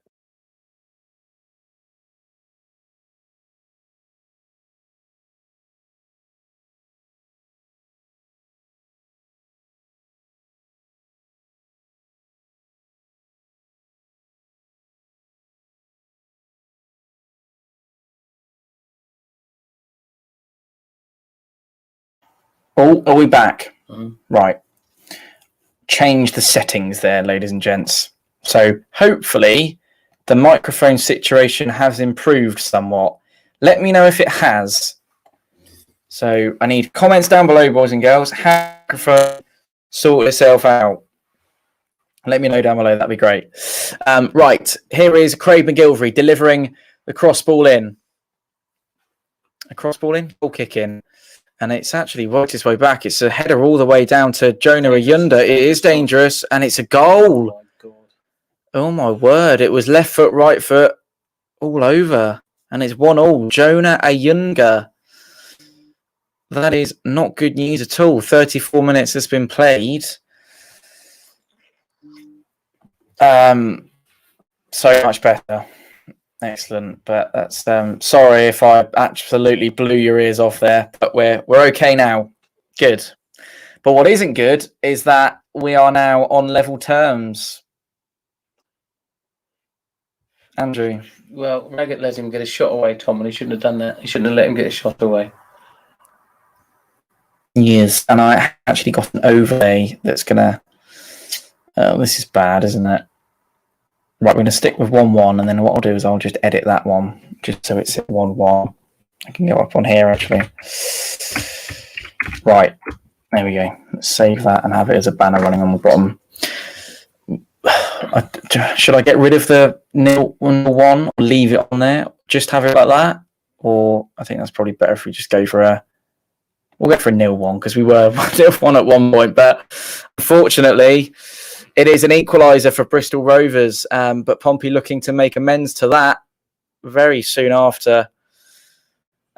Oh, are we back? Right. Change the settings there, ladies and gents. So hopefully the microphone situation has improved somewhat. Let me know if it has. So I need comments down below, boys and girls. How microphone sort itself out? Let me know down below. That'd be great. Right. Here is Craig McGilvery delivering the cross ball in. A cross ball in? Ball kick in. And it's actually worked its way back. It's a header all the way down to Jonah Ayunga. It is dangerous, and it's a goal. Oh, my God. Oh, my word. It was left foot, right foot, all over. And it's 1-1. Jonah Ayunga. That is not good news at all. 34 minutes has been played. So much better. Excellent. But that's sorry if I absolutely blew your ears off there, but we're okay now. Good. But what isn't good is that we are now on level terms. Andrew. Well, Raggett let him get a shot away, Tom, and he shouldn't have done that. He shouldn't have let him get a shot away. Yes, and I actually got an overlay that's gonna. This is bad, isn't it? Right, we're gonna stick with 1-1, and then what I'll do is I'll just edit that one just so it's 1-1. I can go up on here actually. Right, there we go. Let's save that and have it as a banner running on the bottom. Should I get rid of the 0-1 or leave it on there? Just have it like that, or I think that's probably better if we just go for a. We'll go for a 0-1 because we were 1 at one point, but unfortunately, it is an equaliser for Bristol Rovers. But Pompey looking to make amends to that very soon after.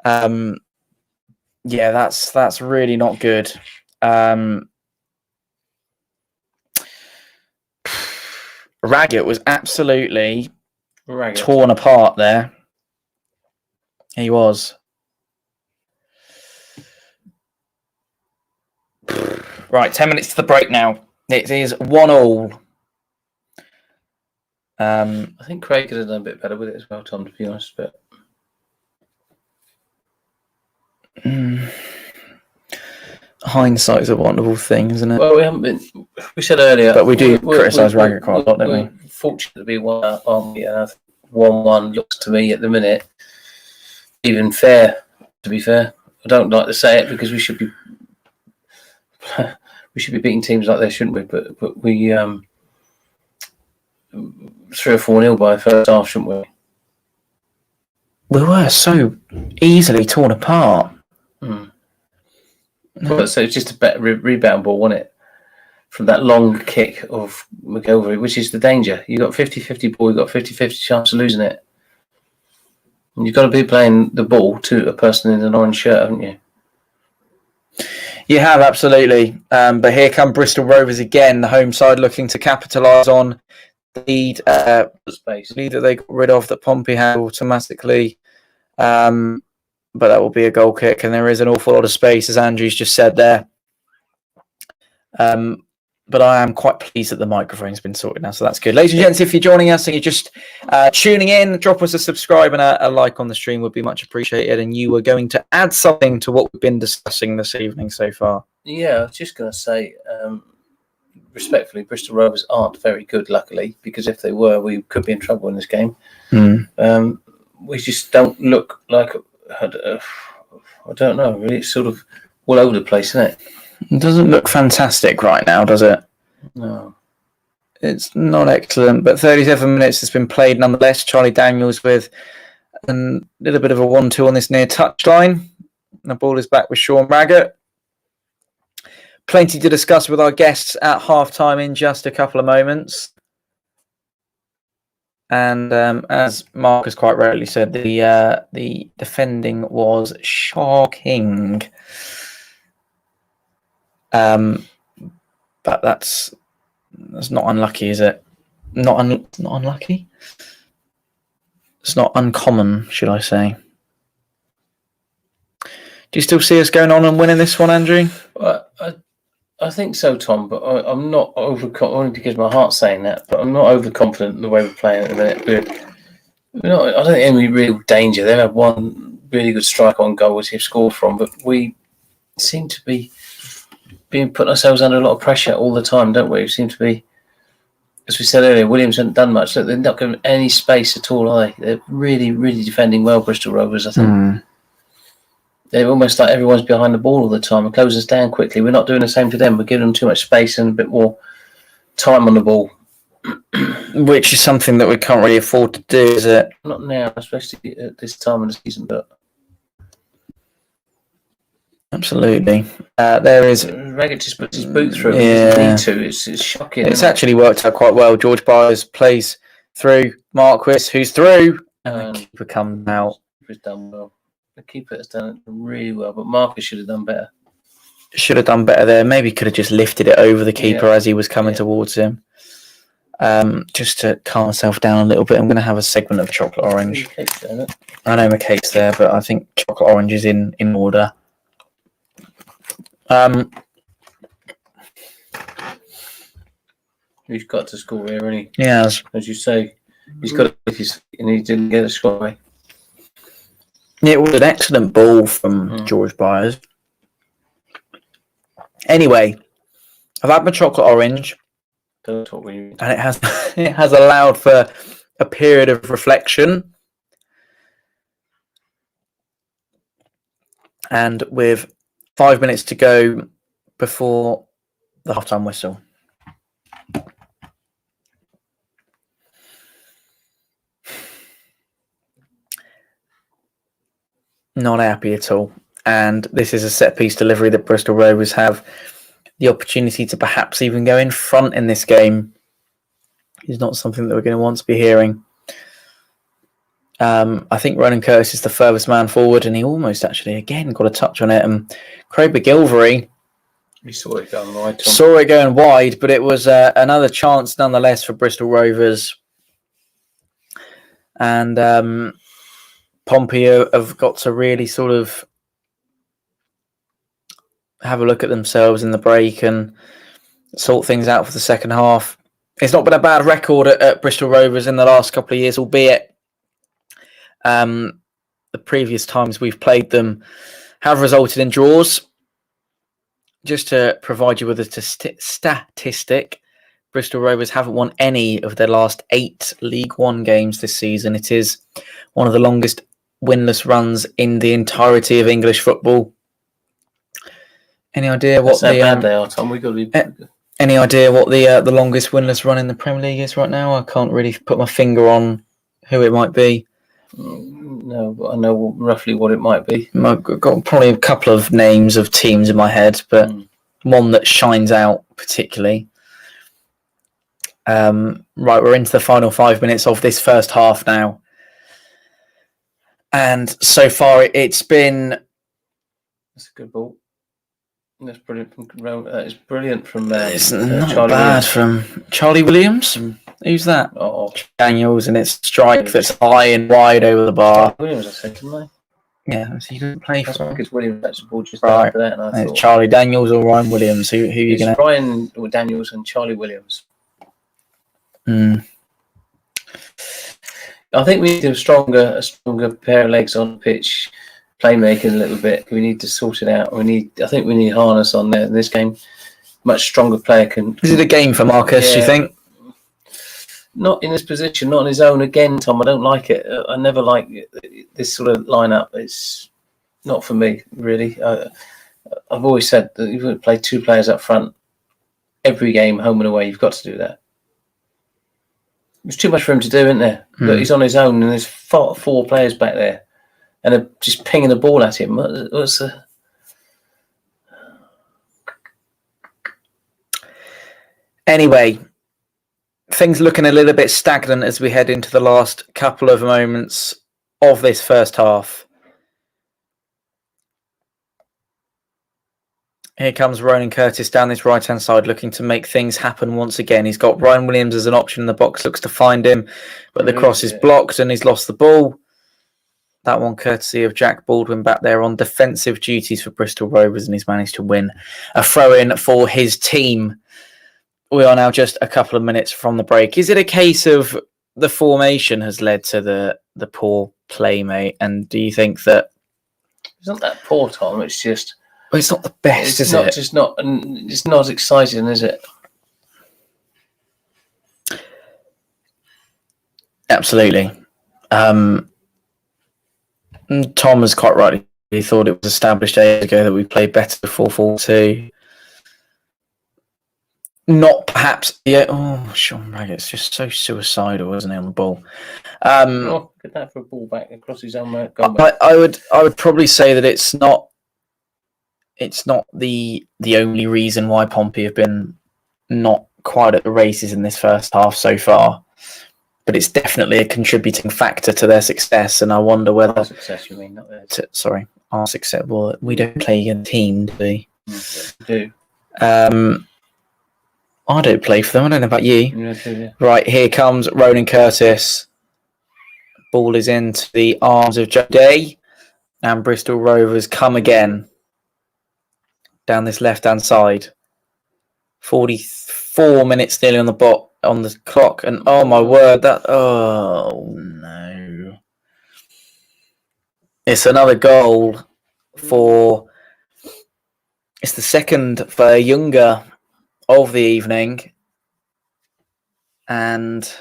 Yeah, that's really not good. Raggett was absolutely torn apart there. He was. Right, 10 minutes to the break now. It is 1-1. I think Craig could have done a bit better with it as well, Tom, to be honest. But hindsight's a wonderful thing, isn't it? well, we haven't been. We said earlier, but we do criticise Raggett quite a lot, don't we? We're fortunate to be 1 up, aren't we? And 1-1 looks to me at the minute even fair. To be fair, I don't like to say it because we should be beating teams like this, shouldn't we? But we 3 or 4-0 by first half, shouldn't we? We were so easily torn apart. Well, so it's just a better rebound ball, wasn't it? From that long kick of McGilvery, which is the danger. You got 50-50 ball, you got 50-50 chance of losing it. And you've got to be playing the ball to a person in an orange shirt, haven't you? You have, absolutely. But here come Bristol Rovers again, the home side looking to capitalise on the lead that they got rid of that Pompey had automatically. But that will be a goal kick, and there is an awful lot of space, as Andrew's just said there. But I am quite pleased that the microphone's been sorted now, so that's good. Ladies and gents, if you're joining us and you're just tuning in, drop us a subscribe and a like on the stream would be much appreciated. And you were going to add something to what we've been discussing this evening so far. Yeah, I was just going to say, respectfully, Bristol Rovers aren't very good, luckily, because if they were, we could be in trouble in this game. We just don't look like... I don't know, really. It's sort of all over the place, isn't it? It doesn't look fantastic right now, does it? No. It's not excellent, but 37 minutes has been played nonetheless. Charlie Daniels with a little bit of a 1-2 on this near touchline. The ball is back with Sean Raggett. Plenty to discuss with our guests at half-time in just a couple of moments. And as Mark has quite rightly said, the defending was shocking. But that's not unlucky, is it? Not unlucky? It's not uncommon, should I say. Do you still see us going on and winning this one, Andrew? Well, I think so, Tom, but I'm not overconfident, only because my heart's saying that, but I'm not overconfident in the way we're playing at the minute. I don't think any real danger. They've had one really good strike on goal, which they've scored from, but we seem to be putting ourselves under a lot of pressure all the time, don't we? We seem to be, as we said earlier, Williams hasn't done much. Look, they're not giving any space at all, are they? They're really, really defending well, Bristol Rovers, I think. They're almost like everyone's behind the ball all the time and closes us down quickly. We're not doing the same to them. We're giving them too much space and a bit more time on the ball. Which is something that we can't really afford to do, is it? Not now, especially at this time of the season, but... Absolutely. There is... Raggett just puts his boot through. Yeah. He doesn't need to. It's shocking. It's actually worked out quite well. George Byers plays through Marquis, who's through, and the keeper comes out. He's done well. The keeper has done it really well, but Marcus should have done better. Should have done better there. Maybe could have just lifted it over the keeper as he was coming towards him. just to calm myself down a little bit, I'm going to have a segment of chocolate orange. I know my cake's there, but I think chocolate orange is in order. He's got to score here, hasn't he? Yeah. As you say, he's got to lift his feet and he didn't get a score away. It was an excellent ball from George Byers. Anyway, I've had my chocolate orange, Don't talk when you... and it has allowed for a period of reflection. And with 5 minutes to go before the halftime whistle. Not happy at all. And this is a set-piece delivery that Bristol Rovers have the opportunity to perhaps even go in front in this game. Is not something that we're going to want to be hearing. I think Ronan Curtis is the furthest man forward, and he almost actually, again, got a touch on it. And Craig McGilvery... He saw it going wide, Tom. Saw it going wide, but it was another chance nonetheless for Bristol Rovers. And Pompey have got to really sort of have a look at themselves in the break and sort things out for the second half. It's not been a bad record at Bristol Rovers in the last couple of years, albeit the previous times we've played them have resulted in draws. Just to provide you with a statistic, Bristol Rovers haven't won any of their last 8 League One games this season. It is one of the longest winless runs in the entirety of English football. Any idea what the any idea what the longest winless run in the Premier League is right now? I can't really put my finger on who it might be. No, but I know roughly what it might be. I've got probably a couple of names of teams in my head, but one that shines out particularly. Right, we're into the final 5 minutes of this first half now. And so far it's been... That's a good ball. That's brilliant from it's brilliant from it's not Charlie bad Williams. From Charlie Williams. Who's that? Oh, Daniels, and it's strike that's high and wide over the bar. Williams, I said, didn't I? Yeah, so he didn't play for. I think it's Williams. That's the ball just right. After that, and I it's thought, Charlie Daniels or Ryan Williams. Who are you going to? Ryan Daniels and Charlie Williams. I think we need a stronger pair of legs on the pitch. Playmaking a little bit. We need to sort it out. I think we need harness on there in this game. Much stronger player can. Is it a game for Marcus? Yeah. Do you think? Not in this position, not on his own again, Tom. I don't like it. I never like this sort of lineup. It's not for me, really. I've always said that you've got to play 2 players up front every game, home and away. You've got to do that. There's too much for him to do, isn't there? But he's on his own, and there's 4 players back there. And they're just pinging the ball at him. Anyway, things looking a little bit stagnant as we head into the last couple of moments of this first half. Here comes Ronan Curtis down this right-hand side looking to make things happen once again. He's got Ryan Williams as an option in the box, looks to find him, but the cross is blocked and he's lost the ball. That one courtesy of Jack Baldwin back there on defensive duties for Bristol Rovers, and he's managed to win a throw-in for his team. We are now just a couple of minutes from the break. Is it a case of the formation has led to the poor play, mate? And do you think that... It's not that poor, Tom. It's just... Well, it's not the best, is it? It's not as exciting, is it? Absolutely. Tom was quite right. He thought it was established ages ago that we played better 4-4-2. Not perhaps. Yeah. Oh, Sean Raggett's just so suicidal, isn't he, on the ball? Get that for a ball back across his own goal. I would probably say that it's not the only reason why Pompey have been not quite at the races in this first half so far. But it's definitely a contributing factor to their success, and I wonder whether... Our success, you mean, not theirs. Sorry, our success. Well, we don't play a team, do we? We do. I don't play for them. I don't know about you. Yeah. Right, here comes Ronan Curtis. Ball is into the arms of Joe Day, and Bristol Rovers come again down this left-hand side. 44 minutes nearly on the clock, and oh my word, oh no. It's another goal it's the second for Younger of the evening, and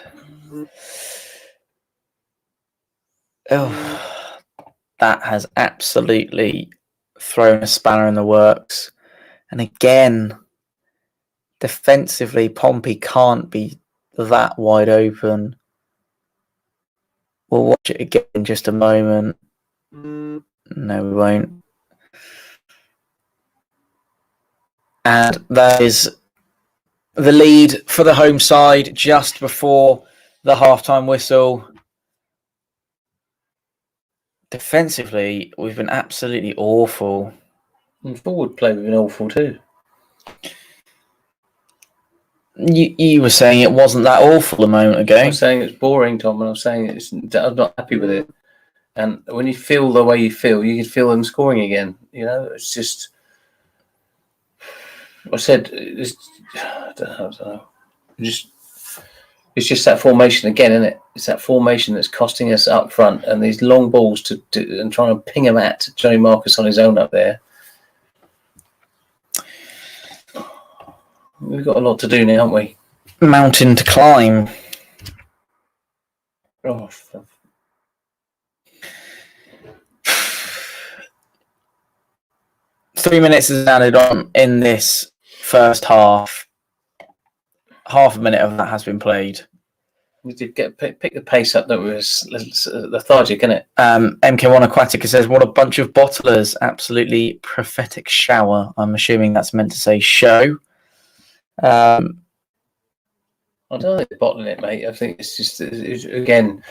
that has absolutely thrown a spanner in the works. And again, defensively, Pompey can't be that wide open. We'll watch it again in just a moment. No, we won't. And that is the lead for the home side just before the halftime whistle. Defensively, we've been absolutely awful. And forward play, we've been awful too. You were saying it wasn't that awful a moment ago. I was saying it's boring, Tom, and I'm saying I'm not happy with it. And when you feel the way you can feel them scoring again. You know, it's just. I said, I don't know. It's just that formation again, isn't it? It's that formation that's costing us up front, and these long balls and trying to ping them at Johnny Marcus on his own up there. We've got a lot to do now, haven't we? Mountain to climb. Oh, 3 minutes is added on in this first half. Half a minute of that has been played. We did pick the pace up that was lethargic, isn't it? MK1 Aquatic says, what a bunch of bottlers. Absolutely prophetic shower. I'm assuming that's meant to say show. I don't think they're bottling it, mate. I think it's just, again,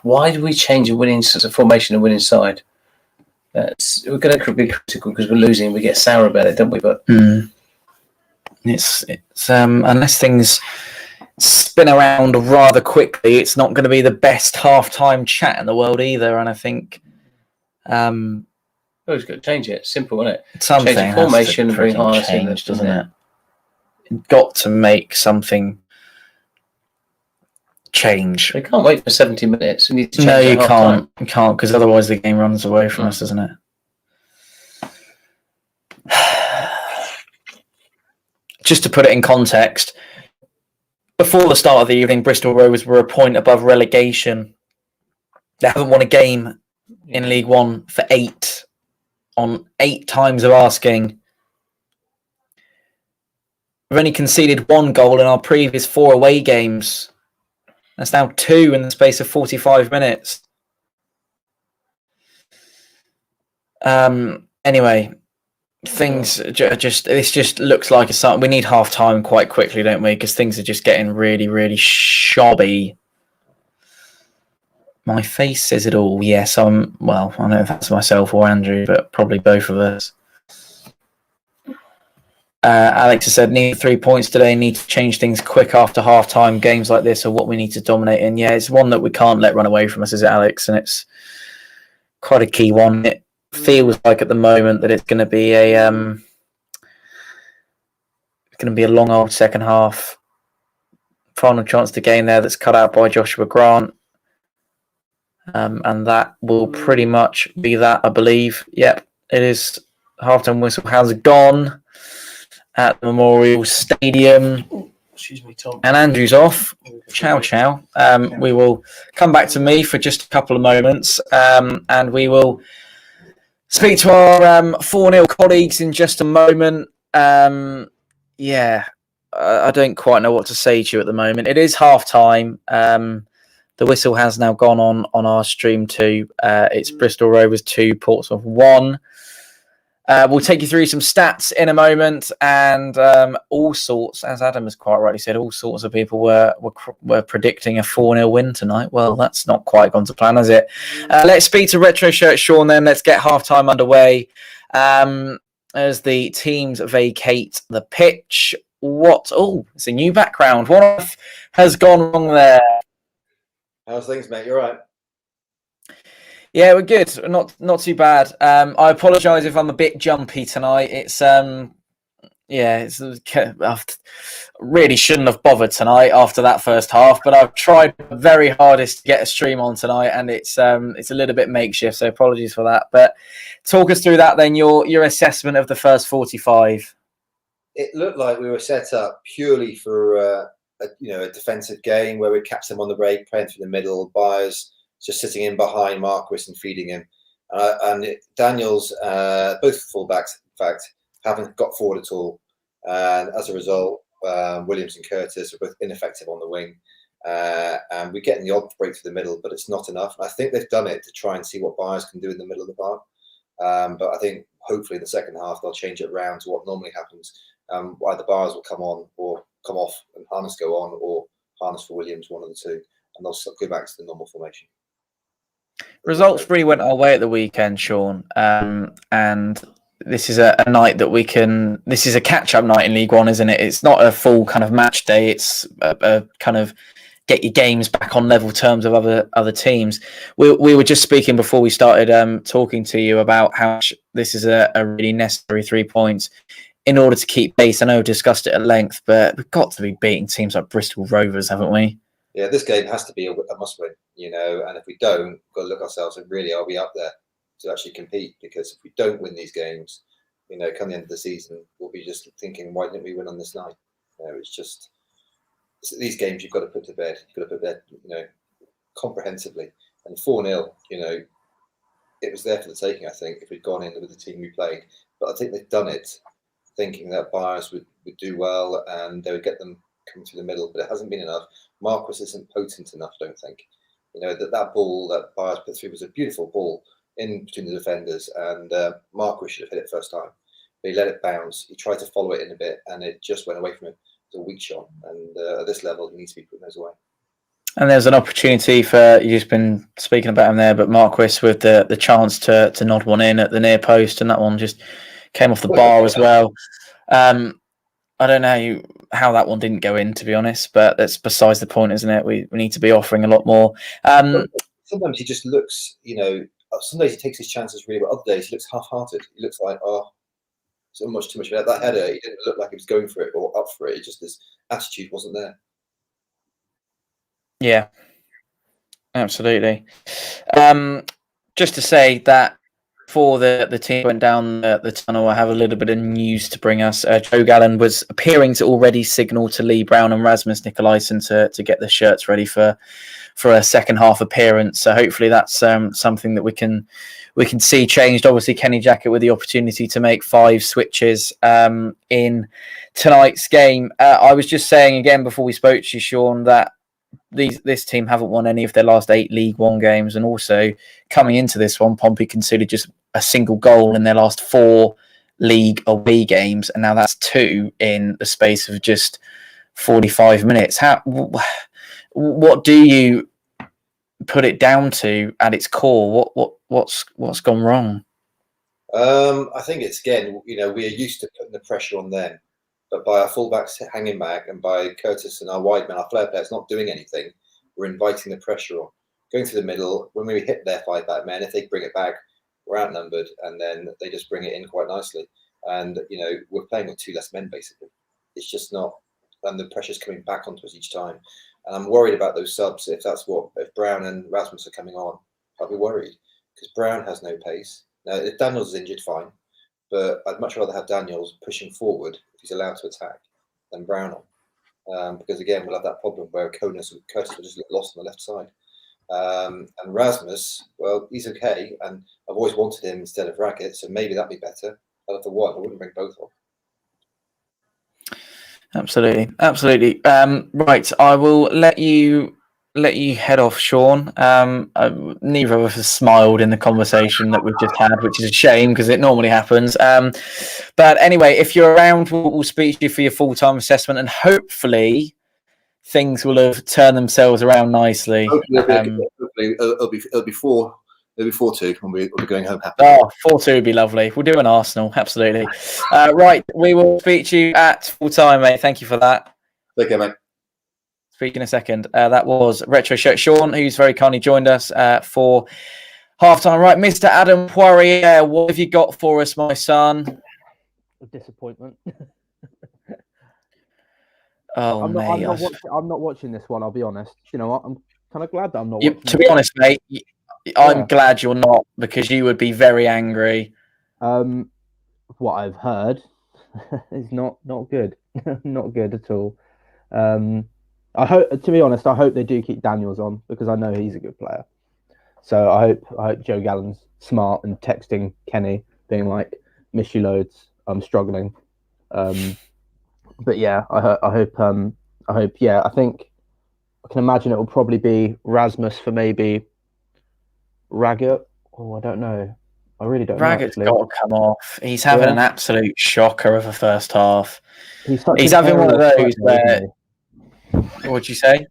why do we change a winning formation and winning side? We're going to be critical because we're losing. We get sour about it, don't we? But it's unless things spin around rather quickly, it's not going to be the best half-time chat in the world either. And I think we've got to change it. Simple, isn't it? Something change the formation and bring harness in, doesn't it? Got to make something change. We can't wait for 70 minutes. We need to change. No, you can't. You can't, because otherwise the game runs away from us, doesn't it? Just to put it in context, before the start of the evening, Bristol Rovers were a point above relegation. They haven't won a game in League One for 8 times of asking. We've only conceded 1 goal in our previous 4 away games. That's now 2 in the space of 45 minutes. Anyway, things this just looks like we need half time quite quickly, don't we? Because things are just getting really, really shabby. My face says it all. Yes, well, I don't know if that's myself or Andrew, but probably both of us. Alex has said, need 3 points today, need to change things quick after half-time. Games like this are what we need to dominate in. Yeah, it's one that we can't let run away from us, is it, Alex? And it's quite a key one. It feels like at the moment that it's going to be a long old second half. Final chance to gain there that's cut out by Joshua Grant. And that will pretty much be that, I believe. Yep, it is. Half-time whistle has gone at the Memorial Stadium. Excuse me, Tom. And Andrew's off. Ciao, ciao. We will come back to me for just a couple of moments, and we will speak to our 4-0 colleagues in just a moment. I don't quite know what to say to you at the moment. It is half-time. The whistle has now gone on our stream too. It's Bristol Rovers 2, Portsmouth 1. We'll take you through some stats in a moment, and all sorts, as Adam has quite rightly said, all sorts of people were predicting a 4-0 win tonight. Well, that's not quite gone to plan, has it? Let's speak to Retro Shirt Sean then. Let's get half-time underway as the teams vacate the pitch. What? Oh, it's a new background. What has gone wrong there? How's things, mate? You're right. Yeah, we're good. Not too bad. I apologise if I'm a bit jumpy tonight. It's I really shouldn't have bothered tonight after that first half, but I've tried very hardest to get a stream on tonight, and it's a little bit makeshift. So apologies for that. But talk us through that then. Your assessment of the first 45. It looked like we were set up purely for a defensive game where we kept them on the break, playing through the middle. Byers just sitting in behind Marquis and feeding him, and Daniels, both fullbacks, in fact, haven't got forward at all, and as a result, Williams and Curtis are both ineffective on the wing, and we're getting the odd break through the middle, but it's not enough. I think they've done it to try and see what Byers can do in the middle of the park, but I think hopefully in the second half they'll change it around to what normally happens. Either Byers will come on or come off and Harness go on, or Harness for Williams, one of the two, and they'll go back to the normal formation. Results 3 went our way at the weekend, Sean, and this is a night that we can. This is a catch-up night in League One, isn't it? It's not a full kind of match day. It's a kind of get your games back on level terms of other teams. We were just speaking before we started talking to you about how this is a really necessary 3 points in order to keep pace. I know we discussed it at length, but we've got to be beating teams like Bristol Rovers, haven't we? Yeah, this game has to be a must-win, and if we don't, we've got to look ourselves and really, are we up there to actually compete? Because if we don't win these games, come the end of the season, we'll be just thinking, why didn't we win on this night? It's these games you've got to put to bed. You've got to put to bed, comprehensively. And 4-0, it was there for the taking, I think, if we'd gone in with the team we played. But I think they've done it thinking that Byers would do well and they would get them coming through the middle, but it hasn't been enough. Marquis isn't potent enough, I don't think. That ball that Byers put through was a beautiful ball in between the defenders, and Marquis should have hit it first time. But he let it bounce. He tried to follow it in a bit, and it just went away from him. It was a weak shot, and at this level, he needs to be putting those away. And there's an opportunity for, you've just been speaking about him there, but Marquis with the chance to nod one in at the near post, and that one just came off the bar as well. I don't know how that one didn't go in, to be honest, but that's besides the point, isn't it? We need to be offering a lot more. Sometimes he just looks, some days he takes his chances really, but other days he looks half-hearted. He looks like, so much too much. That header, he didn't look like he was going for it or up for it. Just his attitude wasn't there. Yeah, absolutely. Just to say that before the team went down the tunnel, I have a little bit of news to bring us. Joe Gallen was appearing to already signal to Lee Brown and Rasmus Nikolaisen to get the shirts ready for a second half appearance. So hopefully that's something that we can see changed. Obviously, Kenny Jackett with the opportunity to make 5 switches in tonight's game. I was just saying again before we spoke to you, Sean, that this team haven't won any of their last 8 League One games, and also coming into this one, Pompey conceded just a single goal in their last 4 league away games, and now that's 2 in the space of just 45 minutes. What do you put it down to at its core? What's gone wrong? I think it's, again, we are used to putting the pressure on them. But by our fullbacks hanging back and by Curtis and our wide men, our flair players not doing anything, we're inviting the pressure on. Going through the middle, when we hit their 5 back men, if they bring it back, we're outnumbered, and then they just bring it in quite nicely. And, we're playing with 2 less men, basically. It's just not, and the pressure's coming back onto us each time. And I'm worried about those subs. If Brown and Rasmus are coming on, I'll be worried, because Brown has no pace. Now, if Daniels is injured, fine. But I'd much rather have Daniels pushing forward if he's allowed to attack than Brown on. Because, again, we'll have that problem where Curtis will just get lost on the left side. And Rasmus, well, he's okay. And I've always wanted him instead of Raggett, so maybe that'd be better. I'd have the one. I wouldn't bring both on. Absolutely. Right, I will let you head off, Sean. Neither of us has smiled in the conversation that we've just had, which is a shame because it normally happens. But anyway, if you're around, we'll speak to you for your full-time assessment, and hopefully things will have turned themselves around nicely. Hopefully it'll be 4 It'll be 4-2, and we'll be going home happy. Oh, 4-2 would be lovely. We'll do an Arsenal, absolutely. Right, we will speak to you at full time, mate. Thank you for that. Take care, mate. Speak in a second. That was Retro Shirt Sean, who's very kindly joined us for halftime. Right, Mr. Adam Poirier, what have you got for us, my son? A disappointment. Oh, I'm mate. not watching this one, I'll be honest. You know what? I'm kind of glad that I'm not watching To be honest, mate, I'm glad you're not, because you would be very angry. What I've heard is not good. Not good at all. I hope, to be honest, I hope they do keep Daniels on, because I know he's a good player. So I hope Joe Gallen's smart and texting Kenny, being like, "Miss you loads. I'm struggling." But yeah, I hope. Yeah, I think I can imagine it will probably be Rasmus for maybe Raggett. Oh, I don't know. I really don't know. Raggett's got to come off. He's having an absolute shocker of a first half. He's having one of those where. What'd you say?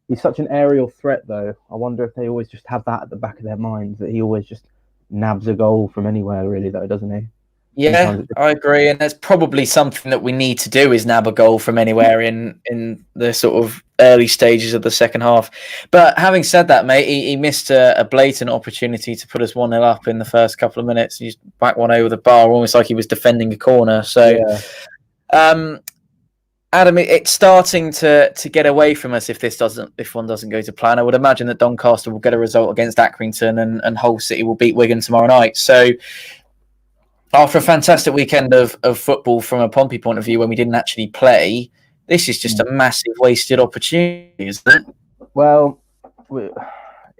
He's such an aerial threat, though. I wonder if they always just have that at the back of their minds, that he always just nabs a goal from anywhere, really, though, doesn't he? Yeah, I agree. And that's probably something that we need to do, is nab a goal from anywhere in the sort of early stages of the second half. But having said that, mate, he missed a blatant opportunity to put us 1-0 up in the first couple of minutes. He's back one over the bar, almost like he was defending a corner. So, Adam, it's starting to get away from us if one doesn't go to plan. I would imagine that Doncaster will get a result against Accrington, and Hull City will beat Wigan tomorrow night. So, after a fantastic weekend of football from a Pompey point of view, when we didn't actually play, this is just a massive wasted opportunity, isn't it? Well, it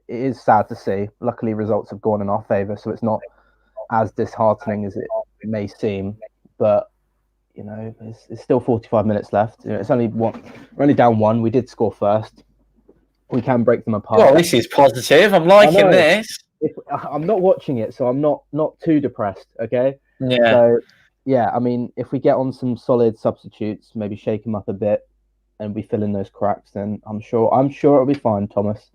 is sad to see. Luckily, results have gone in our favour, so it's not as disheartening as it may seem. But you know, it's still 45 minutes left. You know, it's only one. We're only down one. We did score first. We can break them apart. Well, this is positive. I'm liking this. I'm not watching it, so I'm not too depressed. Okay. Yeah. So yeah, I mean, if we get on some solid substitutes, maybe shake them up a bit, and we fill in those cracks, then I'm sure it'll be fine, Thomas.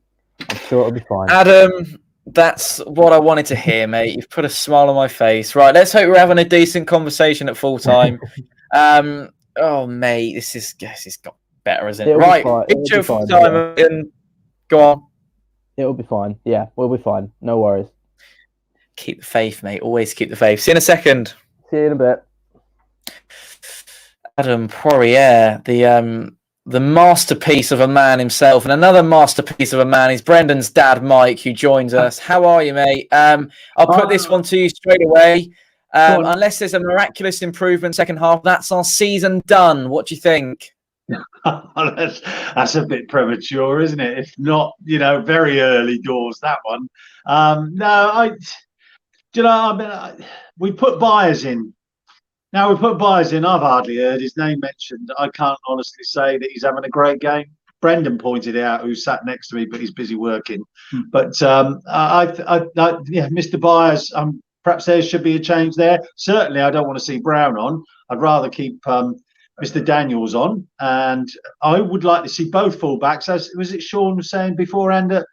I'm sure it'll be fine. Adam, that's what I wanted to hear, mate. You've put a smile on my face. Right, let's hope we're having a decent conversation at full time. Oh, mate, this has got better, isn't it? Right, picture full time, and go on. It'll be fine. Yeah, we'll be fine. No worries. Keep the faith, mate. Always keep the faith. See you in a second. See you in a bit. Adam Poirier, the masterpiece of a man himself, and another masterpiece of a man is Brendan's dad, Mike, who joins us. How are you, mate? I'll put this one to you straight away. Unless there's a miraculous improvement second half, that's our season done. What do you think? That's a bit premature, isn't it? If not, very early doors, that one. We put Byers in. Now we put Byers in. I've hardly heard his name mentioned. I can't honestly say that he's having a great game. Brendan pointed out, who sat next to me, but he's busy working. But Mr. Byers, perhaps there should be a change there. Certainly, I don't want to see Brown on. I'd rather keep Mr. Daniels on, and I would like to see both fullbacks. As was it Sean was saying beforehand, that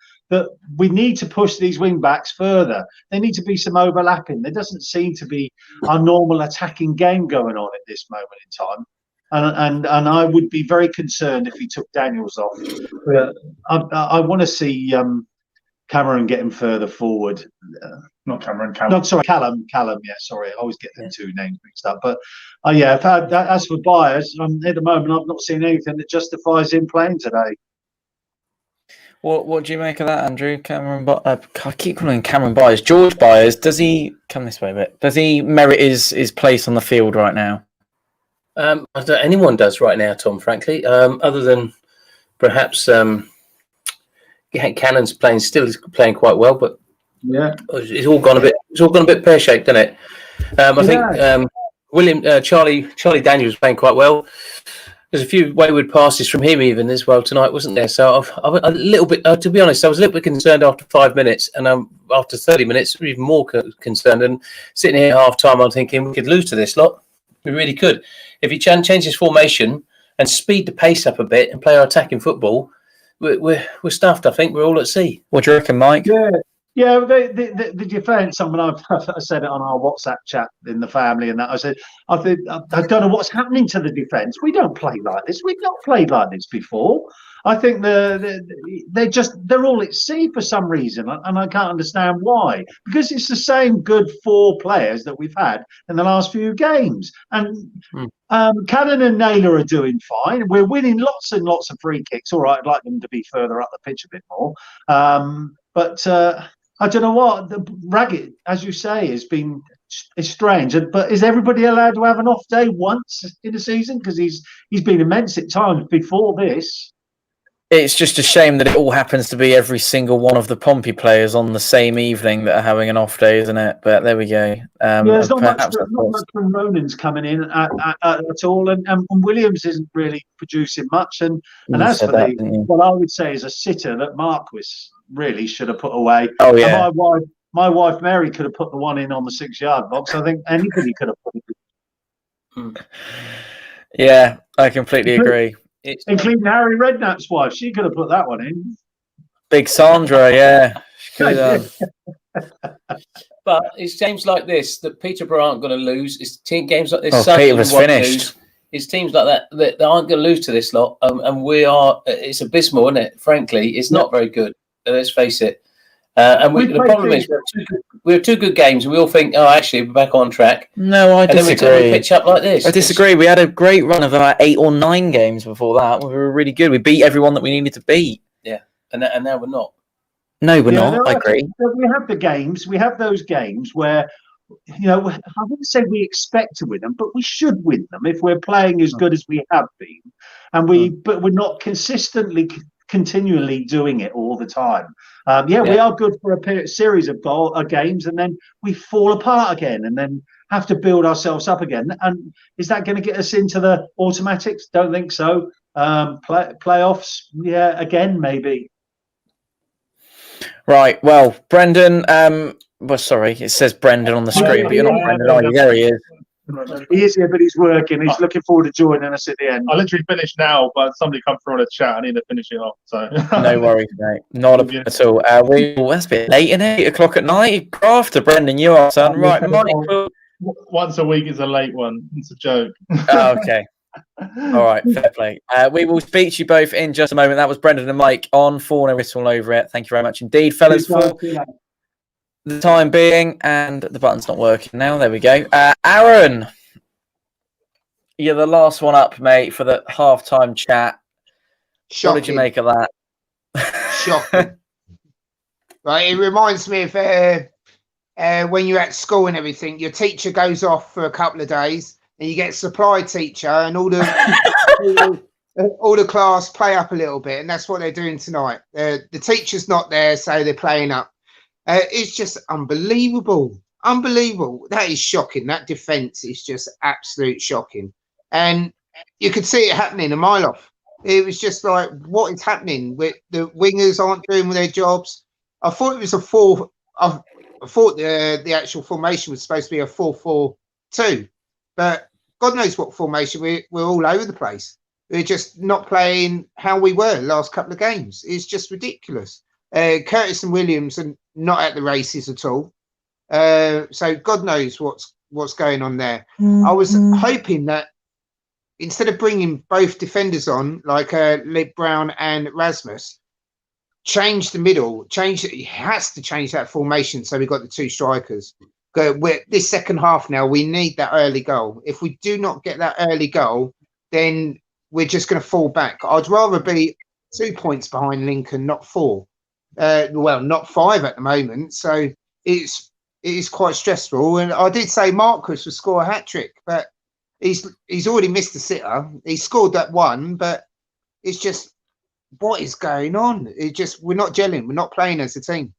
we need to push these wing backs further. There need to be some overlapping. There doesn't seem to be our normal attacking game going on at this moment in time. And I would be very concerned if he took Daniels off. I want to see Cameron getting further forward. Not Cameron, Callum. No, sorry, Callum. Yeah, sorry, I always get them two names mixed up. But as for Byers, at the moment, I've not seen anything that justifies him playing today. What do you make of that, Andrew? I keep calling him Cameron Byers. George Byers, does he come this way a bit? Does he merit his place on the field right now? I don't think anyone does right now, Tom. Frankly, other than perhaps Cannon's still playing quite well, but yeah, it's all gone a bit pear shaped, hasn't it? I think Charlie Daniels was playing quite well. There's a few wayward passes from him even as well tonight, wasn't there? So I'm a little bit, to be honest, I was a little bit concerned after 5 minutes, and after 30 minutes, even more concerned. And sitting here at half time, I'm thinking we could lose to this lot. We really could. If he changes his formation and speed the pace up a bit and play our attacking football, we're stuffed. I think we're all at sea. What do you reckon, Mike? Yeah, the defence. Someone I said it on our WhatsApp chat in the family, and that I said, I don't know what's happening to the defence. We don't play like this. We've not played like this before. I think they're all at sea for some reason, and I can't understand why. Because it's the same good 4 players that we've had in the last few games, and Cannon and Naylor are doing fine. We're winning lots and lots of free kicks. All right, I'd like them to be further up the pitch a bit more, but. I don't know what the Raggett, as you say, has been. It's strange, but is everybody allowed to have an off day once in a season? Because he's been immense at times before this. It's just a shame that it all happens to be every single one of the Pompey players on the same evening that are having an off day, isn't it? But there we go. Yeah, there's not much from Ronan's coming in at all, and Williams isn't really producing much. And as for what I would say is a sitter that Marquis really should have put away. Oh yeah. And my wife Mary could have put the one in on the 6-yard box. I think anybody could have put it in. Yeah, I completely agree. Including Harry Redknapp's wife, she could have put that one in. Big Sandra, yeah. She could have done. But it's games like this that Peterborough aren't going to lose. It's games like this. Oh, Peter was finished. It's teams like that aren't going to lose to this lot, and we are. It's abysmal, isn't it? Frankly, it's not very good. Let's face it. And the problem is we have 2 good games, and we all think, oh, actually, we're back on track. No, I disagree. And then we pitch up like this. I disagree. We had a great run of about 8 or 9 games before that. We were really good. We beat everyone that we needed to beat. Yeah, and now we're not. No, we're not. I agree. We have the games. We have those games where, I wouldn't say we expect to win them, but we should win them if we're playing as good as we have been, but we're not continually doing it all the time. We are good for a series of games, and then we fall apart again, and then have to build ourselves up again. And is that going to get us into the automatics? Don't think so. Playoffs, again maybe. Right. Well, Brendan. Sorry, it says Brendan on the screen, but you're not Brendan, are you? There he is. He is here, but he's working. He's looking forward to joining us at the end. I literally finished now, but somebody come through on a chat. I need to finish it off. So no worries, mate. Not at all. That's a bit late, isn't it? 8 o'clock at night. After Brendan, you are, son. Right, Michael. Once a week is a late one. It's a joke. Oh, okay. All right, fair play. We will speak to you both in just a moment. That was Brendan and Mike on Fournilwrittenalloverit. Thank you very much indeed, fellas, for the time being. And the button's not working now. There we go. Aaron, you're the last one up, mate, for the halftime chat. Shocking. What did you make of that? Shocking. Right, it reminds me of when you're at school and everything. Your teacher goes off for a couple of days, and you get a supply teacher, and all the all the class play up a little bit, and that's what they're doing tonight. The teacher's not there, so they're playing up. It's just unbelievable. Unbelievable. That is shocking. That defence is just absolute shocking. And you could see it happening a mile off. It was just like, what is happening? The wingers aren't doing their jobs. I thought it was a 4. I thought the actual formation was supposed to be a 4-4-2. But God knows what formation. We're all over the place. We're just not playing how we were last couple of games. It's just ridiculous. Curtis and Williams are not at the races at all. So God knows what's going on there. I was hoping that instead of bringing both defenders on, like Liv Brown and Rasmus, change the middle. He has to change that formation so we've got the 2 strikers. This second half now, we need that early goal. If we do not get that early goal, then we're just going to fall back. I'd rather be 2 points behind Lincoln, not 4. Not 5 at the moment. So it is quite stressful. And I did say Marcus would score a hat-trick, but he's already missed a sitter. He scored that one, but it's just, what is going on? We're not gelling. We're not playing as a team.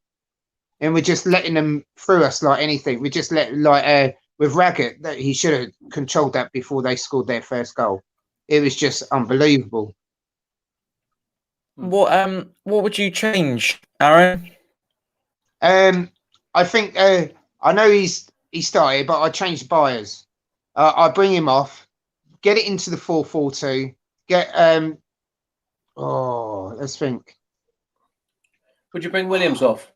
And we're just letting them through us like anything. We just with Raggett, that he should have controlled that before they scored their first goal. It was just unbelievable. What would you change, Aaron? I think I know he started, but I changed Byers. I bring him off, get it into the 4-4-2. Let's think. Would you bring Williams off?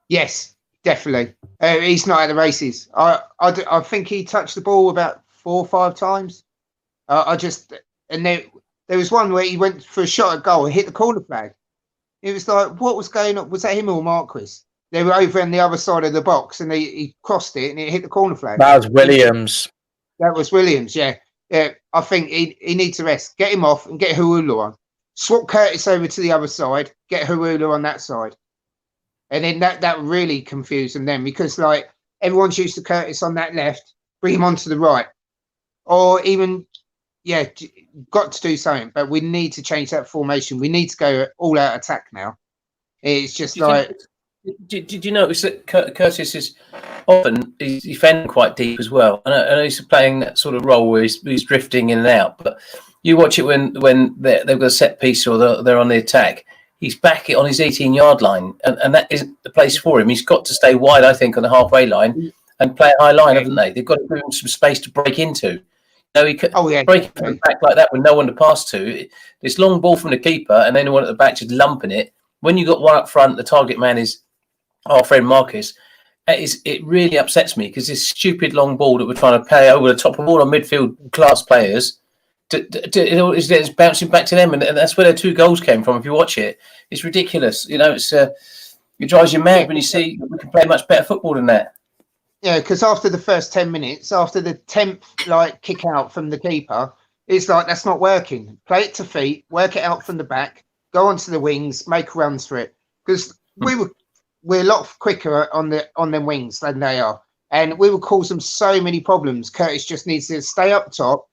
Yes, definitely. He's not at the races. I think he touched the ball about 4 or 5 times. And there was one where he went for a shot at goal and hit the corner flag. It was like, what was going on? Was that him or Marquis? They were over on the other side of the box and he crossed it and it hit the corner flag. That was Williams. That was Williams, yeah. Yeah, I think he needs a rest. Get him off and get Huula on. Swap Curtis over to the other side, get Huula on that side. And then that really confused them then, because like everyone's used to Curtis on that left, bring him onto the right. Or even, got to do something, but we need to change that formation. We need to go all out attack now. It's just Did you notice that Curtis is often he's defending quite deep as well? I know he's playing that sort of role where he's drifting in and out, but you watch it when they've got a set piece or they're on the attack. He's back on his 18-yard line, and that isn't the place for him. He's got to stay wide, I think, on the halfway line and play a high line, haven't they? They've got to give him some space to break into. He could break from the back like that with no one to pass to. This long ball from the keeper and anyone at the back just lumping it. When you got one up front, the target man is our friend Marcus. It really upsets me because this stupid long ball that we're trying to play over the top of all our midfield class players, it's bouncing back to them, and that's where their 2 goals came from. If you watch it, it's ridiculous. It drives you mad when you see we can play much better football than that. Yeah, because after the first 10 minutes, after the 10th kick out from the keeper, it's like that's not working. Play it to feet, work it out from the back, go onto the wings, make runs for it. Because we're a lot quicker on them wings than they are, and we will cause them so many problems. Curtis just needs to stay up top,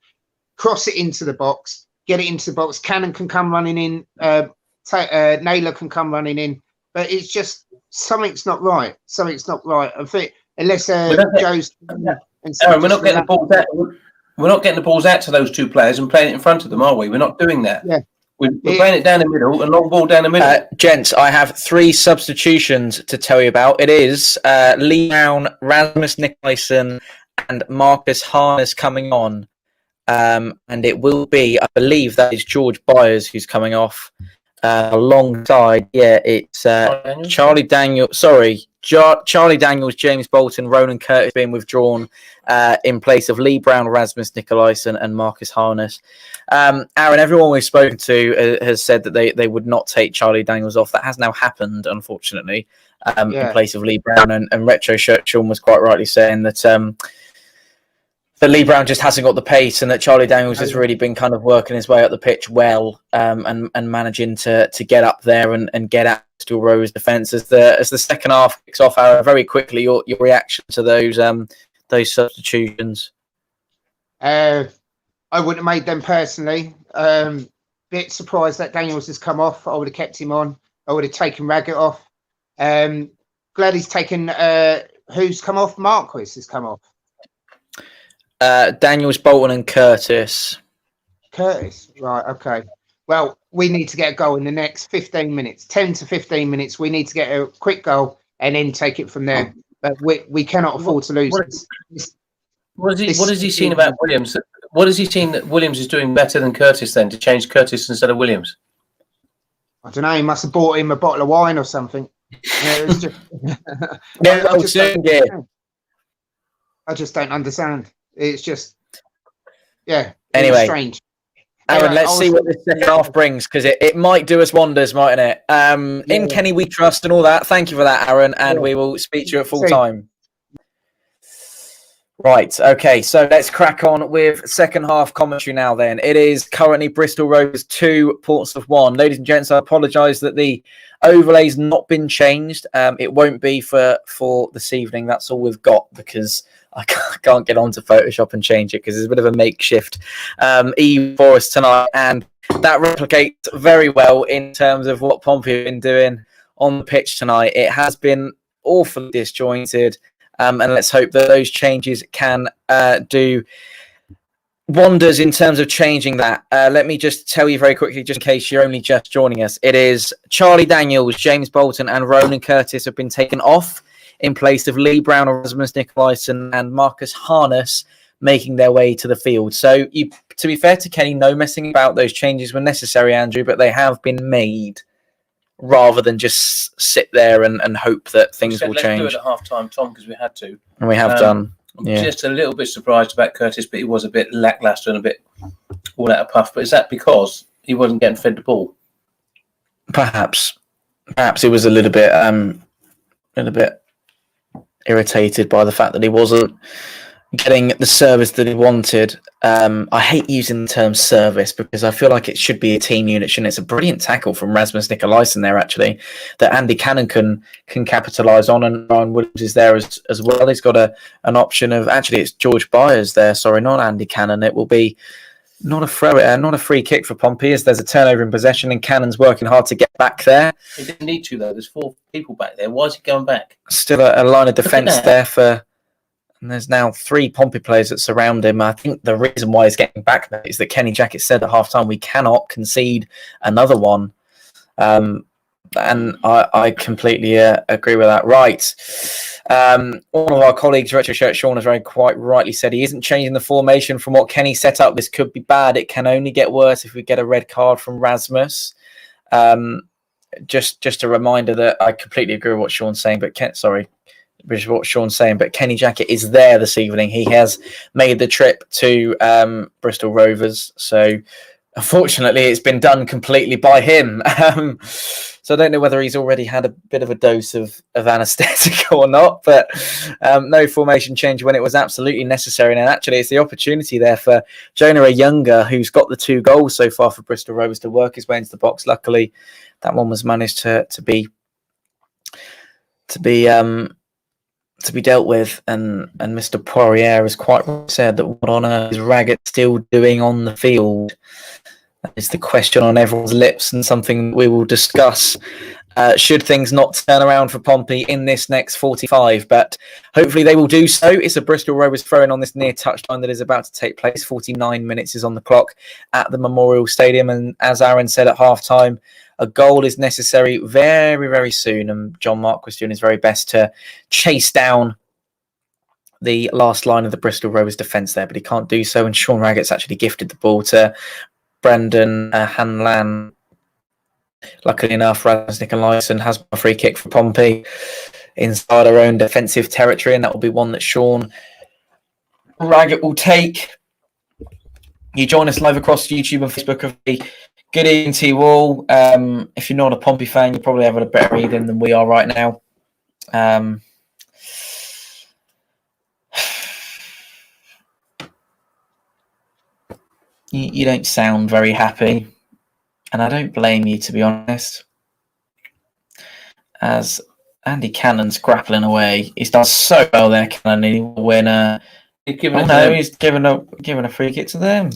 cross it into the box, get it into the box. Cannon can come running in, Naylor can come running in, but it's just something's not right. Something's not right. I think unless Joe's Aaron, we're not getting the balls out. We're not getting the balls out to those 2 players and playing it in front of them, are we? We're not doing that. Yeah. We're playing it down the middle, a long ball down the middle. Gents, I have 3 substitutions to tell you about. It is Lee Brown, Rasmus Nicolaisen, and Marcus Harness coming on. And it will be, I believe that is George Byers who's coming off alongside. Yeah, it's Charlie Daniels. Charlie Daniels, James Bolton, Ronan Curtis being withdrawn in place of Lee Brown, Rasmus Nicolaisen, and Marcus Harness. Aaron, everyone we've spoken to has said that they would not take Charlie Daniels off. That has now happened, unfortunately, in place of Lee Brown. And Retro Shirt Sean was quite rightly saying that Lee Brown just hasn't got the pace, and that Charlie Daniels has really been kind of working his way up the pitch well, and managing to get up there and get at Bristol Rovers defence as the second half kicks off. Aaron, very quickly, your reaction to those substitutions. I wouldn't have made them personally. Bit surprised that Daniels has come off. I would have kept him on. I would have taken Raggett off. Glad he's taken. Who's come off? Marquis has come off. Daniels, Bolton, and Curtis. Right, okay. Well, we need to get a goal in the next 15 minutes, 10 to 15 minutes. We need to get a quick goal and then take it from there. But we cannot afford to lose. What has he seen about Williams? What has he seen that Williams is doing better than Curtis then to change Curtis instead of Williams? I don't know. He must have bought him a bottle of wine or something. It was just, I just don't understand. It's just, Anyway, strange. Aaron, let's see what this second half brings, because it might do us wonders, mightn't it? In Kenny we trust and all that. Thank you for that, Aaron, and we will speak to you at full time. Right, okay, so let's crack on with second half commentary now then. It is currently Bristol Rovers 2, Portsmouth 1. Ladies and gents, I apologise that the overlay's not been changed. It won't be for this evening. That's all we've got, because I can't get onto Photoshop and change it, because it's a bit of a makeshift for us tonight. And that replicates very well in terms of what Pompey have been doing on the pitch tonight. It has been awfully disjointed. And let's hope that those changes can do wonders in terms of changing that. Let me just tell you very quickly, just in case you're only just joining us. It is Charlie Daniels, James Bolton, and Ronan Curtis have been taken off in place of Lee Brown, Rasmus Nicolaisen, and Marcus Harness making their way to the field. So, to be fair to Kenny, no messing about. Those changes were necessary, Andrew, but they have been made. rather than just sit there and hope that things will Let's change. do it at half time, Tom, because we had to. And we have done. I'm Yeah. just a little bit surprised about Curtis, but he was a bit lackluster and a bit all out of puff. But is that because he wasn't getting fed the ball? Perhaps he was a little bit irritated by the fact that he wasn't getting the service that he wanted. I hate using the term service because I feel like it should be a team unit, shouldn't it? It's a brilliant tackle from Rasmus Nikolaisen there, actually, that Andy Cannon can capitalise on, and Ryan Williams is there as well. He's got an option of, actually, it's George Byers there, sorry, not Andy Cannon. It will be not a free kick for Pompey, as there's a turnover in possession and Cannon's working hard to get back there. He didn't need to, though. There's 4 people back there. Why is he going back? Still a line of defence there and there's now 3 Pompey players that surround him. I think the reason why he's getting back there is that Kenny Jackett said at half-time, we cannot concede another one. And I completely agree with that. Right. One of our colleagues, Retro Shirt Sean, has very quite rightly said he isn't changing the formation from what Kenny set up. This could be bad. It can only get worse if we get a red card from Rasmus. Just a reminder that I completely agree with what Sean's saying, but Kenny Jackett is there this evening. He has made the trip to Bristol Rovers, so unfortunately it's been done completely by him. So I don't know whether he's already had a bit of a dose of anaesthetic or not, but no formation change when it was absolutely necessary. And actually it's the opportunity there for Jonah Ayunga, who's got the 2 goals so far for Bristol Rovers, to work his way into the box. Luckily that one was managed to be dealt with, and Mr. Poirier has quite said that what on earth is Raggett still doing on the field? That is the question on everyone's lips, and something we will discuss should things not turn around for Pompey in this next 45. But hopefully they will do so. It's a Bristol Rovers throw-in on this near touchline that is about to take place. 49 minutes is on the clock at the Memorial Stadium, and as Aaron said at half-time, a goal is necessary very, very soon, and John Mark was doing his very best to chase down the last line of the Bristol Rovers defence there, but he can't do so, and Sean Raggett's actually gifted the ball to Brendan Hanlan. Luckily enough, Rasmus Nikolaisen has a free kick for Pompey inside our own defensive territory, and that will be one that Sean Raggett will take. You join us live across YouTube and Facebook of the good evening to you all. If you're not a Pompey fan, you're probably having a better evening than we are right now. You don't sound very happy, and I don't blame you, to be honest. As Andy Cannon's grappling away, he's done so well there, Cannon. He will win. He's given a free kick to them.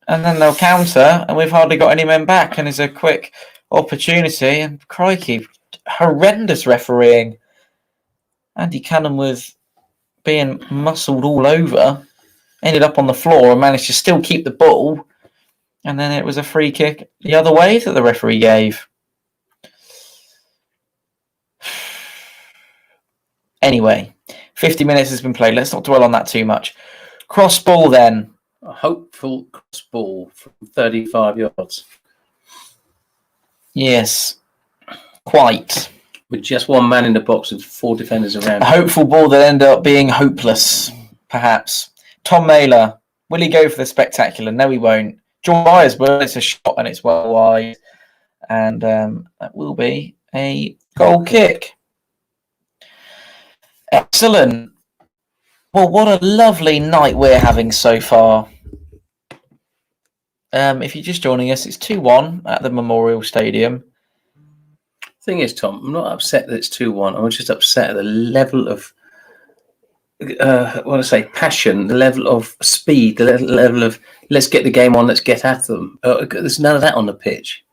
And then they'll counter, and we've hardly got any men back. And it's a quick opportunity. And crikey, horrendous refereeing. Andy Cannon was being muscled all over, ended up on the floor and managed to still keep the ball. And then it was a free kick the other way that the referee gave. Anyway, 50 minutes has been played. Let's not dwell on that too much. Cross ball then. A hopeful cross ball from 35 yards. Yes, quite. With just one man in the box and 4 defenders around. A hopeful ball that ended up being hopeless, perhaps. Tom Mailer, will he go for the spectacular? No, he won't. John Byers will. It's a shot and it's well wide. And that will be a goal kick. Excellent. Well, what a lovely night we're having so far. If you're just joining us, it's 2-1 at the Memorial Stadium. Thing is, Tom, I'm not upset that it's 2-1. I'm just upset at the level of, passion, the level of speed, the level of let's get the game on, let's get at them. There's none of that on the pitch.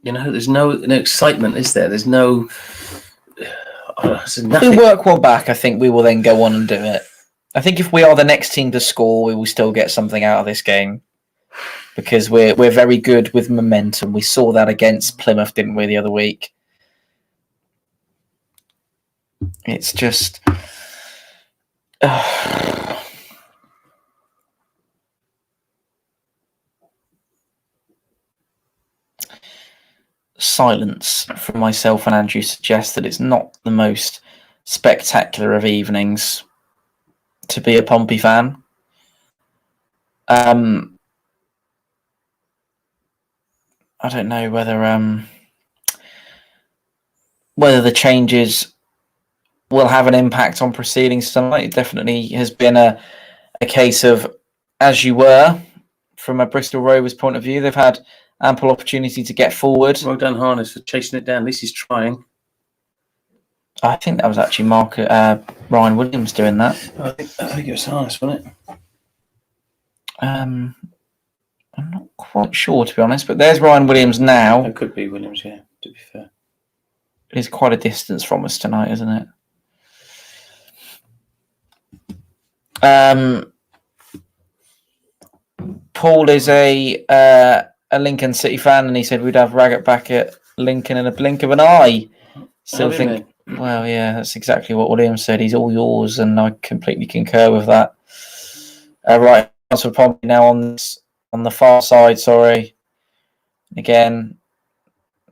You know, there's no excitement, is there? There's no. If we work well back, I think we will then go on and do it. I think if we are the next team to score, we will still get something out of this game because we're very good with momentum. We saw that against Plymouth, didn't we, the other week? It's just... silence from myself and Andrew suggests that it's not the most spectacular of evenings to be a Pompey fan. I don't know whether the changes will have an impact on proceedings tonight. It definitely has been a case of as you were from a Bristol Rovers point of view. They've had ample opportunity to get forward. Well done, Harness, for chasing it down. At least he's trying. I think that was actually Ryan Williams doing that. I think it was Harness, wasn't it? I'm not quite sure, to be honest, but there's Ryan Williams now. It could be Williams, yeah, to be fair. It's quite a distance from us tonight, isn't it? Paul is a Lincoln City fan, and he said we'd have Raggett back at Lincoln in a blink of an eye. Still think, well, yeah, that's exactly what Williams said. He's all yours, and I completely concur with that. Right, so Pompey now on the far side. Sorry, again,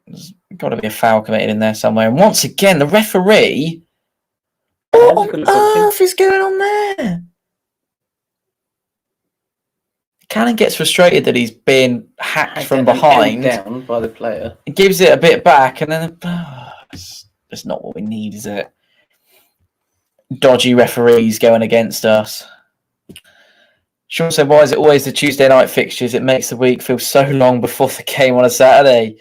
there's got to be a foul committed in there somewhere. And once again, the referee. What on earth is going on there? Cannon gets frustrated that he's being hacked from behind. Down by the player. He gives it a bit back, and then it's not what we need, is it? Dodgy referees going against us. Sean said, why is it always the Tuesday night fixtures? It makes the week feel so long before the game on a Saturday.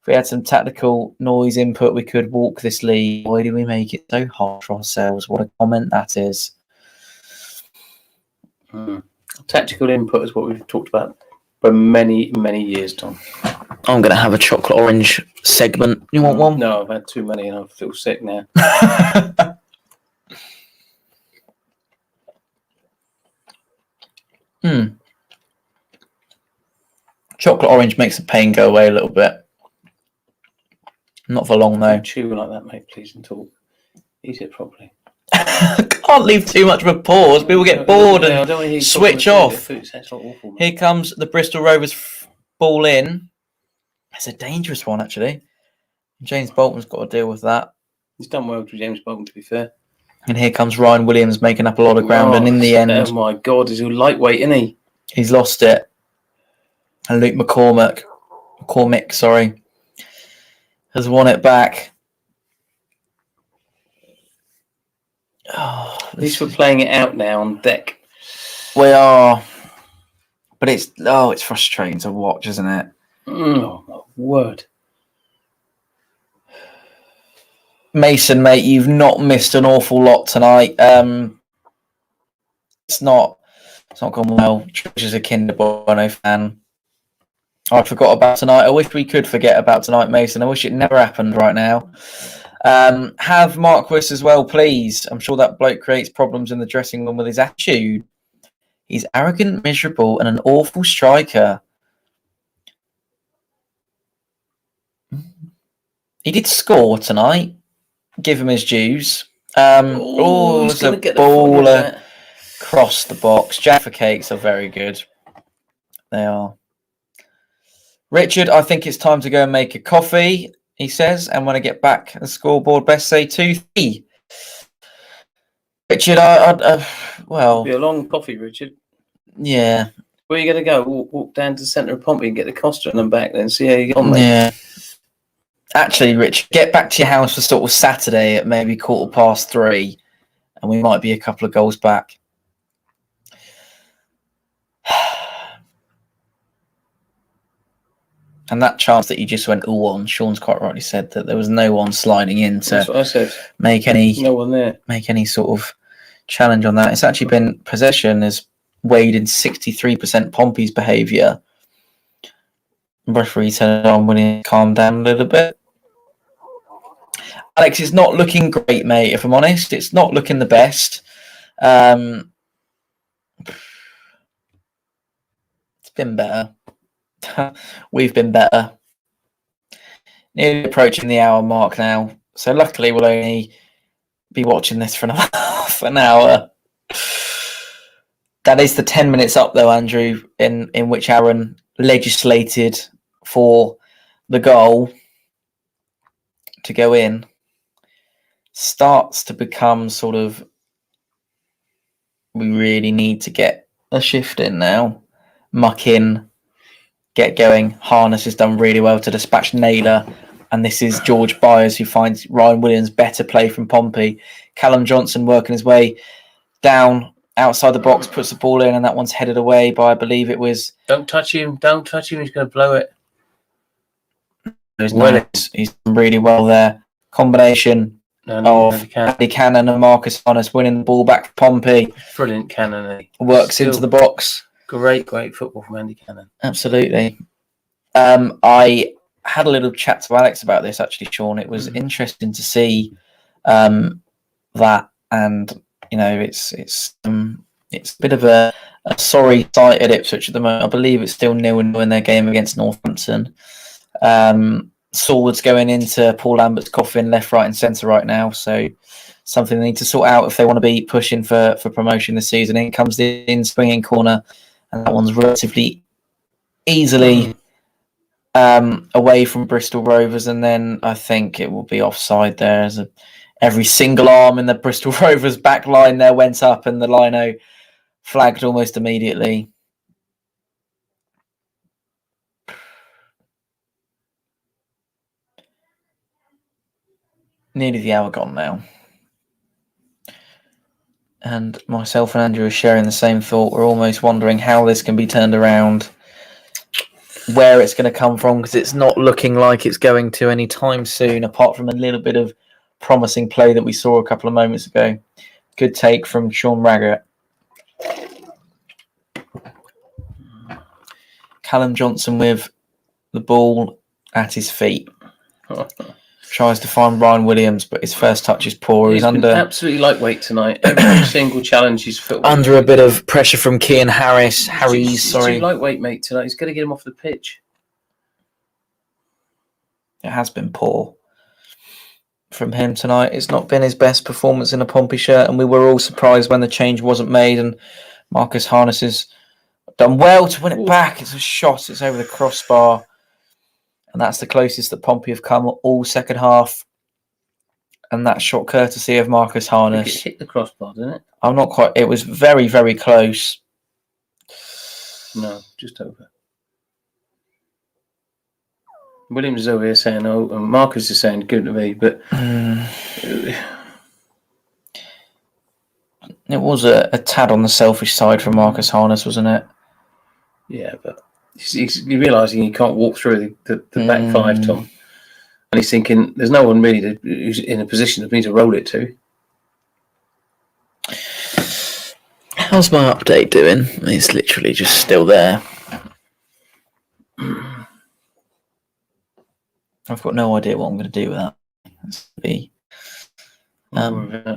If we had some tactical noise input, we could walk this league. Why do we make it so hard for ourselves? What a comment that is. Tactical input is what we've talked about for many, many years, Tom. I'm going to have a chocolate orange segment. You want one? No, I've had too many and I feel sick now. Chocolate orange makes the pain go away a little bit. Not for long, though. Don't chew like that, mate, please, and talk. Eat it properly. Can't leave too much of a pause. People get bored and switch off. Here comes the Bristol Rovers ball in. It's a dangerous one, actually. James Bolton's got to deal with that. He's done well to James Bolton, to be fair. And here comes Ryan Williams making up a lot of ground. And in the end... Oh, my God. He's a lightweight, isn't he? He's lost it. And Luke McCormick, has won it back. Oh, at least we're playing it out now on deck. We are. But it's frustrating to watch, isn't it? Oh, my word. Mason, mate, you've not missed an awful lot tonight. It's not gone well. George is a Kinder Bueno fan. I forgot about tonight. I wish we could forget about tonight, Mason. I wish it never happened right now. Have Marquis as well, please. I'm sure that bloke creates problems in the dressing room with his attitude. He's arrogant, miserable, and an awful striker. He did score tonight. Give him his dues. There's a ball across the box. Jaffa cakes are very good. They are. Richard, I think it's time to go and make a coffee, he says. And when I get back, the scoreboard best say 2-3. Richard, It'll be a long coffee, Richard. Yeah. Where are you going to go? Walk down to the centre of Pompey and get the Costa and then back, then see how you get on, mate. Yeah. Actually, Rich, get back to your house for sort of Saturday at maybe 3:15, and we might be a couple of goals back. And that chance that you just went ooh on, Sean's quite rightly said that there was no one sliding in to make any sort of challenge on that. It's actually been possession has weighed in 63% Pompey's behaviour. Referee said, I'm willing to calm down a little bit. Alex, it's not looking great, mate, if I'm honest. It's not looking the best. It's been better. We've been better. Nearly approaching the hour mark now. So luckily we'll only be watching this for another half an hour. That is the 10 minutes up, though, Andrew, in which Aaron legislated for the goal. to go in starts to become sort of, we really need to get a shift in now. Muck in, get going. Harness has done really well to dispatch Naylor. And this is George Byers who finds Ryan Williams better play from Pompey. Callum Johnson working his way down outside the box, puts the ball in, and that one's headed away by, I believe it was... Don't touch him. Don't touch him. He's going to blow it. He's done really well there. Combination of Andy Cannon and Marcus Harness winning the ball back for Pompey. Brilliant Cannon. Works into the box. Great football from Andy Cannon. Absolutely. I had a little chat to Alex about this, actually, Sean. It was interesting to see that, and it's a bit of a sorry sight at Ipswich at the moment. I believe it's still 0-0 in their game against Northampton. Swords going into Paul Lambert's coffin left, right, and centre right now. So something they need to sort out if they want to be pushing for promotion this season. In comes the swinging corner, and that one's relatively easily away from Bristol Rovers, and then I think it will be offside there. As every single arm in the Bristol Rovers back line there went up, and the lino flagged almost immediately. Nearly the hour gone now. And myself and Andrew are sharing the same thought. We're almost wondering how this can be turned around, where it's going to come from, because it's not looking like it's going to any time soon, apart from a little bit of promising play that we saw a couple of moments ago. Good take from Sean Raggett. Callum Johnson with the ball at his feet. Tries to find Ryan Williams, but his first touch is poor. He's under absolutely lightweight tonight. Every single challenge he's under a bit of pressure from Kean Harris. He's too lightweight, mate, tonight. He's got to get him off the pitch. It has been poor from him tonight. It's not been his best performance in a Pompey shirt, and we were all surprised when the change wasn't made. And Marcus Harness has done well to win it back. It's a shot. It's over the crossbar. And that's the closest that Pompey have come all second half. And that shot courtesy of Marcus Harness. It hit the crossbar, didn't it? I'm not quite... It was very, very close. No, just over. Williams is over here saying, oh, and Marcus is saying, good to me, but... It was a tad on the selfish side from Marcus Harness, wasn't it? Yeah, but... He's realising he can't walk through the back five, Tom. And he's thinking, there's no one really who's in a position for me to roll it to. How's my update doing? It's literally just still there. I've got no idea what I'm going to do with that.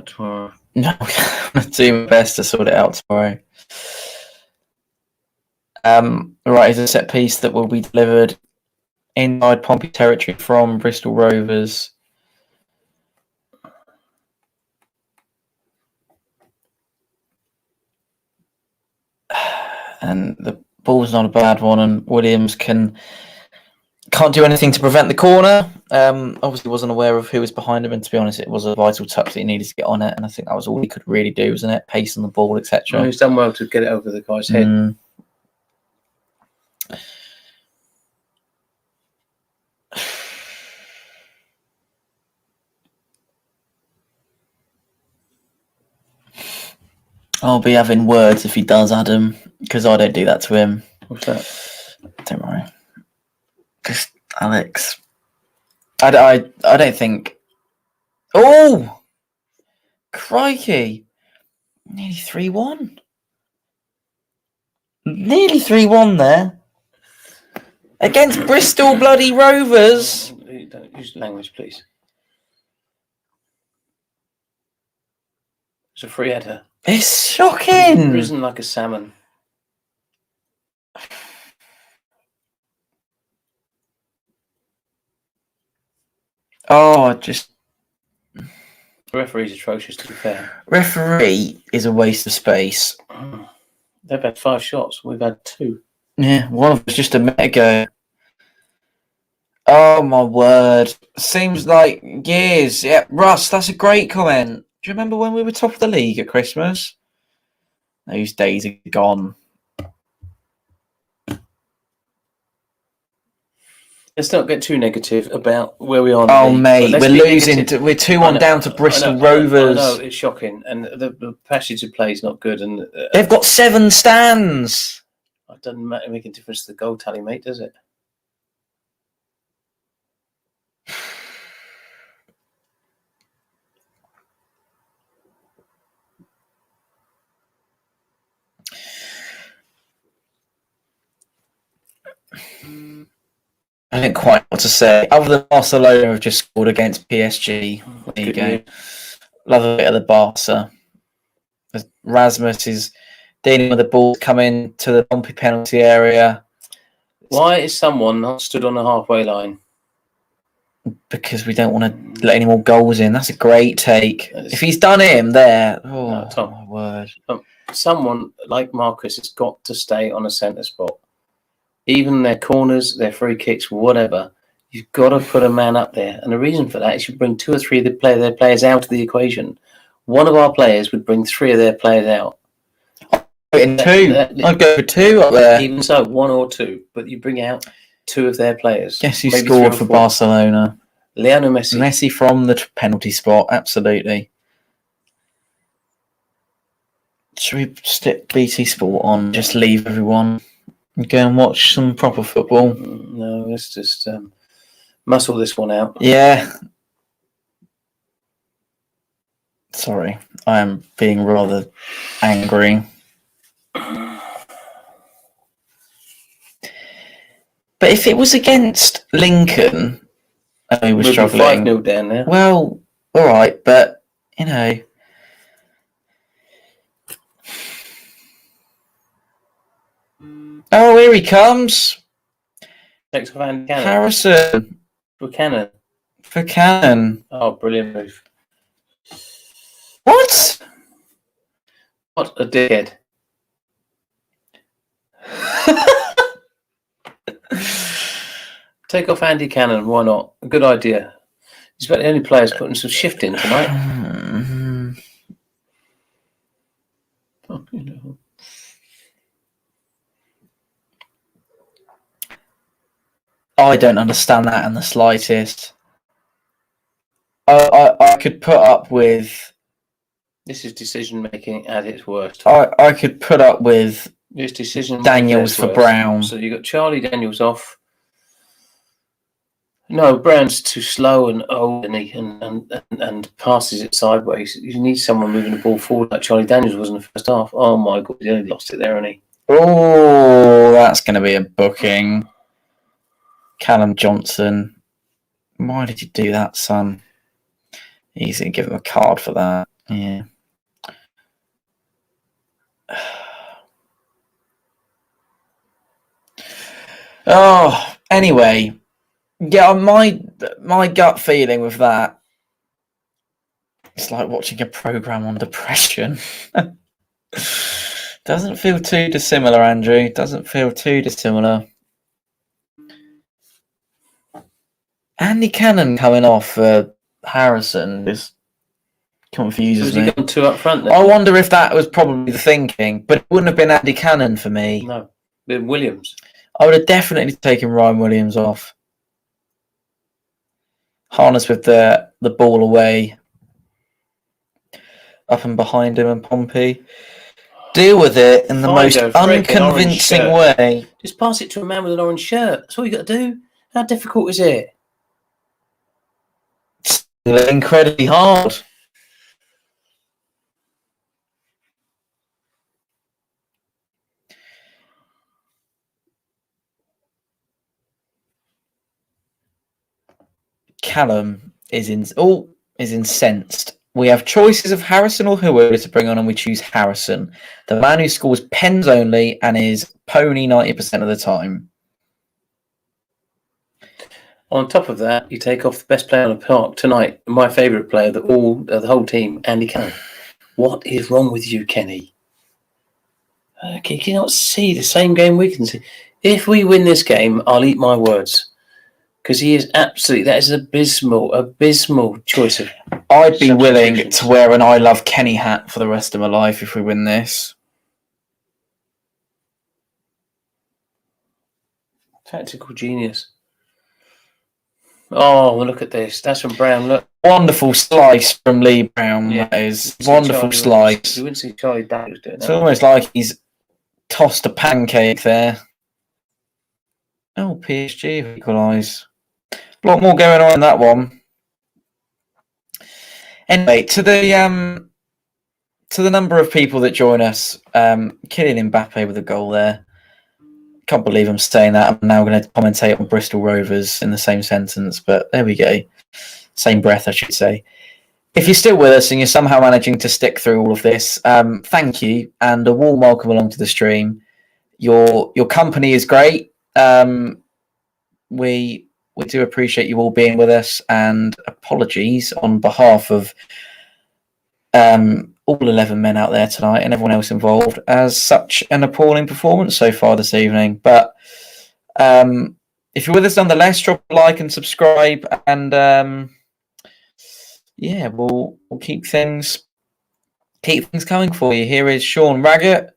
Tomorrow. No, I'm going to do my best to sort it out tomorrow. Right, is a set piece that will be delivered inside Pompey territory from Bristol Rovers. And the ball's not a bad one, and Williams can't do anything to prevent the corner. Obviously wasn't aware of who was behind him, and to be honest, it was a vital touch that he needed to get on it, and I think that was all he could really do, wasn't it? Pace on the ball, etc. Well, he's done well to get it over the guy's head. I'll be having words if he does, Adam, because I don't do that to him. What's that? Don't worry. Just Alex. I don't think... Oh! Crikey. Nearly 3-1. Nearly 3-1 there. Against Bristol bloody Rovers. Don't use language, please. It's a free header. It's shocking. Risen like a salmon. Oh, just... The referee's atrocious, to be fair. Referee is a waste of space. They've had 5 shots. We've had 2. Yeah, one of us just a minute ago. Oh my word! Seems like years. Yeah, Russ, that's a great comment. Do you remember when we were top of the league at Christmas? Those days are gone. Let's not get too negative about where we are. In the Oh league, mate, let's we're be losing. negative. We're 2-1 down to Bristol Rovers. I know, it's shocking, and the passage of play is not good. And they've got 7 stands. It doesn't make a difference to the goal tally, mate, does it? I don't quite know what to say. Other than Barcelona have just scored against PSG. There you go. Love a bit of the Barca. Rasmus is dealing with the ball coming to the bumpy penalty area. Why is someone not stood on the halfway line? Because we don't want to let any more goals in. That's a great take. If he's done him there, oh Tom, my word! Someone like Marcus has got to stay on a centre spot. Even their corners, their free kicks, whatever. You've got to put a man up there, and the reason for that is you bring 2 or 3 of their players out of the equation. One of our players would bring 3 of their players out. I'd go for 2 up there. Even so, 1 or 2, but you bring out 2 of their players. Guess who scored for Barcelona? Lionel Messi. Messi from the penalty spot, absolutely. Should we stick BT Sport on? Just leave everyone and go and watch some proper football? No, let's just muscle this one out. Yeah. Sorry, I am being rather angry. But if it was against Lincoln, and we were struggling. 5-0 down there. Well, all right, but you know. Oh, here he comes. Next for Van Cannon. Harrison. For Cannon. For Cannon. Oh, brilliant move. What? What a dickhead. Take off Andy Cannon, why not? A good idea. He's about the only players putting some shift in tonight. I don't understand that in the slightest. I could put up with... This is decision making at its worst. I could put up with this decision Daniels for Brown. So you got Charlie Daniels off. No, Brown's too slow and old, and passes it sideways. You need someone moving the ball forward like Charlie Daniels was in the first half. Oh my God, he only lost it there, hasn't he? Oh, that's going to be a booking. Callum Johnson. Why did you do that, son? He's going to give him a card for that. Yeah. Oh, anyway. Yeah, my gut feeling with that, it's like watching a program on depression. Doesn't feel too dissimilar, Andrew. Doesn't feel too dissimilar. Andy Cannon coming off for Harrison just confuses me. Was he gone 2 up front then? I wonder if that was probably the thinking, but it wouldn't have been Andy Cannon for me. No, been Williams. I would have definitely taken Ryan Williams off. Harness with the ball away. Up and behind him and Pompey. Deal with it in the most unconvincing way. Just pass it to a man with an orange shirt. That's all you got to do. How difficult is it? It's incredibly hard. Callum is incensed. We have choices of Harrison or whoever to bring on, and we choose Harrison, the man who scores pens only and is pony 90% of the time. On top of that, you take off the best player on the park tonight, my favourite player, the whole team, Andy Cannon. What is wrong with you, Kenny? Can you not see the same game we can see? If we win this game, I'll eat my words. because he is absolutely, that is an abysmal choice of. I'd be willing substitutions. to wear an I Love Kenny hat for the rest of my life if we win this. Tactical genius. Oh, well, look at this. That's from Brown. Look. Wonderful slice from Lee Brown. Yeah. That is You see wonderful Charlie slice. You wouldn't see Charlie Daniels doing It's that. almost like he's tossed a pancake there. Oh, PSG have equalised. A lot more going on in that one. Anyway, to the number of people that join us, Kylian Mbappe with a goal there. Can't believe I'm saying that. I'm now going to commentate on Bristol Rovers in the same sentence, but there we go. Same breath, I should say. If you're still with us and you're somehow managing to stick through all of this, thank you and a warm welcome along to the stream. Your company is great. We do appreciate you all being with us, and apologies on behalf of all 11 men out there tonight and everyone else involved as such an appalling performance so far this evening. But if you're with us nonetheless, drop a like and subscribe, and yeah, we'll keep things coming for you. Here is Sean Raggett.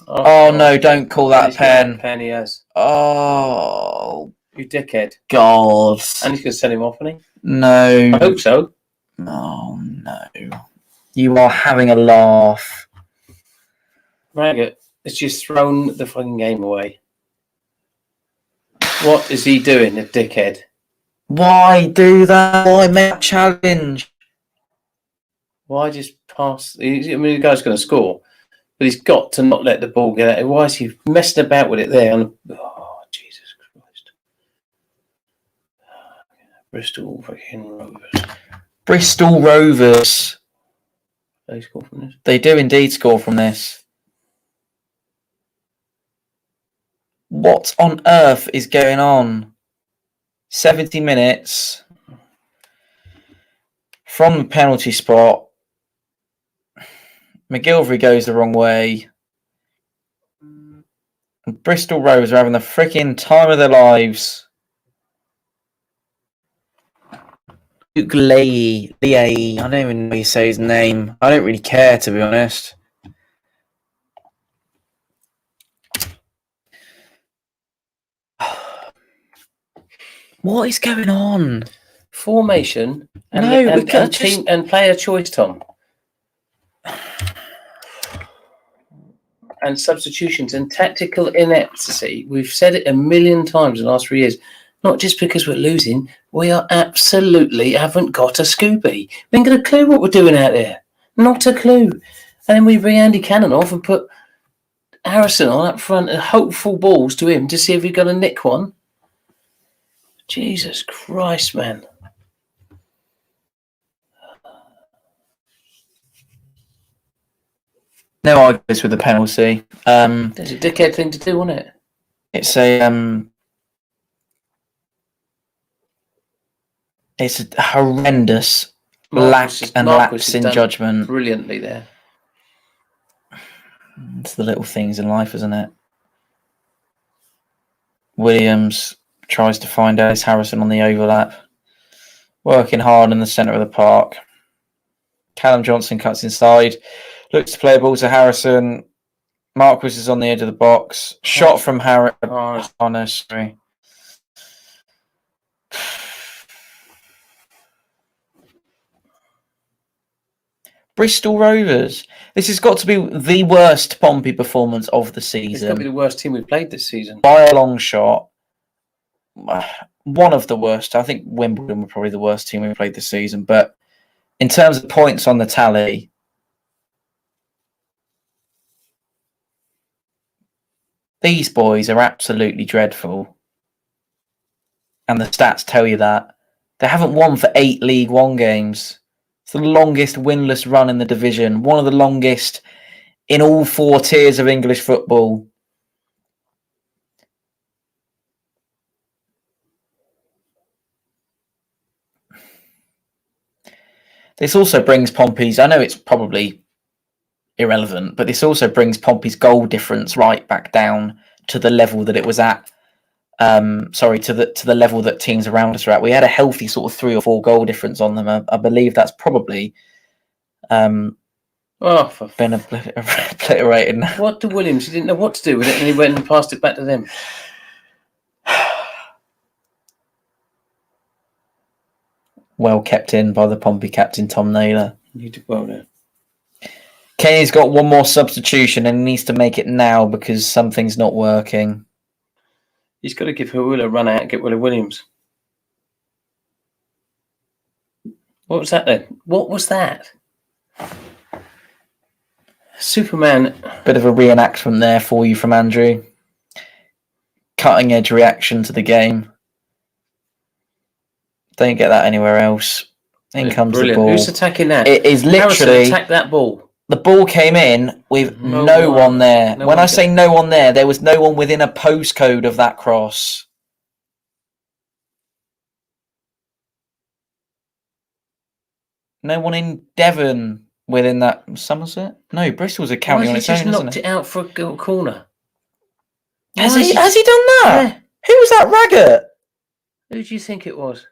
Oh no, don't call that a pen. Pen he has. Oh, You dickhead. God. And he's going to send him off, isn't he? No. I hope so. Oh no. You are having a laugh. Raggett has just thrown the fucking game away. What is he doing, the dickhead? Why do that? Why make a challenge? Why just pass? I mean, the guy's going to score, but he's got to not let the ball get out. Why is he messing about with it there? Oh, Jesus Christ. Bristol freaking Rovers. Bristol Rovers. They score from this. They do indeed score from this. What on earth is going on? 70 minutes from the penalty spot. McGilvery goes the wrong way. And Bristol Rovers are having the freaking time of their lives. Luke Leahy. I don't even know how you say his name. I don't really care, to be honest. What is going on? Formation and, No, and team and player choice, Tom. And substitutions and tactical ineptity. We've said it a million times in the last 3 years. Not just because we're losing, we are absolutely haven't got a Scooby. We ain't got a clue what we're doing out there. Not a clue. And then we bring Andy Cannon off and put Harrison on up front and hopeful balls to him to see if we're going to nick one. Jesus Christ, man. No arguments with the penalty. That's a dickhead thing to do, wasn't it? It's a horrendous lapse in judgment. Brilliantly there. It's the little things in life, isn't it? Williams tries to find Ellis Harrison on the overlap. Working hard in the centre of the park. Callum Johnson cuts inside. Looks to play a ball to Harrison. Marquis is on the edge of the box. Shot from Harrison. Oh, no, sorry. Bristol Rovers. This has got to be the worst Pompey performance of the season. It's got to be the worst team we've played this season. By a long shot. One of the worst. I think Wimbledon were probably the worst team we played this season. But in terms of points on the tally, these boys are absolutely dreadful. And the stats tell you that. They haven't won for 8 League One games. It's the longest winless run in the division. One of the longest in all 4 tiers of English football. This also brings Pompey's... I know it's probably irrelevant, but this also brings Pompey's goal difference right back down to the level that it was at sorry, to the level that teams around us are at. We had a healthy sort of 3 or 4 goal difference on them. I believe that's probably been obliterated now. What to Williams? He didn't know what to do with it, and he went and passed it back to them. Well kept in by the Pompey captain, Tom Naylor. You did well there. Kenny's got one more substitution and he needs to make it now because something's not working. He's got to give Hawula a run out and get rid of Williams. What was that then? What was that? Superman. Bit of a reenactment there for you from Andrew. Cutting edge reaction to the game. Don't get that anywhere else. In comes the ball. Who's attacking that? It is literally attack that ball. The ball came in with no one there. When I say no one there was no one within a postcode of that cross. No one in Devon within that. Somerset? No, Bristol's a county on its own, isn't it? He just knocked it out for a corner. Has he done that? Yeah. Who was that Raggett? Who do you think it was?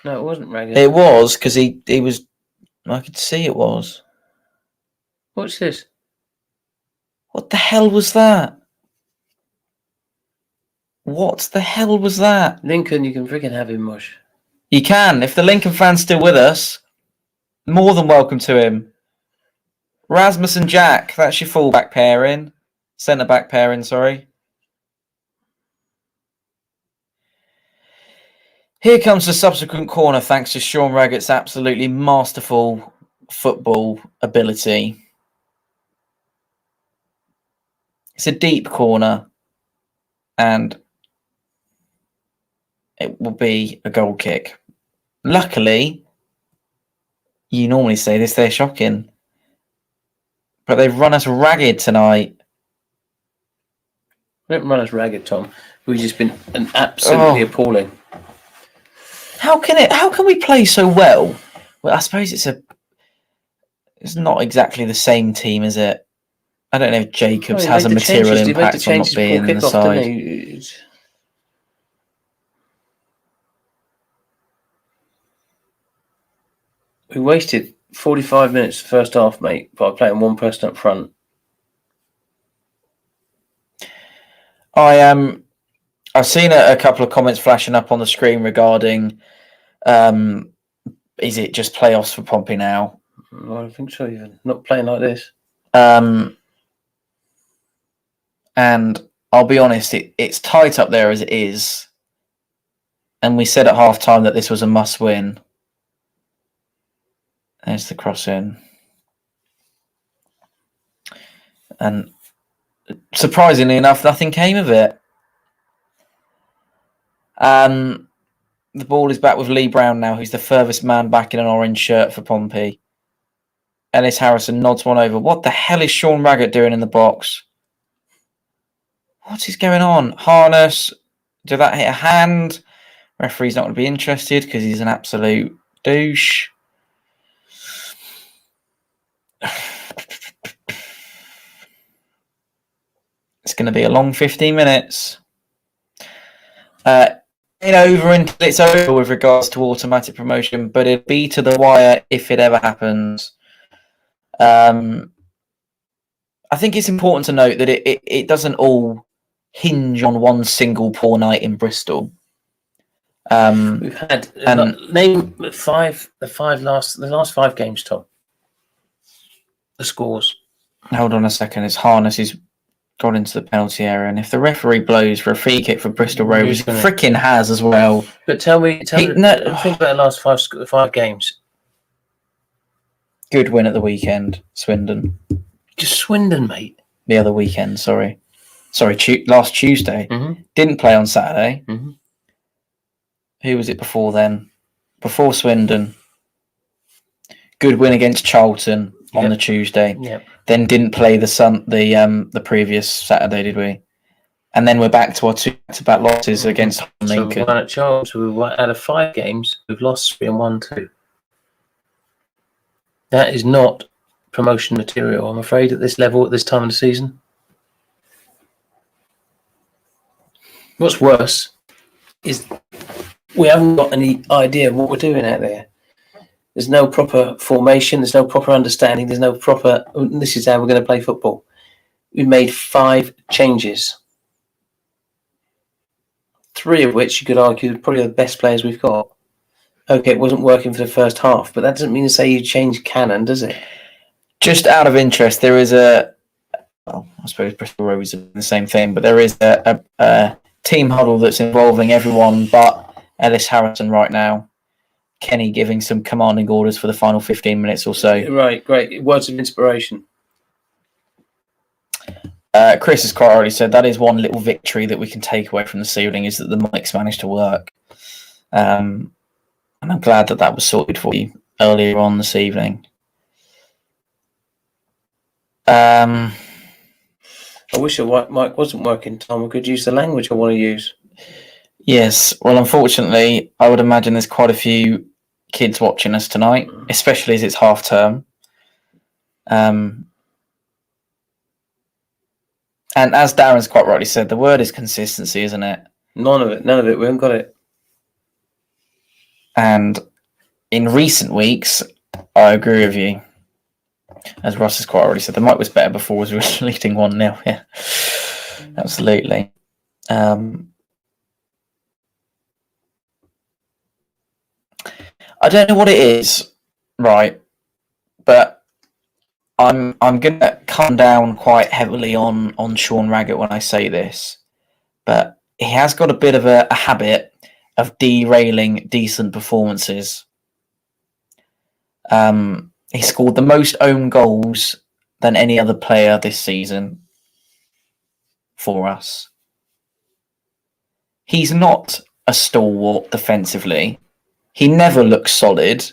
No, it wasn't Raggett. It was, because he was... I could see it was. What's this? What the hell was that? What the hell was that? Lincoln, you can freaking have him, Mush. You can. If the Lincoln fan's still with us, more than welcome to him. Rasmussen Jack, that's your full-back pairing. Centre-back pairing, sorry. Here comes the subsequent corner thanks to Sean Raggett's absolutely masterful football ability. It's a deep corner and it will be a goal kick. Luckily, you normally say this, they're shocking. But they've run us ragged tonight. They don't run us ragged, Tom. We've just been absolutely appalling. How can we play so well? Well, I suppose it's not exactly the same team, is it? I don't know if Jacobs has a material impact on not being in the side. We wasted 45 minutes first half, mate, by playing one person up front. I've seen a couple of comments flashing up on the screen regarding is it just playoffs for Pompey now? I don't think so, even. Not playing like this. And I'll be honest, it's tight up there as it is. And we said at half time that this was a must win. There's the cross in. And surprisingly enough, nothing came of it. The ball is back with Lee Brown now, who's the furthest man back in an orange shirt for Pompey. Ellis Harrison nods one over. What the hell is Sean Raggett doing in the box? What is going on? Harness. Did that hit a hand? Referee's not going to be interested because he's an absolute douche. It's going to be a long 15 minutes. Over until it's over with regards to automatic promotion, but it'll be to the wire if it ever happens. I think it's important to note that it doesn't all hinge on one single poor night in Bristol. We've had name the last 5 games, Tom. The scores. Hold on a second. It's Harness. He's got into the penalty area, and if the referee blows for a free kick for Bristol Rovers, he freaking has as well. But tell me, think about the last 5 games. Good win at the weekend, Swindon. Just Swindon, mate. The other weekend, sorry, last Tuesday. Mm-hmm. Didn't play on Saturday. Mm-hmm. Who was it before then? Before Swindon. Good win against Charlton on the Tuesday. Yep. Then didn't play the previous Saturday, did we? And then we're back to our 2 back losses against Lincoln. So we won at Charles. Out of 5 games, we've lost 3 and won 2. That is not promotion material, I'm afraid, at this level, at this time of the season. What's worse is we haven't got any idea of what we're doing out there. There's no proper formation. There's no proper understanding. There's no proper, this is how we're going to play football. We made 5 changes. 3 of which you could argue are probably the best players we've got. Okay, it wasn't working for the first half, but that doesn't mean to say you change canon, does it? Just out of interest, there is I suppose Bristol Rovers are doing the same thing, but there is a team huddle that's involving everyone but Ellis Harrison right now. Kenny giving some commanding orders for the final 15 minutes or so. Right, great. Words of inspiration. Chris has quite already said that is one little victory that we can take away from the ceiling, is that the mics managed to work. And I'm glad that was sorted for you earlier on this evening. I wish the mic wasn't working, Tom. I could use the language I want to use. Yes, well, unfortunately, I would imagine there's quite a few kids watching us tonight, especially as it's half term. And as Darren's quite rightly said, the word is consistency, isn't it? None of it. We haven't got it. And in recent weeks, I agree with you. As Ross has quite already said, the mic was better before we were leading 1-0. Yeah, absolutely. I don't know what it is, right? But I'm gonna come down quite heavily on Sean Raggett when I say this, but he has got a bit of a habit of derailing decent performances. He scored the most own goals than any other player this season for us. He's not a stalwart defensively. He never looks solid.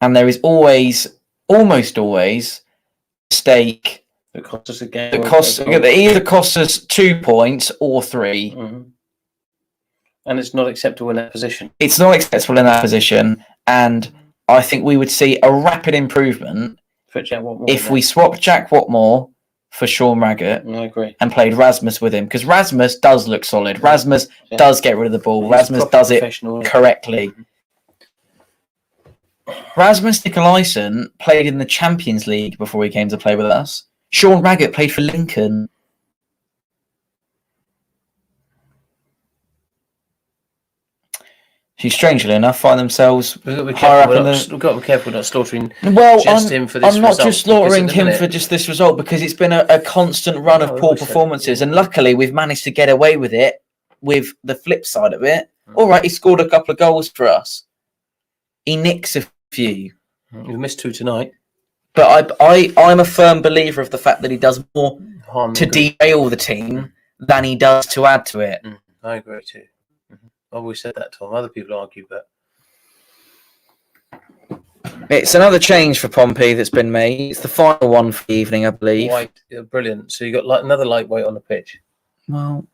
And there is almost always, a mistake that costs us a game. That either costs us 2 points or 3. Mm-hmm. And it's not acceptable in that position. It's not acceptable in that position. And I think we would see a rapid improvement if we swapped Jack Watmore for Sean Raggett. I agree. And played Rasmus with him, because Rasmus does look solid. Rasmus does get rid of the ball. Rasmus does it correctly. Rasmus Nikolaisen played in the Champions League before he came to play with us. Sean Raggett played for Lincoln. Who, strangely enough, find themselves higher up in the... We've got to be careful not slaughtering him for this result. I'm not just slaughtering him for just this result, because it's been a constant run of poor performances, and luckily we've managed to get away with it with the flip side of it. All right, he scored a couple of goals for us. He nicks a few. We've missed 2 tonight. But I'm a firm believer of the fact that he does more to derail the team than he does to add to it. I agree too. I've always said that, Tom. Other people argue, but it's another change for Pompey that's been made. It's the final one for the evening, I believe. Brilliant. So you got another lightweight on the pitch. Well,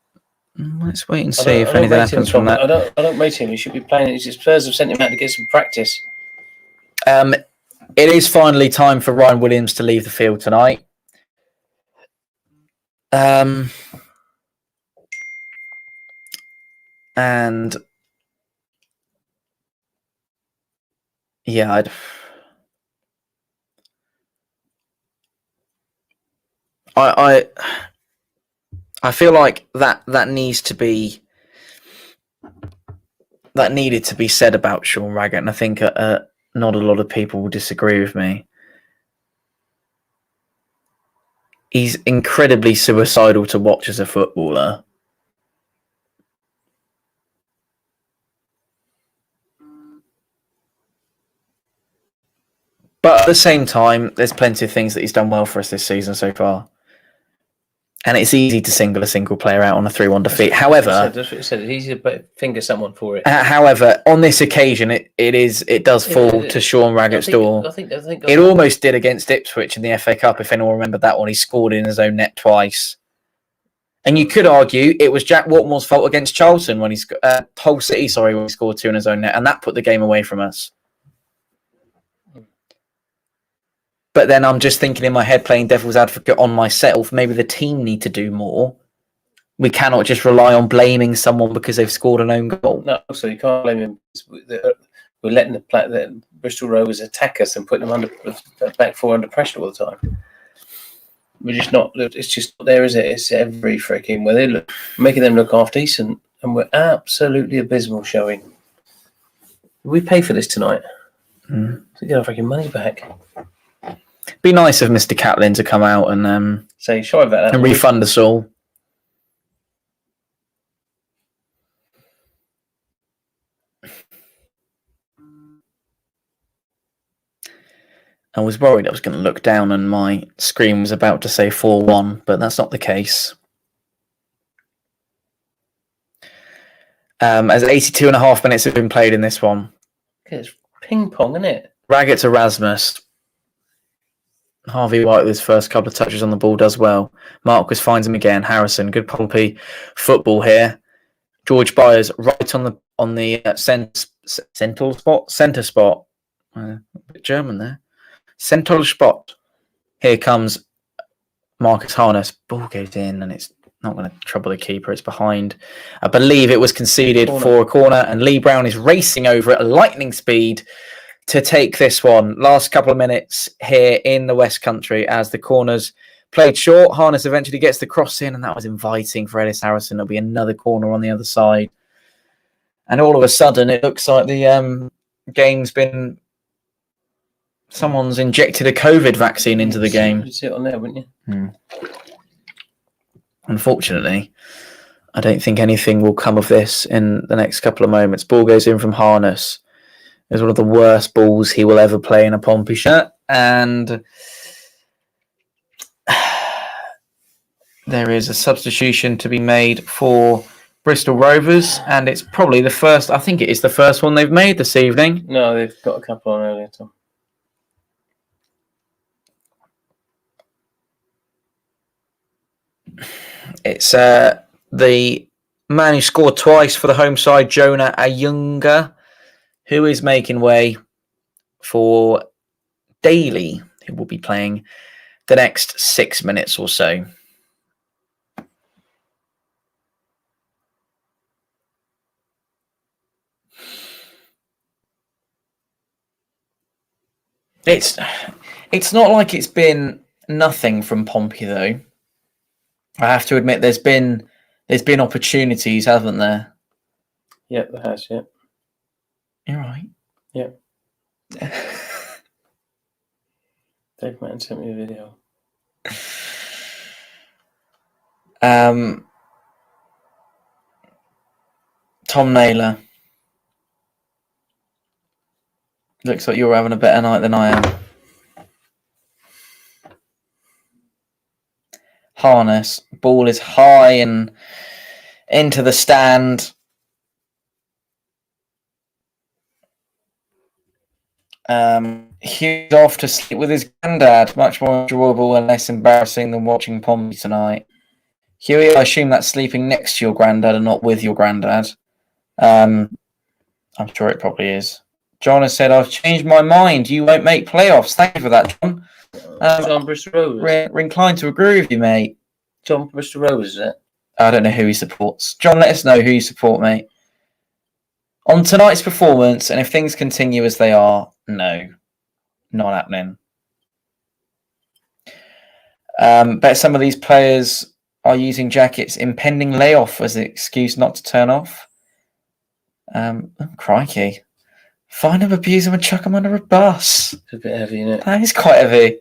let's wait and see if anything happens from that. I don't rate him. He should be playing. His Spurs have sent him out to get some practice. It is finally time for Ryan Williams to leave the field tonight. And yeah, I feel like that needs to be needed to be said about Sean Raggett, and I think not a lot of people will disagree with me. He's incredibly suicidal to watch as a footballer. But at the same time, there's plenty of things that he's done well for us this season so far. And it's easy to single a single player out on a 3-1 defeat. However, that's what it said. It's easy to finger someone for it. However, on this occasion, it does fall to Sean Raggett's door. I think it almost did against Ipswich in the FA Cup, if anyone remembered that one. He scored in his own net twice. And you could argue it was Jack Watmore's fault against Charlton when Hull City, when he scored 2 in his own net, and that put the game away from us. But then I'm just thinking in my head, playing devil's advocate on myself, maybe the team need to do more we cannot just rely on blaming someone because they've scored an own goal. No, so you can't blame him. We're letting the Bristol Rovers attack us and put them under back four under pressure all the time. We're just not. It's just not there, is it? It's every freaking where they're making them look half decent, and we're absolutely abysmal showing. We pay for this tonight. To get our freaking money back. Be nice of Mr. Catlin to come out and say sorry about that and refund us all. I was worried I was going to look down and my screen was about to say 4-1, but that's not the case. As 82.5 minutes have been played in this one. It's ping pong, isn't it? Raggett to Rasmus. Harvey White with his first couple of touches on the ball does well. Marquis finds him again. Harrison, good Pompey football here. George Byers right on the centre spot. A bit German there. Central spot. Here comes Marcus Harness. Ball goes in and it's not going to trouble the keeper. It's behind. I believe it was conceded for a corner and Lee Brown is racing over at lightning speed to take this one. Last couple of minutes here in the West Country as the corners played short. Harness eventually gets the cross in and that was inviting for Ellis Harrison. There'll be another corner on the other side. And all of a sudden it looks like the game's been... Someone's injected a COVID vaccine into the game. You'd see it on there, wouldn't you? Unfortunately, I don't think anything will come of this in the next couple of moments. Ball goes in from Harness. It's one of the worst balls he will ever play in a Pompey shirt. And there is a substitution to be made for Bristol Rovers. And it's probably the first, I think it is the first one they've made this evening. No, they've got a couple on earlier, Tom. It's the man who scored twice for the home side, Jonah Ayunga, who is making way for Daly, who will be playing the next 6 minutes or so. It's not like it's been nothing from Pompey though. I have to admit, there's been opportunities, haven't there? Yep, there has. Yeah. You're right. Yep. Dave Martin sent me a video. Tom Naylor. Looks like you're having a better night than I am. Harness. Ball is high and into the stand. Hugh's off to sleep with his granddad. Much more enjoyable and less embarrassing than watching Pompey tonight. Hughie, I assume that's sleeping next to your granddad and not with your granddad. I'm sure it probably is. John has said, I've changed my mind. You won't make playoffs. Thank you for that, John. John Bristol Rovers. We're inclined to agree with you, mate. John Bristol Rovers, is it? I don't know who he supports. John, let us know who you support, mate. On tonight's performance, and if things continue as they are, no. Not happening. Bet some of these players are using Jacket's impending layoff as an excuse not to turn off. Crikey. Find him, abuse him, and chuck him under a bus. It's a bit heavy, isn't it? That is quite heavy.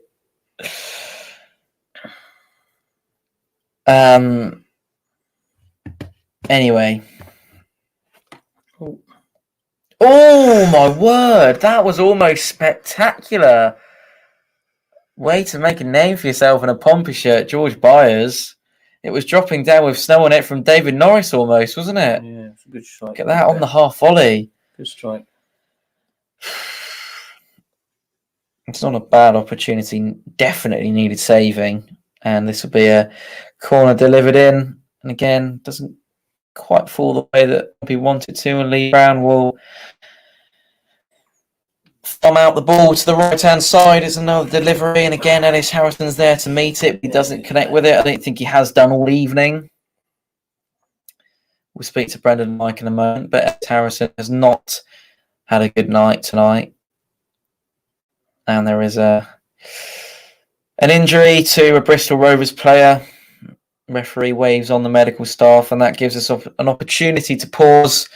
Anyway. Oh, my word. That was almost spectacular. Way to make a name for yourself in a Pompey shirt, George Byers. It was dropping down with snow on it from David Norris almost, wasn't it? Yeah, it's a good strike. Get that on the half volley. Good strike. It's not a bad opportunity. Definitely needed saving. And this will be a corner delivered in. And again, doesn't quite fall the way that we wanted to. And Lee Brown will thumb out the ball to the right-hand side. It's another delivery. And again, Ellis Harrison's there to meet it. But he doesn't connect with it. I don't think he has done all evening. We'll speak to Brendan and Mike in a moment, but Ed Harrison has not had a good night tonight. And there is an injury to a Bristol Rovers player. Referee waves on the medical staff, and that gives us an opportunity to pause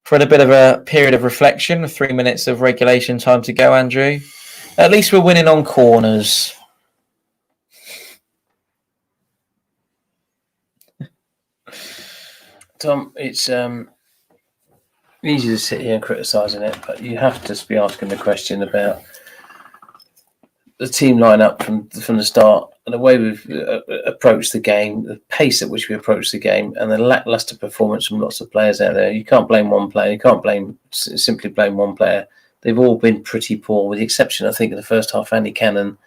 for a bit of a period of reflection with 3 minutes of regulation time to go, Andrew. At least we're winning on corners. Tom, it's easy to sit here and criticising it, but you have to be asking the question about the team lineup from the start and the way we've approached the game, the pace at which we approached the game, and the lacklustre performance from lots of players out there. You can't blame one player. You can't simply blame one player. They've all been pretty poor, with the exception, I think, of the first half, Andy Cannon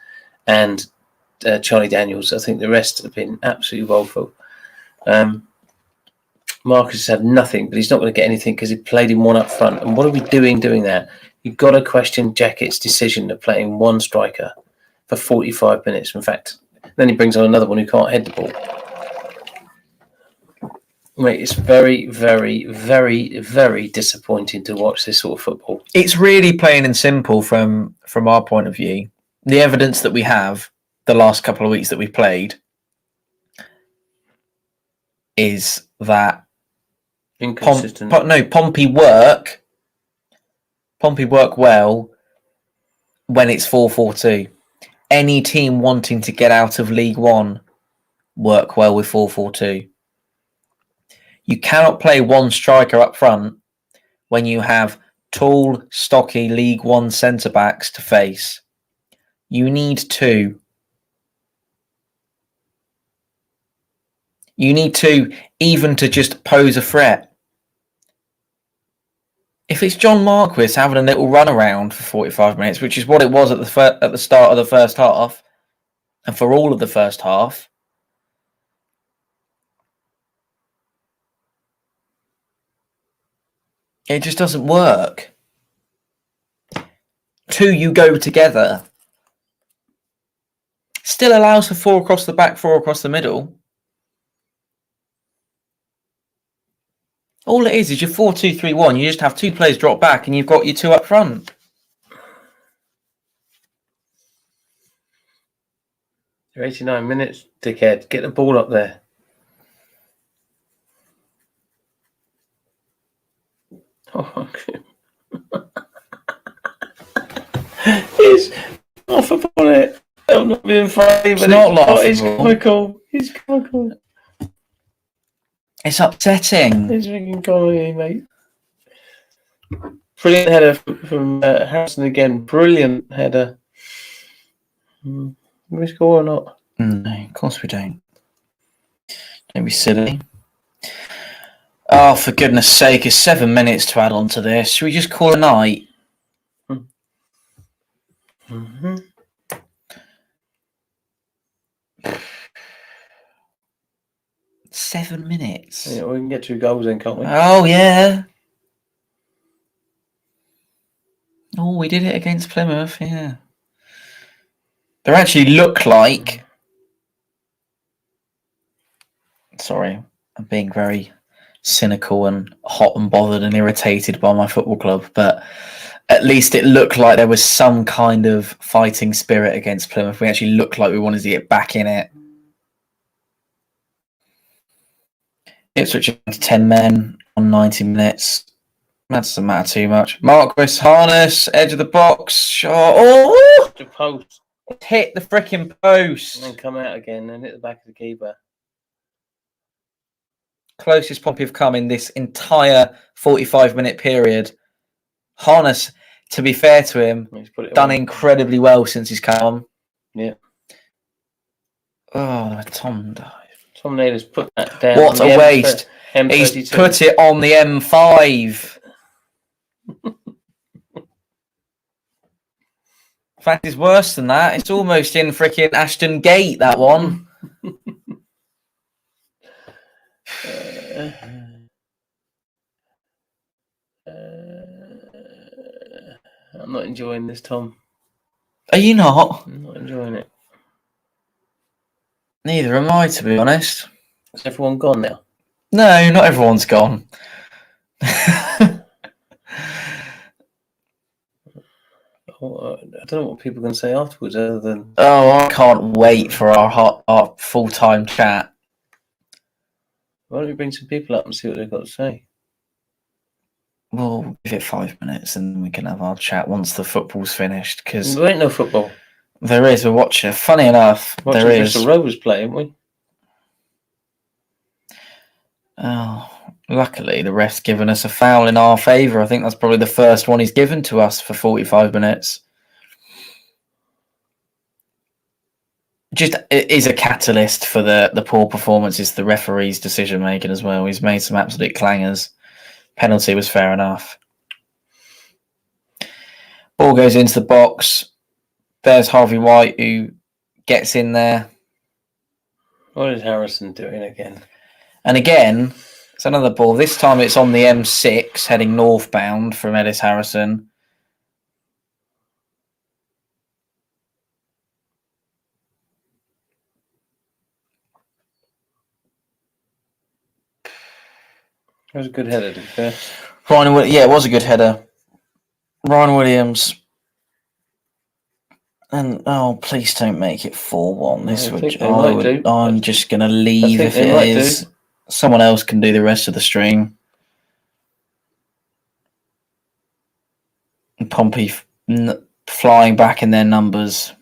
and Charlie Daniels. I think the rest have been absolutely woeful. Marcus has had nothing, but he's not going to get anything because he played him one up front. And what are we doing that? You've got to question Jackett's decision of playing one striker for 45 minutes. In fact, then he brings on another one who can't head the ball. Mate, it's very, very, very, very disappointing to watch this sort of football. It's really plain and simple from our point of view. The evidence that we have the last couple of weeks that we've played is that inconsistent. Pompey work well when it's 4-4-2. Any team wanting to get out of League One work well with 4-4-2. You cannot play one striker up front when you have tall, stocky League One centre-backs to face. You need two. You need two even to just pose a threat. If it's John Marquis having a little run around for 45 minutes, which is what it was at the start of the first half, and for all of the first half, it just doesn't work. Two, you go together. Still allows for 4 across the back, 4 across the middle. All it is your 4-2-3-1. You just have 2 players drop back and you've got your 2 up front. You're 89 minutes, dickhead. Get the ball up there. Oh, he's laughable on it. I'm not being funny, but not laughable. It's comical. It's comical. It's upsetting. It's freaking comedy, mate. Brilliant header from Harrison again. Brilliant header. Do we score or not? No, of course we don't. Don't be silly. Oh, for goodness sake, it's 7 minutes to add on to this. Should we just call it a night? Mm-hmm. 7 minutes. Yeah, we can get 2 goals in, can't we? Oh, yeah. Oh, we did it against Plymouth, yeah. They actually look like... Sorry, I'm being very cynical and hot and bothered and irritated by my football club, but at least it looked like there was some kind of fighting spirit against Plymouth. We actually looked like we wanted to get back in it. Ipswich to 10 men on 90 minutes. That doesn't matter too much. Marquis, harness, edge of the box, shot. Oh! The post. Hit the freaking post. And then come out again and hit the back of the keeper. Closest Pompey have come in this entire 45-minute period. Harness, to be fair to him, done incredibly well since he's come on. Yeah. Oh, Tom died. Tom Naylor's put that down. What a waste. M32. He's put it on the M5. In fact, it's worse than that. It's almost in freaking Ashton Gate, that one. I'm not enjoying this, Tom. Are you not? I'm not enjoying it. Neither am I, to be honest. Is everyone gone now? No, not everyone's gone. I don't know what people can say afterwards other than, Oh, I can't wait for our full-time chat. why don't we bring some people up and see what they've got to say? We'll give it 5 minutes and then we can have our chat once the football's finished. Because There ain't no football. there is. We're watching. Funny enough, Watching there is. Bristol Rovers play, haven't we? Oh, luckily the ref's given us a foul in our favour. I think that's probably the first one he's given to us for 45 minutes. Just it is a catalyst for the poor performances, the referee's decision making as well. He's made some absolute clangers. Penalty was fair enough. Ball goes into the box. There's Harvey White who gets in there. What is Harrison doing again? And again, it's another ball. This time it's on the M6 heading northbound from Ellis Harrison. It was a good header, to be fair. Yeah, it was a good header. Ryan Williams. And please don't make it 4-1. I'm just going to leave if it is. Someone else can do the rest of the stream. Pompey flying back in their numbers.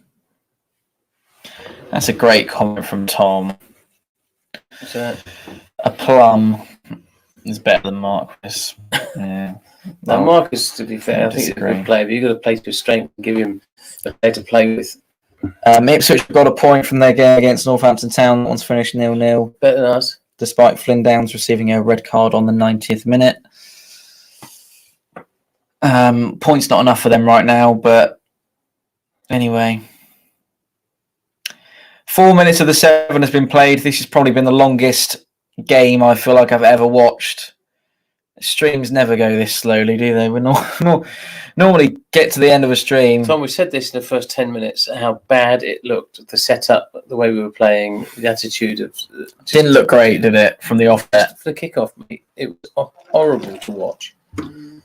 That's a great comment from Tom. What's that? A plum is better than Marcus. Yeah. Now, Marcus, to be fair, I think he's a good player, but you've got to play to his strength and give him a player to play with. Ipswich got a point from their game against Northampton Town. That one's finished 0-0. Better than us. Despite Flynn Downs receiving a red card on the 90th minute. Points not enough for them right now, but anyway. 4 minutes of the 7 has been played. This has probably been the longest game I feel like I've ever watched. Streams never go this slowly, do they? We normally get to the end of a stream. Tom, we said this in the first 10 minutes, how bad it looked, the setup, the way we were playing, the attitude of... Didn't look great, did it, from the offset? For the kickoff, mate, it was horrible to watch. And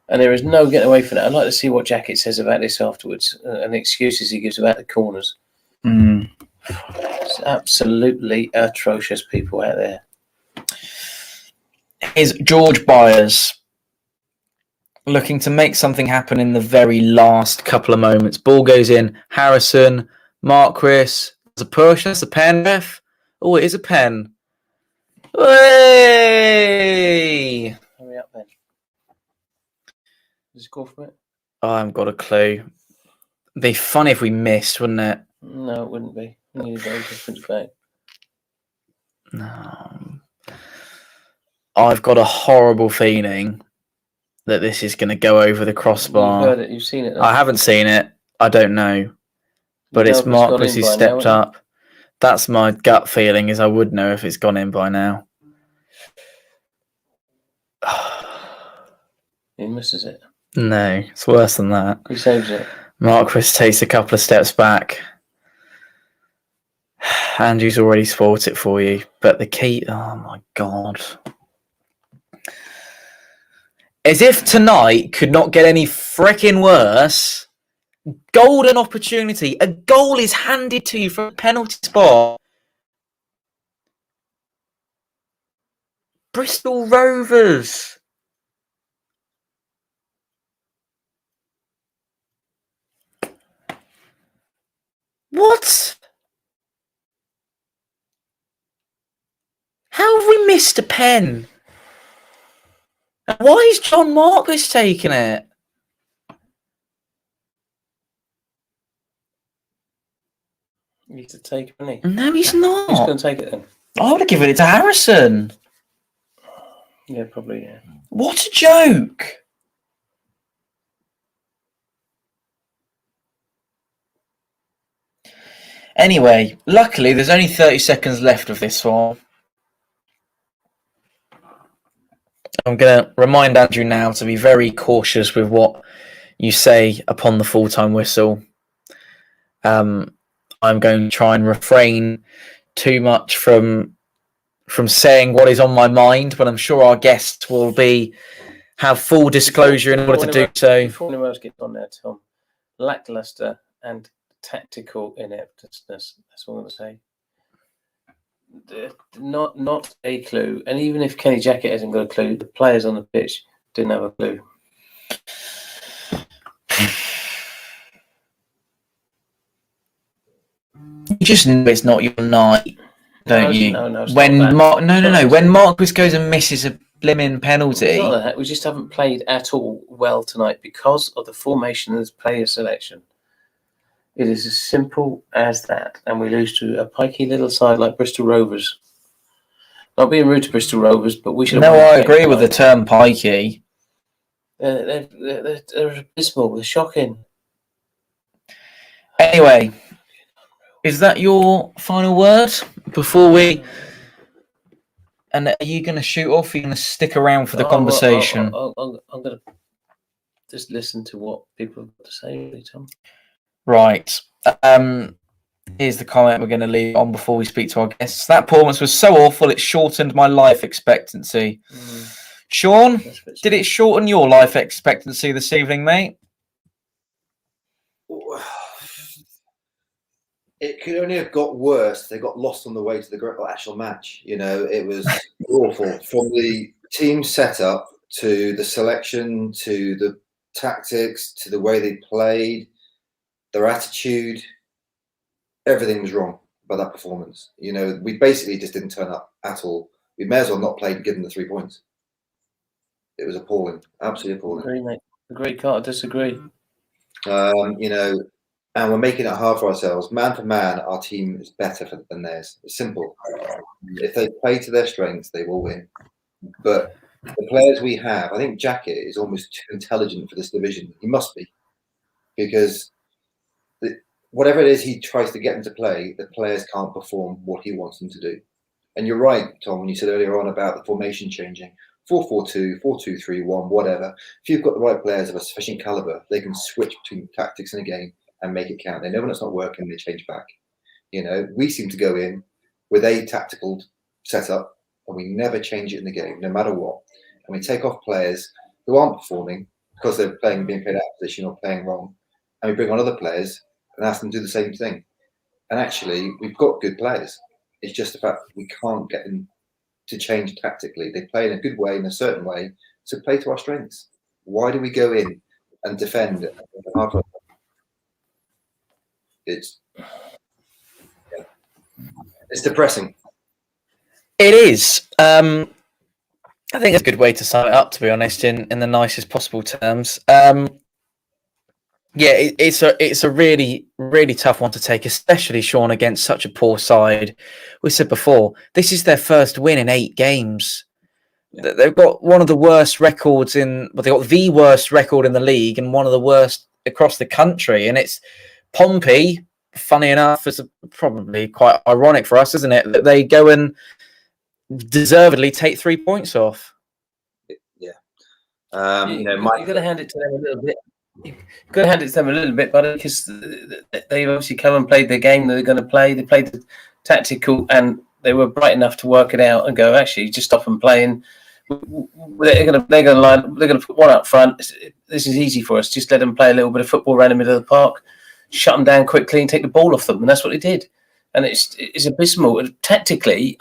there is no getting away from it. I'd like to see what Jacket says about this afterwards and the excuses he gives about the corners. It's absolutely atrocious, people out there. Is George Byers looking to make something happen in the very last couple of moments. Ball goes in. Harrison, Marquis. It's a push. That's a pen, ref. Oh, it is a pen. Hey! Hurry up then. Does it go for it? I haven't got a clue. It'd be funny if we missed, wouldn't it? No, it wouldn't be. We need a very different play. No. I've got a horrible feeling that this is going to go over the crossbar. You've heard it. You've seen it. Though. I haven't seen it. I don't know. But it's Marquis who stepped up. That's my gut feeling, is I would know if it's gone in by now. He misses it. No, it's worse than that. He saves it. Marquis takes a couple of steps back. Andrew's already spoilt it for you. But the key... Oh, my God. As if tonight could not get any frickin' worse. Golden opportunity. A goal is handed to you from a penalty spot. Bristol Rovers. What? How have we missed a pen? And why is John Marquis taking it? You need to take it, isn't he? No, he's not. Who's going to take it then? I would have given it to Harrison. Yeah, probably, yeah. What a joke. Anyway, luckily there's only 30 seconds left of this one. I'm going to remind Andrew now to be very cautious with what you say upon the full-time whistle. I'm going to try and refrain too much from from saying what is on my mind, but I'm sure our guests will have full disclosure in order to do so. Before anyone else gets on there, Tom, lackluster and tactical ineptness. That's all I'm going to say. Not a clue. And even if Kenny Jackett hasn't got a clue, the players on the pitch didn't have a clue. You just know it's not your night, don't you? No. When when Marcus goes and misses a blimmin' penalty. It's not that. We just haven't played at all well tonight because of the formation and the player selection. It is as simple as that. And we lose to a pikey little side like Bristol Rovers. Not being rude to Bristol Rovers, but we should. No, I agree with the term pikey. They're abysmal. They're shocking. Anyway, is that your final word before we? And are you going to shoot off? Or are you going to stick around for the conversation? I'm going to just listen to what people have got to say, really, Tom. Right. Here's the comment we're going to leave on before we speak to our guests. That performance was so awful, it shortened my life expectancy. Sean, did it shorten your life expectancy this evening, mate? It could only have got worse. They got lost on the way to the actual match. You know, it was awful. From the team setup to the selection to the tactics to the way they played, their attitude, everything was wrong about that performance. You know, we basically just didn't turn up at all. We may as well not play and give them the 3 points. It was appalling, absolutely appalling. Agree, mate. Agree, can't disagree. You know, and we're making it hard for ourselves. Man for man, our team is better than theirs. It's simple. If they play to their strengths, they will win. But the players we have, I think Jackett is almost too intelligent for this division. He must be, because whatever it is he tries to get them to play, the players can't perform what he wants them to do. And you're right, Tom, when you said earlier on about the formation changing. 4-4-2, 4-2-3-1, whatever. If you've got the right players of a sufficient caliber, they can switch between tactics in a game and make it count. They know when it's not working, they change back. You know, we seem to go in with a tactical setup and we never change it in the game, no matter what. And we take off players who aren't performing because they're being played out of position or playing wrong. And we bring on other players and ask them to do the same thing. And actually, we've got good players. It's just the fact that we can't get them to change tactically. They play in a good way, in a certain way, so play to our strengths. Why do we go in and defend it? It's depressing. It is. I think it's a good way to sum it up, to be honest, in the nicest possible terms. Yeah, it's a really, really tough one to take, especially, Sean, against such a poor side. We said before, this is their first win in 8 games. Yeah. They've got one of the worst records they got the worst record in the league and one of the worst across the country. And it's Pompey, funny enough, it's probably quite ironic for us, isn't it, that they go and deservedly take 3 points off. Yeah. You've got to hand it to them a little bit. You've got to hand it to them a little bit, buddy, because they've obviously come and played the game that they're going to play. They played the tactical, and they were bright enough to work it out and go, actually, just stop them playing. They're going to put one up front. This is easy for us. Just let them play a little bit of football around the middle of the park, shut them down quickly, and take the ball off them. And that's what they did. And it's abysmal. Tactically,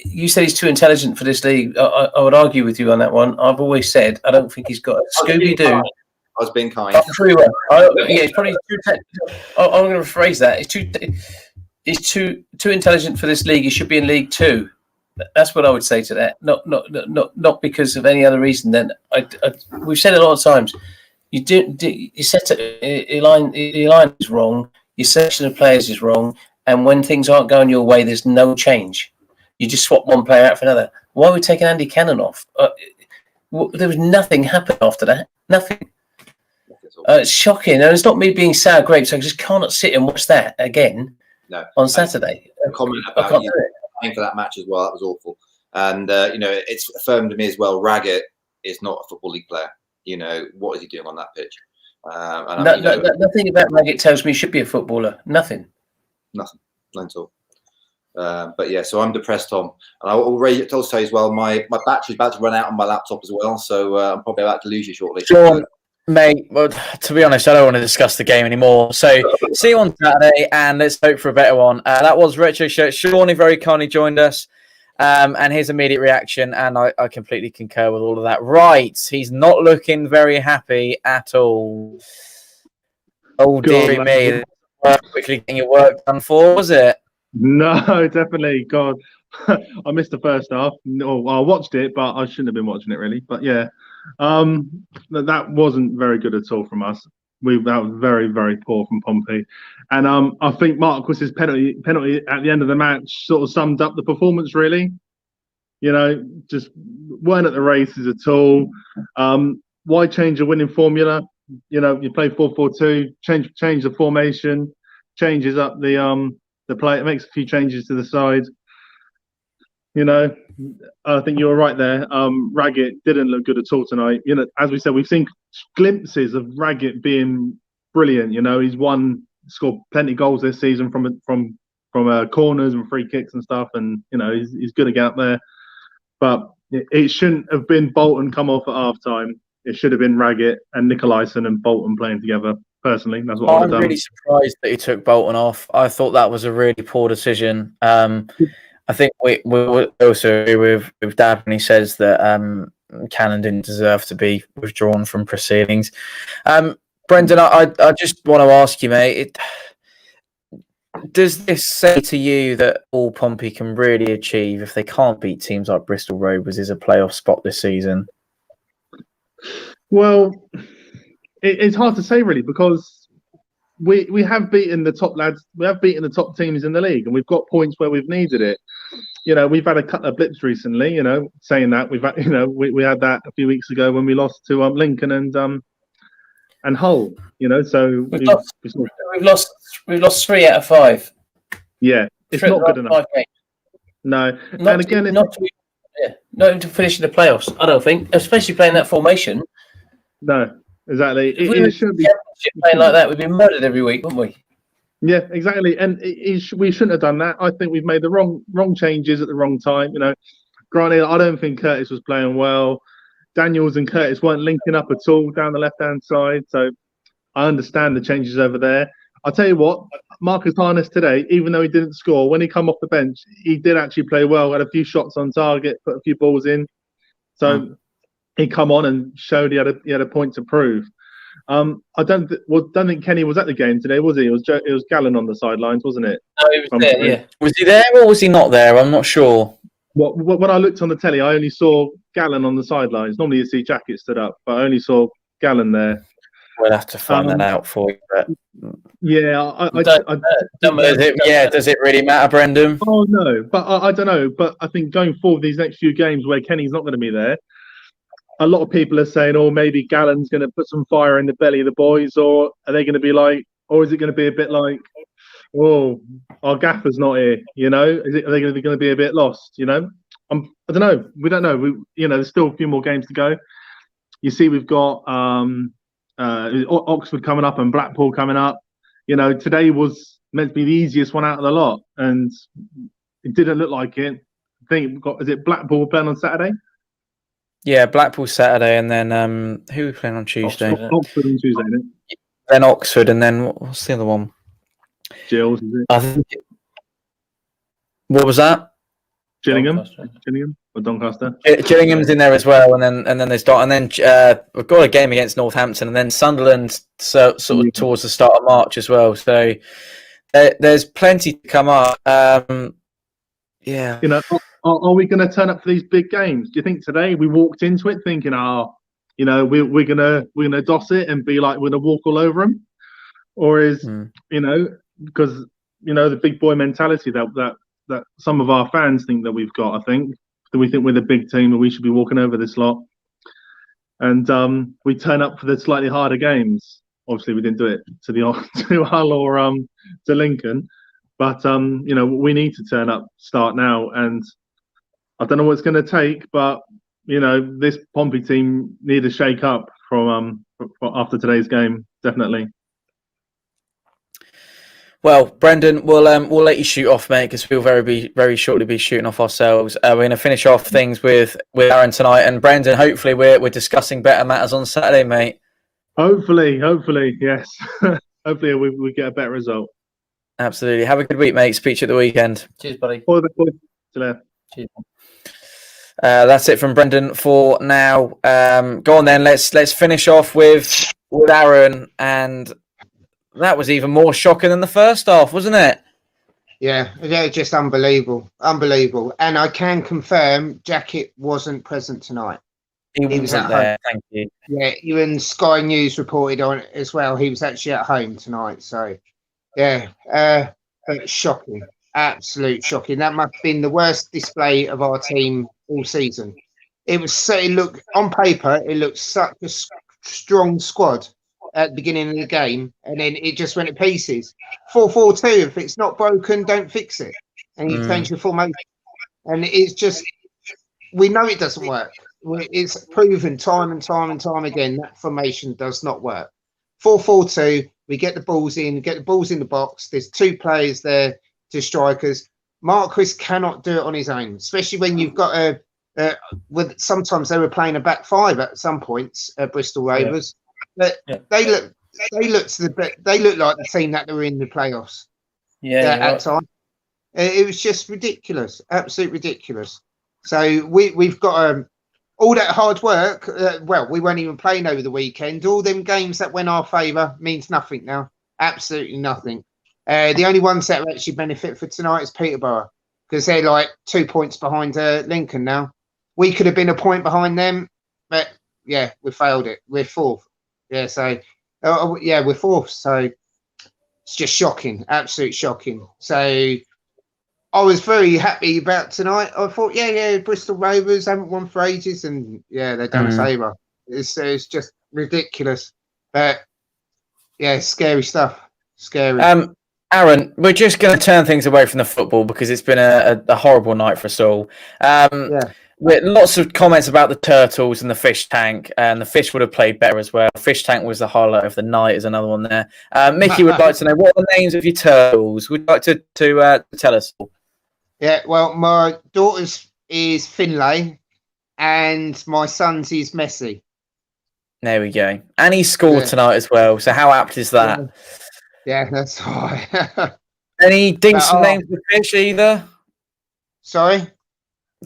you said he's too intelligent for this league. I would argue with you on that one. I've always said I don't think he's got Scooby-Doo. I was being kind. It's probably too technical. I'm going to rephrase that. He's too intelligent for this league. He should be in League 2. That's what I would say to that. Not because of any other reason. Then we've said it a lot of times. You set it. Your line is wrong. Your selection of players is wrong. And when things aren't going your way, there's no change. You just swap one player out for another. Why are we taking Andy Cannon off? There was nothing happened after that. Nothing. It's shocking, and it's not me being sour grapes. I just cannot sit and watch that again on Saturday. A comment about you playing for that match as well. That was awful, and it's affirmed to me as well. Raggett is not a football league player. You know, what is he doing on that pitch? Nothing about Raggett tells me he should be a footballer. Nothing. Nothing at all. But yeah, so I'm depressed, Tom. And I will also say as well, my battery's about to run out on my laptop as well, so I'm probably about to lose you shortly. Sean, mate, well, to be honest, I don't want to discuss the game anymore. So see you on Saturday, and let's hope for a better one. That was Retro Shirt. Sean very kindly joined us, and his immediate reaction, and I completely concur with all of that. Right, he's not looking very happy at all. Oh, dear me. Quickly getting your work done for, was it? No, definitely. God, I missed the first half. No, I watched it, but I shouldn't have been watching it really. But yeah, that wasn't very good at all from us. That was very, very poor from Pompey, and I think Marcus's penalty at the end of the match sort of summed up the performance really. You know, just weren't at the races at all. Why change a winning formula? You know, you play 4-4-2, change the formation, changes up the play. It makes a few changes to the side. You know, I think you were right there. Raggett didn't look good at all tonight. You know, as we said, we've seen glimpses of Raggett being brilliant. You know, he's scored plenty of goals this season from corners and free kicks and stuff, and you know he's good to get up there. But it shouldn't have been Bolton come off at half time. It should have been Raggett and Nicolaisen and Bolton playing together. Personally, that's what I'm really surprised that he took Bolton off. I thought that was a really poor decision. I think we also agree with Dad when he says that Cannon didn't deserve to be withdrawn from proceedings. Brendan, I just want to ask you, mate, does this say to you that all Pompey can really achieve if they can't beat teams like Bristol Rovers is a playoff spot this season? Well, it's hard to say really because we have beaten the top lads, we have beaten the top teams in the league, and we've got points where we've needed it. You know, we've had a couple of blips recently. You know, saying that we've had, you know, we had that a few weeks ago when we lost to Lincoln and Hull. You know, so we've lost 3 out of 5. Yeah, it's not good enough. No, and again, not even to finish in the playoffs. I don't think, especially playing that formation. No, exactly. If we should be playing like that, we'd be murdered every week, wouldn't we? Yeah, exactly. And we shouldn't have done that. I think we've made the wrong changes at the wrong time. You know, granted, I don't think Curtis was playing well. Daniels and Curtis weren't linking up at all down the left-hand side. So I understand the changes over there. I'll tell you what, Marcus Harness today, even though he didn't score, when he come off the bench, he did actually play well. Had a few shots on target, put a few balls in. So he come on and showed he had a point to prove. I don't think Kenny was at the game today, was he? It was Gallen on the sidelines, wasn't it? No, he was there. Yeah. Was he there or was he not there? I'm not sure. When I looked on the telly, I only saw Gallen on the sidelines. Normally you see Jacket stood up, but I only saw Gallen there. We'll have to find that out for you. But... Yeah, does it really matter, Brendan? Oh no, but I don't know. But I think going forward, these next few games where Kenny's not going to be there, a lot of people are saying, "Oh, maybe Gallen's going to put some fire in the belly of the boys," or are they going to be like, or is it going to be a bit like, "Oh, our gaffer's not here," you know? Are they going to be a bit lost? You know, I don't know. We don't know. There's still a few more games to go. You see, we've got Oxford coming up and Blackpool coming up. You know, today was meant to be the easiest one out of the lot, and it didn't look like it. I think we've got, is it Blackpool playing on Saturday? Yeah, Blackpool Saturday, and then who are we playing on Tuesday? Oxford on Tuesday, isn't it? Then Oxford, and then what's the other one? Gills, is it? I think. What was that? Gillingham or Doncaster? Gillingham's in there as well, and then they start, and then we've got a game against Northampton, and then Sunderland sort of towards the start of March as well. So there's plenty to come up. Yeah, you know, are we going to turn up for these big games? Do you think today we walked into it thinking, you know, we're gonna doss it and be like we're gonna walk all over them, or is you know, because you know the big boy mentality that some of our fans think that we've got. I think that we think we're the big team and we should be walking over this lot, and we turn up for the slightly harder games. Obviously, we didn't do it to Hull or to Lincoln, but you know, we need to turn up, start now, and I don't know what it's going to take, but you know, this Pompey team need a shake up from after today's game, definitely. Well, Brendan, we'll let you shoot off, mate, because we'll very shortly be shooting off ourselves. We're going to finish off things with Aaron tonight, and Brendan. Hopefully, we're discussing better matters on Saturday, mate. Hopefully, yes. Hopefully, we get a better result. Absolutely. Have a good week, mate. Speak to you at the weekend. Cheers, buddy. All the best. See you later. Cheers. That's it from Brendan for now. Go on then. Let's finish off with Aaron, and that was even more shocking than the first half, wasn't it? Yeah, just unbelievable. And I can confirm Jacket wasn't present tonight. He wasn't there. Thank you. Yeah, even Sky News reported on it as well. He was actually at home tonight. So, yeah, but shocking. Absolute shocking. That must have been the worst display of our team all season. It looked on paper, it looked such a strong squad at the beginning of the game, and then it just went to pieces. 4-4-2. If it's not broken, don't fix it, and you change your formation. And it's just, we know it doesn't work. It's proven time and time again that formation does not work. 4-4-2. We get the balls in the box. There's two players there, two strikers. Marquis cannot do it on his own, especially when you've got sometimes they were playing a back five at some points at Bristol Rovers. But they look like the team that were in the playoffs. At time. It was just ridiculous, absolute ridiculous. So we've got all that hard work. We weren't even playing over the weekend. All them games that went our favour means nothing now. Absolutely nothing. The only ones that actually benefit for tonight is Peterborough, because they're like 2 points behind Lincoln now. We could have been a point behind them, but yeah, we failed it. We're fourth. Yeah, so we're fourth. So it's just shocking, absolute shocking. So I was very happy about tonight. I thought, Bristol Rovers haven't won for ages, and they've done us over. It's just ridiculous, but scary stuff. Scary. Aaron, we're just going to turn things away from the football because it's been a horrible night for us all. With lots of comments about the turtles and the fish tank, and the fish would have played better as well. Fish tank was the highlight of the night, is another one there. Mickey would like to know, what are the names of your turtles? Would you like to tell us all? Yeah, well, my daughter's is Finlay, and my son's is Messi. There we go. And he scored tonight as well, so how apt is that? Yeah, that's right. Any decent names of the fish either? Sorry?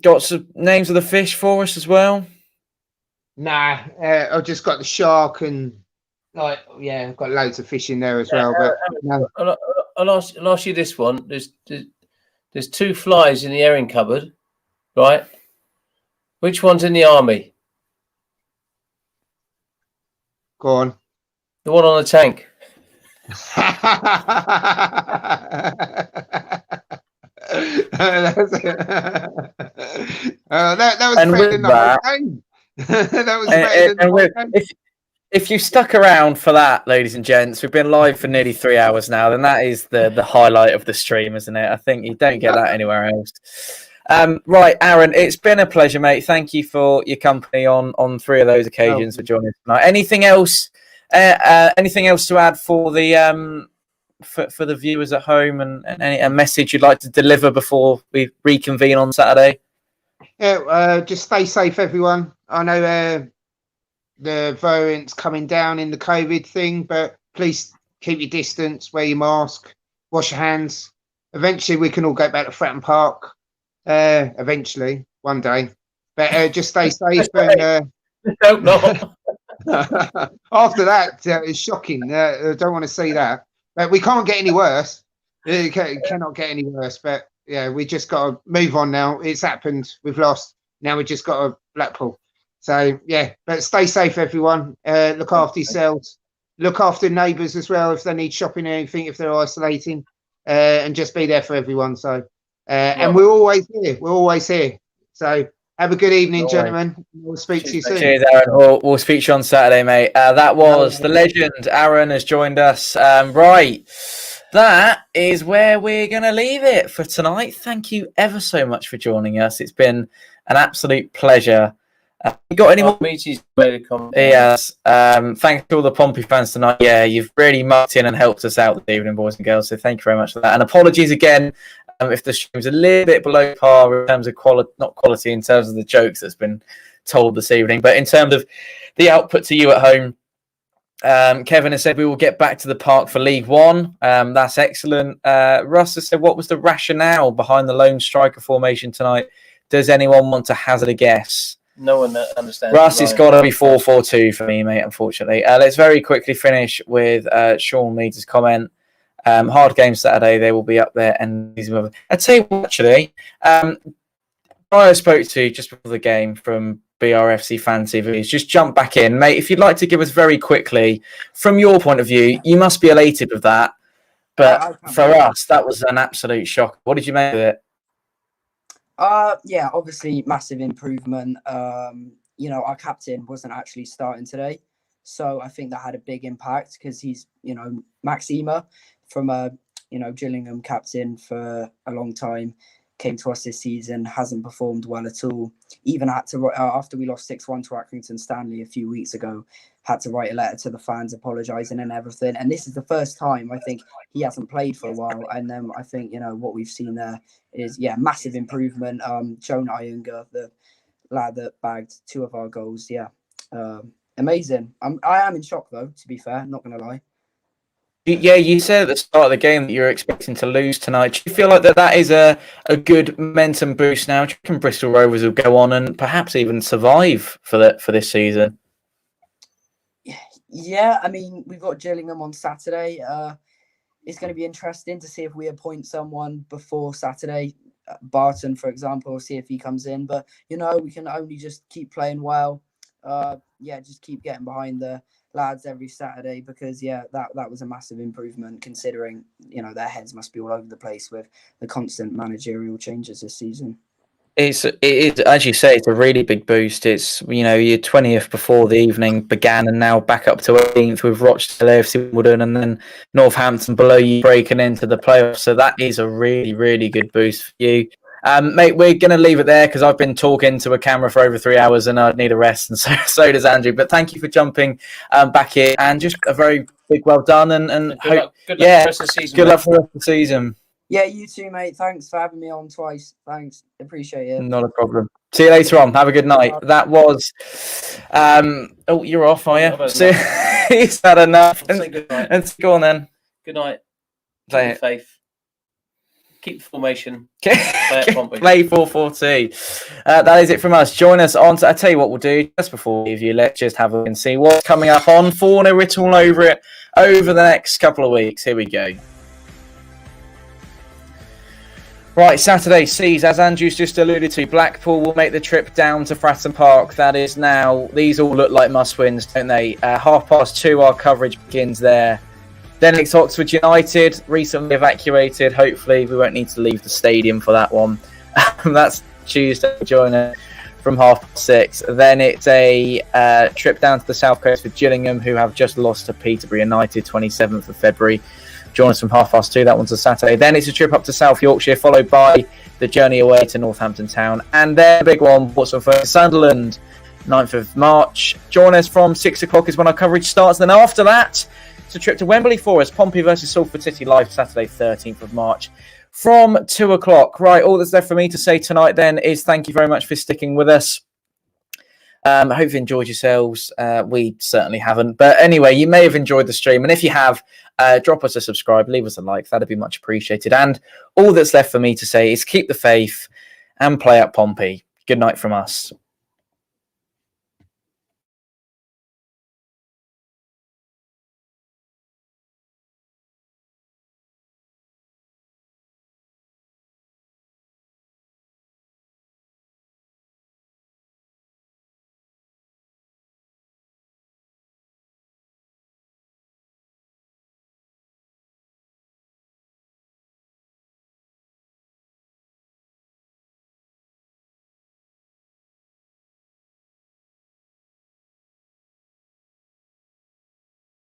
Got some names of the fish for us as well? Nah, I've just got the shark and I've got loads of fish in there as well. But no. I'll ask you this one. There's two flies in the herring cupboard, right? Which one's in the army? Go on. The one on the tank. That was better than the whole game. That was better than the whole game. If you stuck around for that, ladies and gents, we've been live for nearly 3 hours now, then that is the highlight of the stream, isn't it? I think you don't get that anywhere else. Right, Aaron, it's been a pleasure, mate. Thank you for your company on 3 of those occasions for joining us tonight. Anything else to add for the for the viewers at home, and a message you'd like to deliver before we reconvene on Saturday? Just stay safe, everyone. I know the variant's coming down in the COVID thing, but please keep your distance, wear your mask, wash your hands. Eventually we can all go back to Fratton Park, eventually one day, but just stay safe. And don't know. After that, it's shocking. I don't want to see that. But we can't get any worse. It cannot get any worse. But we just got to move on now. It's happened. We've lost. Now we just got to Blackpool. So but stay safe, everyone. Look after yourselves. Look after neighbours as well if they need shopping or anything, if they're isolating, and just be there for everyone. So and we're always here. We're always here. So have a good evening, gentlemen. We'll speak to you soon. Cheers, Aaron. We'll speak to you on Saturday, mate. That was the legend. Aaron has joined us. Right. That is where we're going to leave it for tonight. Thank you ever so much for joining us. It's been an absolute pleasure You got any more? Meaty's made a comment. Yes. Thanks to all the Pompey fans tonight. Yeah, you've really mucked in and helped us out this evening, boys and girls. So thank you very much for that. And apologies again if the stream's a little bit below par in terms of quality, not quality in terms of the jokes that's been told this evening, but in terms of the output to you at home. Kevin has said we will get back to the park for League One. That's excellent. Russ has said, what was the rationale behind the lone striker formation tonight? Does anyone want to hazard a guess? No one understands. Russ, it's got to be 4-4-2 for me, mate, unfortunately. Let's very quickly finish with Sean Meads' comment. Hard game Saturday, they will be up there. And I'd say, actually, I spoke to just before the game from BRFC Fan TV. Just jump back in, mate. If you'd like to give us very quickly, from your point of view, you must be elated with that. But for us, that was an absolute shock. What did you make of it? Yeah, obviously massive improvement. Our captain wasn't actually starting today, so I think that had a big impact because he's, Max Emer from Gillingham captain for a long time, came to us this season, hasn't performed well at all. Even had to, after we lost 6-1 to Accrington Stanley a few weeks ago, had to write a letter to the fans apologising and everything. And this is the first time I think he hasn't played for a while. And then I think, what we've seen there is, massive improvement. Jonah Iunga, the lad that bagged 2 of our goals. Amazing. I am in shock, though, to be fair, not going to lie. Yeah, you said at the start of the game that you're expecting to lose tonight. Do you feel like that is a good momentum boost now? Do you reckon Bristol Rovers will go on and perhaps even survive for this season? Yeah, I mean, we've got Gillingham on Saturday. It's going to be interesting to see if we appoint someone before Saturday. Barton, for example, see if he comes in. But, we can only just keep playing well. Just keep getting behind the lads every Saturday because that was a massive improvement considering their heads must be all over the place with the constant managerial changes this season. It is, as you say, it's a really big boost. It's you're 20th before the evening began and now back up to 18th with Rochdale, AFC Wimbledon, and then Northampton below you breaking into the playoffs. So that is a really, really good boost for you. Mate, we're going to leave it there because I've been talking to a camera for over 3 hours and I need a rest, and so does Andrew. But thank you for jumping back in, and just a very big well done. And good luck for the rest of the season. Good luck for the rest of the season. Yeah, you too, mate. Thanks for having me on twice. Thanks. Appreciate it. Not a problem. See you later on. Have a good night. That was... oh, you're off, are you? Is that enough? And go on then. Good night. Play faith. Keep the formation. Play 4-4-2. That is it from us. Join us on... I tell you what we'll do. Just before we leave you, let's just have a look and see what's coming up on Fournilwrittenalloverit over the next couple of weeks. Here we go. Right, Saturday sees, as Andrew's just alluded to, Blackpool will make the trip down to Fratton Park. That is now, these all look like must-wins, don't they? 2:30 our coverage begins there. Then it's Oxford United, recently evacuated. Hopefully we won't need to leave the stadium for that one. That's Tuesday, join us from 6:30. Then it's a trip down to the South Coast for Gillingham, who have just lost to Peterborough United, 27th of February. Join us from 2:30. That one's a Saturday. Then it's a trip up to South Yorkshire, followed by the journey away to Northampton Town. And then the big one, Portsmouth versus Sunderland, 9th of March. Join us from 6 o'clock is when our coverage starts. Then after that, it's a trip to Wembley Forest, Pompey versus Salford City, live Saturday, 13th of March from 2 o'clock. Right, all that's left for me to say tonight then is thank you very much for sticking with us. I hope you enjoyed yourselves. We certainly haven't. But anyway, you may have enjoyed the stream. And if you have, drop us a subscribe, leave us a like. That'd be much appreciated. And all that's left for me to say is keep the faith and play up Pompey. Good night from us.